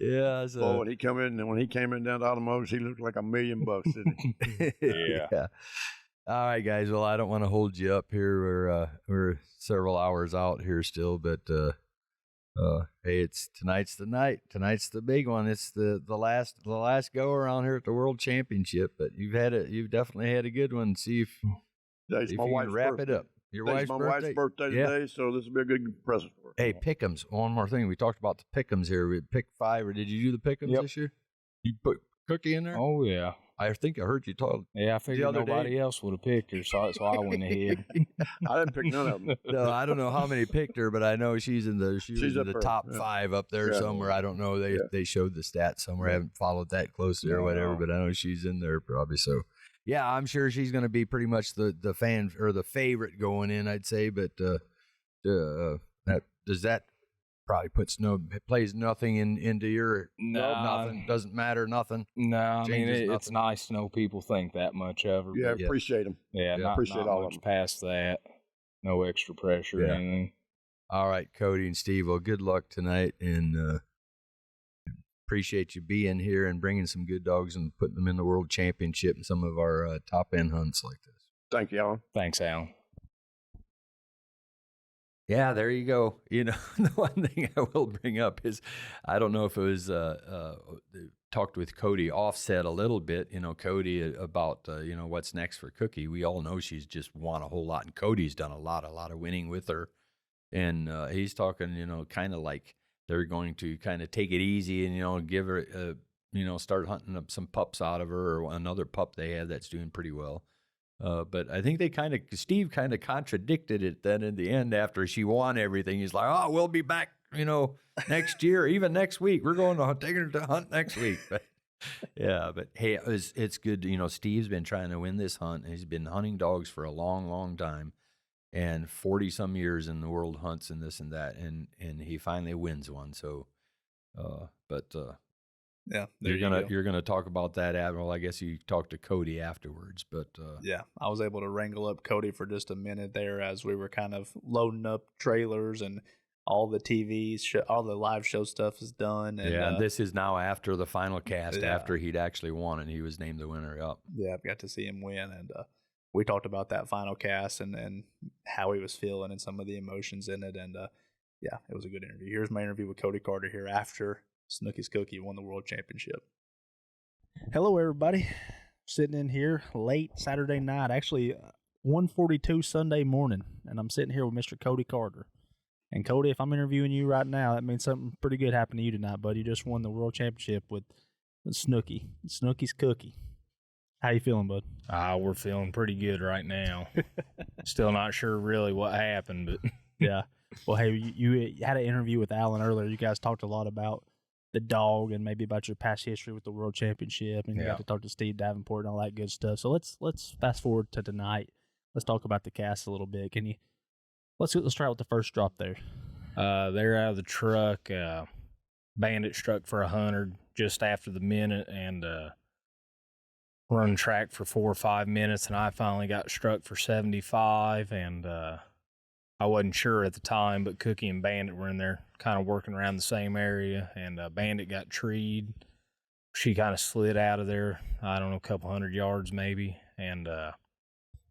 Boy, when he came in down to Automotives, he looked like $1 million, didn't he? Yeah. All right, guys. Well, I don't want to hold you up here. We're several hours out here still, but hey, tonight's the night. Tonight's the big one. It's the last go around here at the World Championship. But you've definitely had a good one. See if Today's you my can wife's wrap birthday. it up. Today's my wife's birthday today, so this will be a good present for her. Hey, pick'ems. One more thing. We talked about the pick'ems here. We picked 5. Or did you do the pick'ems this year? You put Cookie in there? Oh yeah. I think I heard you talk. Yeah, I figured nobody else would have picked her, so I went ahead. I didn't pick none of them. No, I don't know how many picked her, but I know she's in the top 5 up there somewhere. I don't know. They showed the stats somewhere. I haven't followed that closely or whatever, but I know she's in there probably. So, yeah, I'm sure she's going to be pretty much the fan or the favorite going in, I'd say. But does that probably plays nothing into your nothing, doesn't matter, nothing. No, I mean it's nice to know people think that much of her. Yeah, appreciate them. Yeah, appreciate all of them. Past that, no extra pressure or anything. All right, Cody and Steve. Well, good luck tonight, and appreciate you being here and bringing some good dogs and putting them in the World Championship and some of our top end hunts like this. Thank you, Alan. Thanks, Alan. Yeah, there you go. You know, the one thing I will bring up is, I don't know if it was talked with Cody offset a little bit, you know, Cody about, what's next for Cookie. We all know she's just won a whole lot, and Cody's done a lot of winning with her. And he's talking, kind of like they're going to kind of take it easy and, give her, start hunting up some pups out of her, or another pup they have that's doing pretty well. But I think Steve kind of contradicted it then in the end after she won everything. He's like, oh, we'll be back, next year, even next week. We're going to take her to hunt next week. But yeah, but hey, it's good. Steve's been trying to win this hunt, and he's been hunting dogs for a long, long time, and 40 some years in the world hunts and this and that. And he finally wins one. So, yeah, you're gonna talk about that, Admiral. I guess you talked to Cody afterwards, but yeah, I was able to wrangle up Cody for just a minute there as we were kind of loading up trailers and all the all the live show stuff is done. And, and this is now after the final cast, after he'd actually won and he was named the winner. Yep. Yeah, I've got to see him win, and we talked about that final cast and how he was feeling and some of the emotions in it, and yeah, it was a good interview. Here's my interview with Cody Carter here after Snooki's Cookie won the World Championship. Hello, everybody. Sitting in here late Saturday night, actually 1:42 Sunday morning, and I'm sitting here with Mr. Cody Carter. And Cody, if I'm interviewing you right now, that means something pretty good happened to you tonight, buddy. You just won the World Championship with Snooki. Snooki's Cookie. How you feeling, bud? We're feeling pretty good right now. Still not sure really what happened, but yeah. Well, hey, you had an interview with Alan earlier. You guys talked a lot about the dog and maybe about your past history with the World Championship, and you got to talk to Steve Davenport and all that good stuff. So let's fast forward to tonight. Let's talk about the cast a little bit. Can you? Let's try with the first drop there. They're out of the truck. Bandit struck for 100 just after the minute, and run track for 4 or 5 minutes, and I finally got struck for 75, and I wasn't sure at the time, but Cookie and Bandit were in there kind of working around the same area, and Bandit got treed. She kind of slid out of there, I don't know, a couple 100 yards maybe, and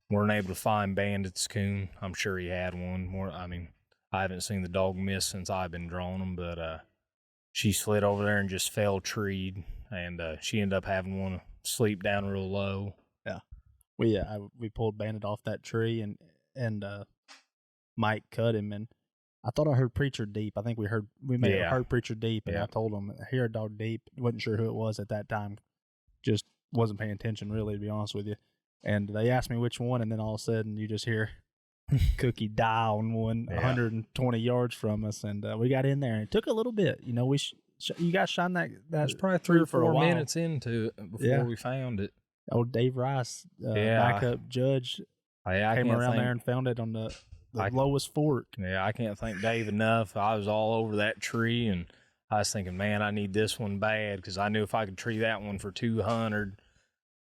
weren't able to find Bandit's coon. I'm sure he had one. I haven't seen the dog miss since I've been drawing them, but she slid over there and just fell treed, and she ended up having one sleep down real low. Yeah, we pulled Bandit off that tree, and Mike cut him, and I thought I heard Preacher Deep. I think we may have heard Preacher Deep, and I told him, I hear a dog deep. Wasn't sure who it was at that time. Just wasn't paying attention really, to be honest with you. And they asked me which one, and then all of a sudden you just hear Cookie die on one 120 yards from us, and we got in there, and it took a little bit. You know, you guys shined that. It was probably 3 or 4 minutes into it before we found it. Old Dave Rice, backup judge, came around there and found it on the lowest fork. Yeah, I can't thank Dave enough. I was all over that tree, and I was thinking, man, I need this one bad, because I knew if I could tree that one for 200,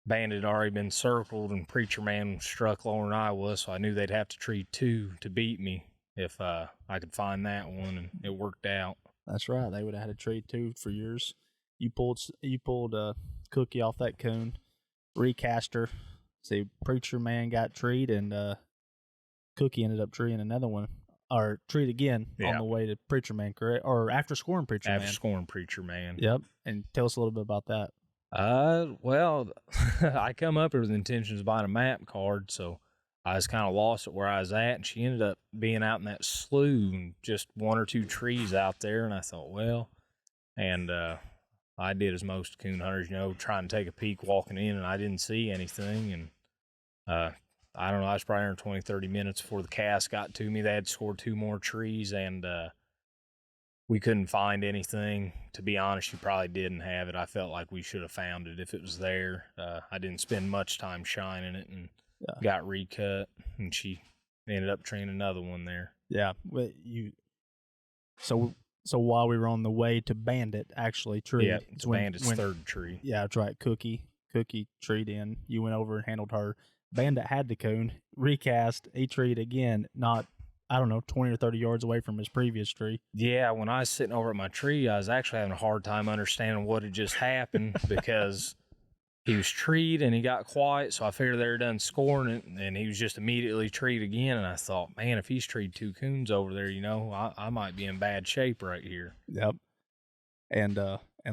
Bandit had already been circled, and Preacher Man struck lower than I was, so I knew they'd have to tree 2 to beat me if I could find that one, and it worked out. That's right. They would have had a trade 2 for yours. You pulled Cookie off that coon, recast her. See, Preacher Man got treed, and Cookie ended up treeing another one, or treed again on the way to Preacher Man, correct? Or after scoring Preacher Man. After scoring Preacher Man. Yep. And tell us a little bit about that. Well, I come up here with intentions of buying a map card, so I was kind of lost at where I was at, and she ended up being out in that slough and just 1 or 2 trees out there, and I thought, well, and I did as most coon hunters, trying to take a peek walking in, and I didn't see anything, and I don't know, I was probably under 20, 30 minutes before the cast got to me. They had scored 2 more trees, and we couldn't find anything. To be honest, you probably didn't have it. I felt like we should have found it if it was there. I didn't spend much time shining it, and got recut, and she ended up treeing another one there. Yeah. So while we were on the way to Bandit, actually treed. Yeah, it's Bandit's third tree. Yeah, that's right. Cookie treed in. You went over and handled her. Bandit had the coon, recast, he treed again, not, I don't know, 20 or 30 yards away from his previous tree. Yeah, when I was sitting over at my tree, I was actually having a hard time understanding what had just happened, because he was treed and he got quiet, so I figured they were done scoring it, and he was just immediately treed again, and I thought, man, if he's treed 2 coons over there, I might be in bad shape right here. Yep. And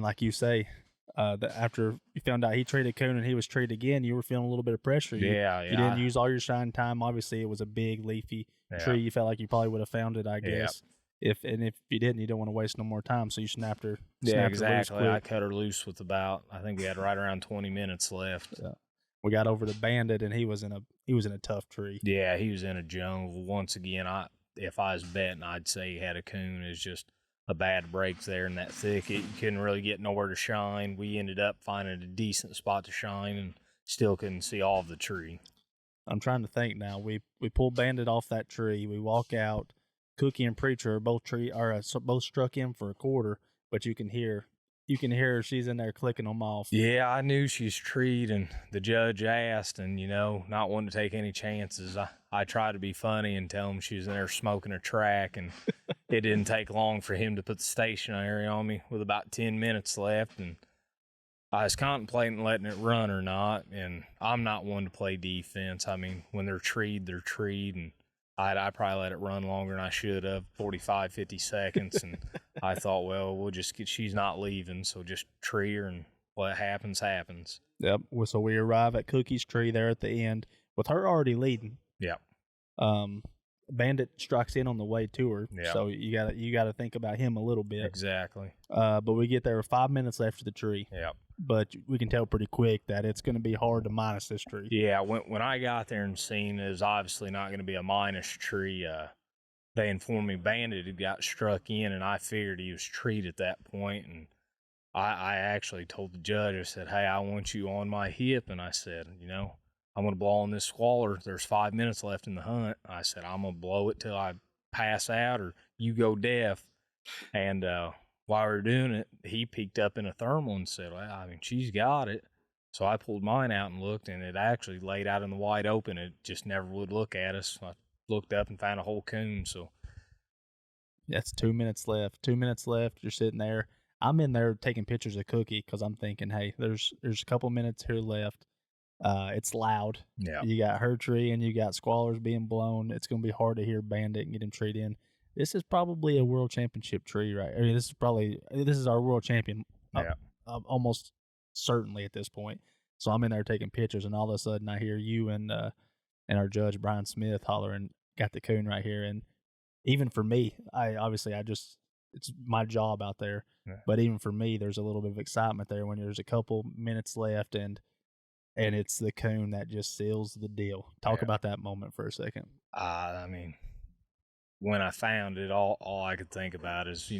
like you say, after you found out he treated coon and he was treated again, you were feeling a little bit of pressure. You didn't use all your shine time. Obviously, it was a big leafy tree. You felt like you probably would have found it, I guess. If you didn't, you don't want to waste no more time, so you snapped her. Exactly. Her loose I cut her loose with I think we had right around 20 minutes left. Yeah. We got over to Bandit, and he was in a tough tree. Yeah, he was in a jungle. Once again, if I was betting, I'd say he had a coon. It's just a bad break there in that thicket. You couldn't really get nowhere to shine. We ended up finding a decent spot to shine, and still couldn't see all of the tree. I'm trying to think now. We pull Bandit off that tree. We walk out. Cookie and Preacher are both struck in for a quarter, but you can hear her. She's in there clicking them off. Yeah, I knew she's treed, and the judge asked, and not wanting to take any chances, I tried to be funny and tell him she was in there smoking a track, and it didn't take long for him to put the stationary on me with about 10 minutes left, and I was contemplating letting it run or not, and I'm not one to play defense. I mean, when they're treed, and I probably let it run longer than I should have, 45, 50 seconds, and I thought, well, she's not leaving, so just tree her, and what happens, happens. Yep. So we arrive at Cookie's tree there at the end, with her already leading. Yep. Bandit strikes in on the way to her, so you gotta think about him a little bit. Exactly. But we get there with 5 minutes left of the tree. Yep. but we can tell pretty quick that it's going to be hard to minus this tree. Yeah, when I got there and seen it was obviously not going to be a minus tree, they informed me Bandit had got struck in, and I figured he was treed at that point. And I actually told the judge, I said, hey, I want you on my hip. And I said, I'm going to blow on this squaller. There's 5 minutes left in the hunt. I said, I'm going to blow it till I pass out or you go deaf. And while we were doing it, he peeked up in a thermal and said, well, I mean, she's got it. So I pulled mine out and looked, and it actually laid out in the wide open. It just never would look at us. I looked up and found a whole coon. So that's 2 minutes left. 2 minutes left. You're sitting there. I'm in there taking pictures of Cookie because I'm thinking, hey, there's a couple minutes here left. It's loud. Yeah. You got her tree and you got squallers being blown. It's going to be hard to hear Bandit and get him treed in. This is probably a world championship tree, right? I mean, this is our world champion. Almost certainly at this point. So I'm in there taking pictures, and all of a sudden I hear you and our judge Brian Smith hollering, got the coon right here. And even for me, it's my job out there. Yeah. But even for me, there's a little bit of excitement there when there's a couple minutes left and it's the coon that just seals the deal. Talk about that moment for a second. I mean, when I found it, all I could think about is,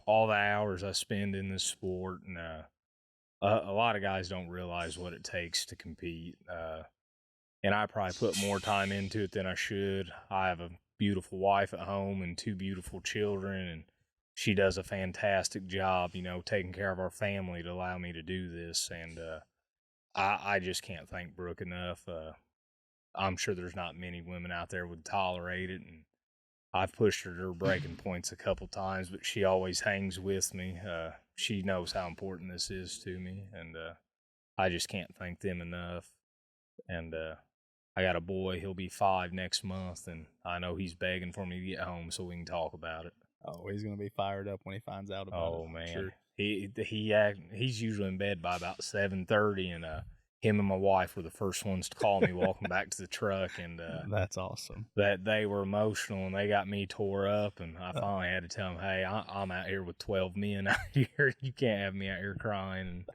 all the hours I spend in this sport. And a lot of guys don't realize what it takes to compete. And I probably put more time into it than I should. I have a beautiful wife at home and 2 beautiful children, and she does a fantastic job, taking care of our family to allow me to do this. And I just can't thank Brooke enough. I'm sure there's not many women out there would tolerate it, and I've pushed her to her breaking points a couple times, but she always hangs with me. She knows how important this is to me, and I just can't thank them enough. And I got a boy, he'll be 5 next month, and I know he's begging for me to get home so we can talk about it. Oh, he's going to be fired up when he finds out about it. Oh, man. Sure. He's usually in bed by about 7:30, and him and my wife were the first ones to call me walking back to the truck. And that's awesome. That they were emotional, and they got me tore up, and I finally had to tell them, hey, I'm out here with 12 men out here. You can't have me out here crying.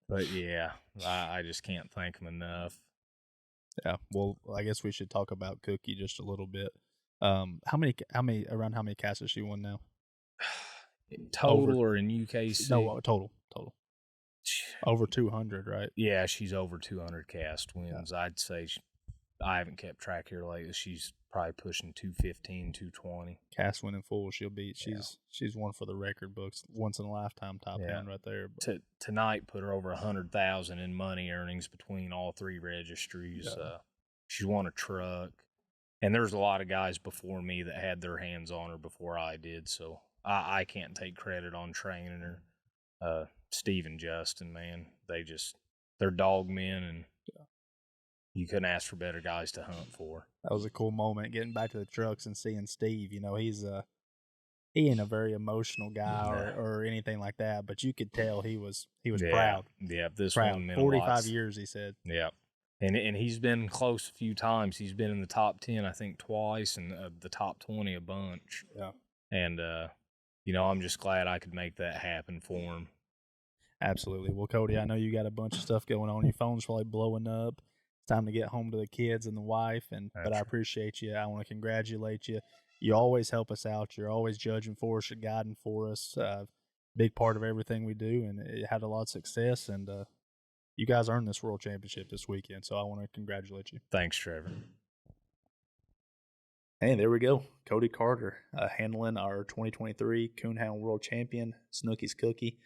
But, yeah, I just can't thank them enough. Yeah, well, I guess we should talk about Cookie just a little bit. How many casts has she won now? Total or in UKC? No, total. Over 200, right? Yeah, she's over 200 cast wins. Yeah. I'd say I haven't kept track here lately. She's probably pushing 215, 220. Cast winning full, she'll be. She's one for the record books, once in a lifetime top hand right there. Tonight put her over 100,000 in money earnings between all 3 registries. Yeah. She's won a truck, and there's a lot of guys before me that had their hands on her before I did. So I can't take credit on training her. Steve and Justin, man, they're dog men, and you couldn't ask for better guys to hunt for. That was a cool moment, getting back to the trucks and seeing Steve. He ain't a very emotional guy or anything like that, but you could tell he was proud. Yeah, this proud. one meant 45 years, he said. Yeah, and he's been close a few times. He's been in the top 10, I think, twice, and the top 20 a bunch. Yeah, and I'm just glad I could make that happen for him. Absolutely. Well, Cody, I know you got a bunch of stuff going on. Your phone's probably blowing up. It's time to get home to the kids and the wife, but I appreciate you. I want to congratulate you. You always help us out. You're always judging for us. You're guiding for us. Big part of everything we do, and it had a lot of success. And you guys earned this world championship this weekend, so I want to congratulate you. Thanks, Trevor. And there we go. Cody Carter handling our 2023 Coonhound World Champion, Snooky's Cookie.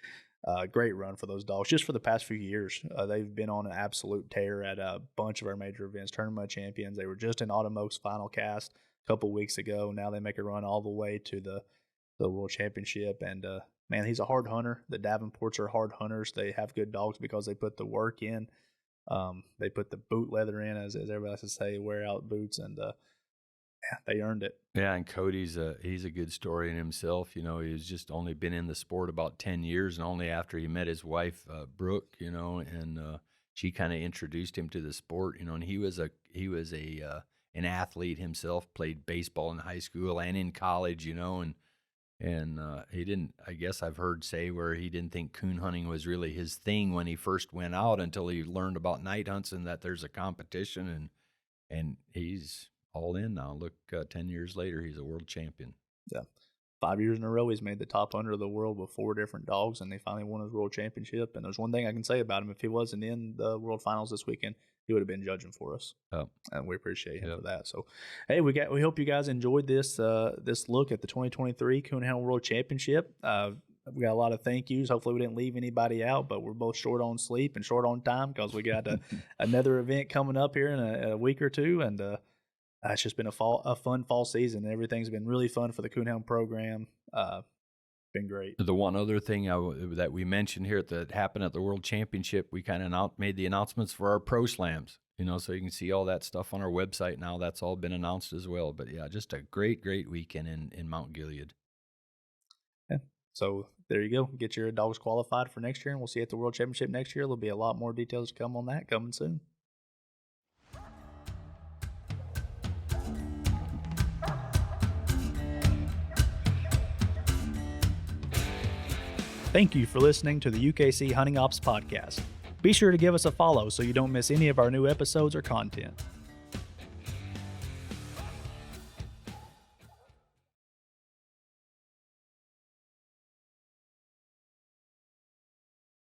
Great run for those dogs. Just for the past few years, they've been on an absolute tear at a bunch of our major events, tournament champions. They were just in Autumn Oaks final cast a couple weeks ago. Now they make a run all the way to the World Championship. And, man, he's a hard hunter. The Davenports are hard hunters. They have good dogs because they put the work in. They put the boot leather in, as everybody likes to say, wear out boots, and they earned it. Yeah, and Cody's he's a good story in himself. He's just only been in the sport about 10 years, and only after he met his wife, Brooke, and she kind of introduced him to the sport, and he was an athlete himself, played baseball in high school and in college, and And he didn't, I guess I've heard say where he didn't think coon hunting was really his thing when he first went out until he learned about night hunts and that there's a competition, and he's all in now. Look, 10 years later, he's a world champion. Yeah. 5 years in a row, he's made the top hunter of the world with 4 different dogs, and they finally won his world championship. And there's one thing I can say about him: if he wasn't in the world finals this weekend, he would have been judging for us. And we appreciate him for that. So, hey, we hope you guys enjoyed this this look at the 2023 Coonhound World Championship. We got a lot of thank yous. Hopefully, we didn't leave anybody out, but we're both short on sleep and short on time because we got another event coming up here in a week or two, and it's just been a fun fall season. Everything's been really fun for the Coonhound program. Been great. The one other thing that we mentioned here that happened at the World Championship, we kind of made the announcements for our Pro Slams, so you can see all that stuff on our website now. That's all been announced as well. But yeah, just a great weekend in Mount Gilead. Yeah. So there you go. Get your dogs qualified for next year, and we'll see you at the World Championship next year. There'll be a lot more details to come on that coming soon. Thank you for listening to the UKC Hunting Ops Podcast. Be sure to give us a follow so you don't miss any of our new episodes or content.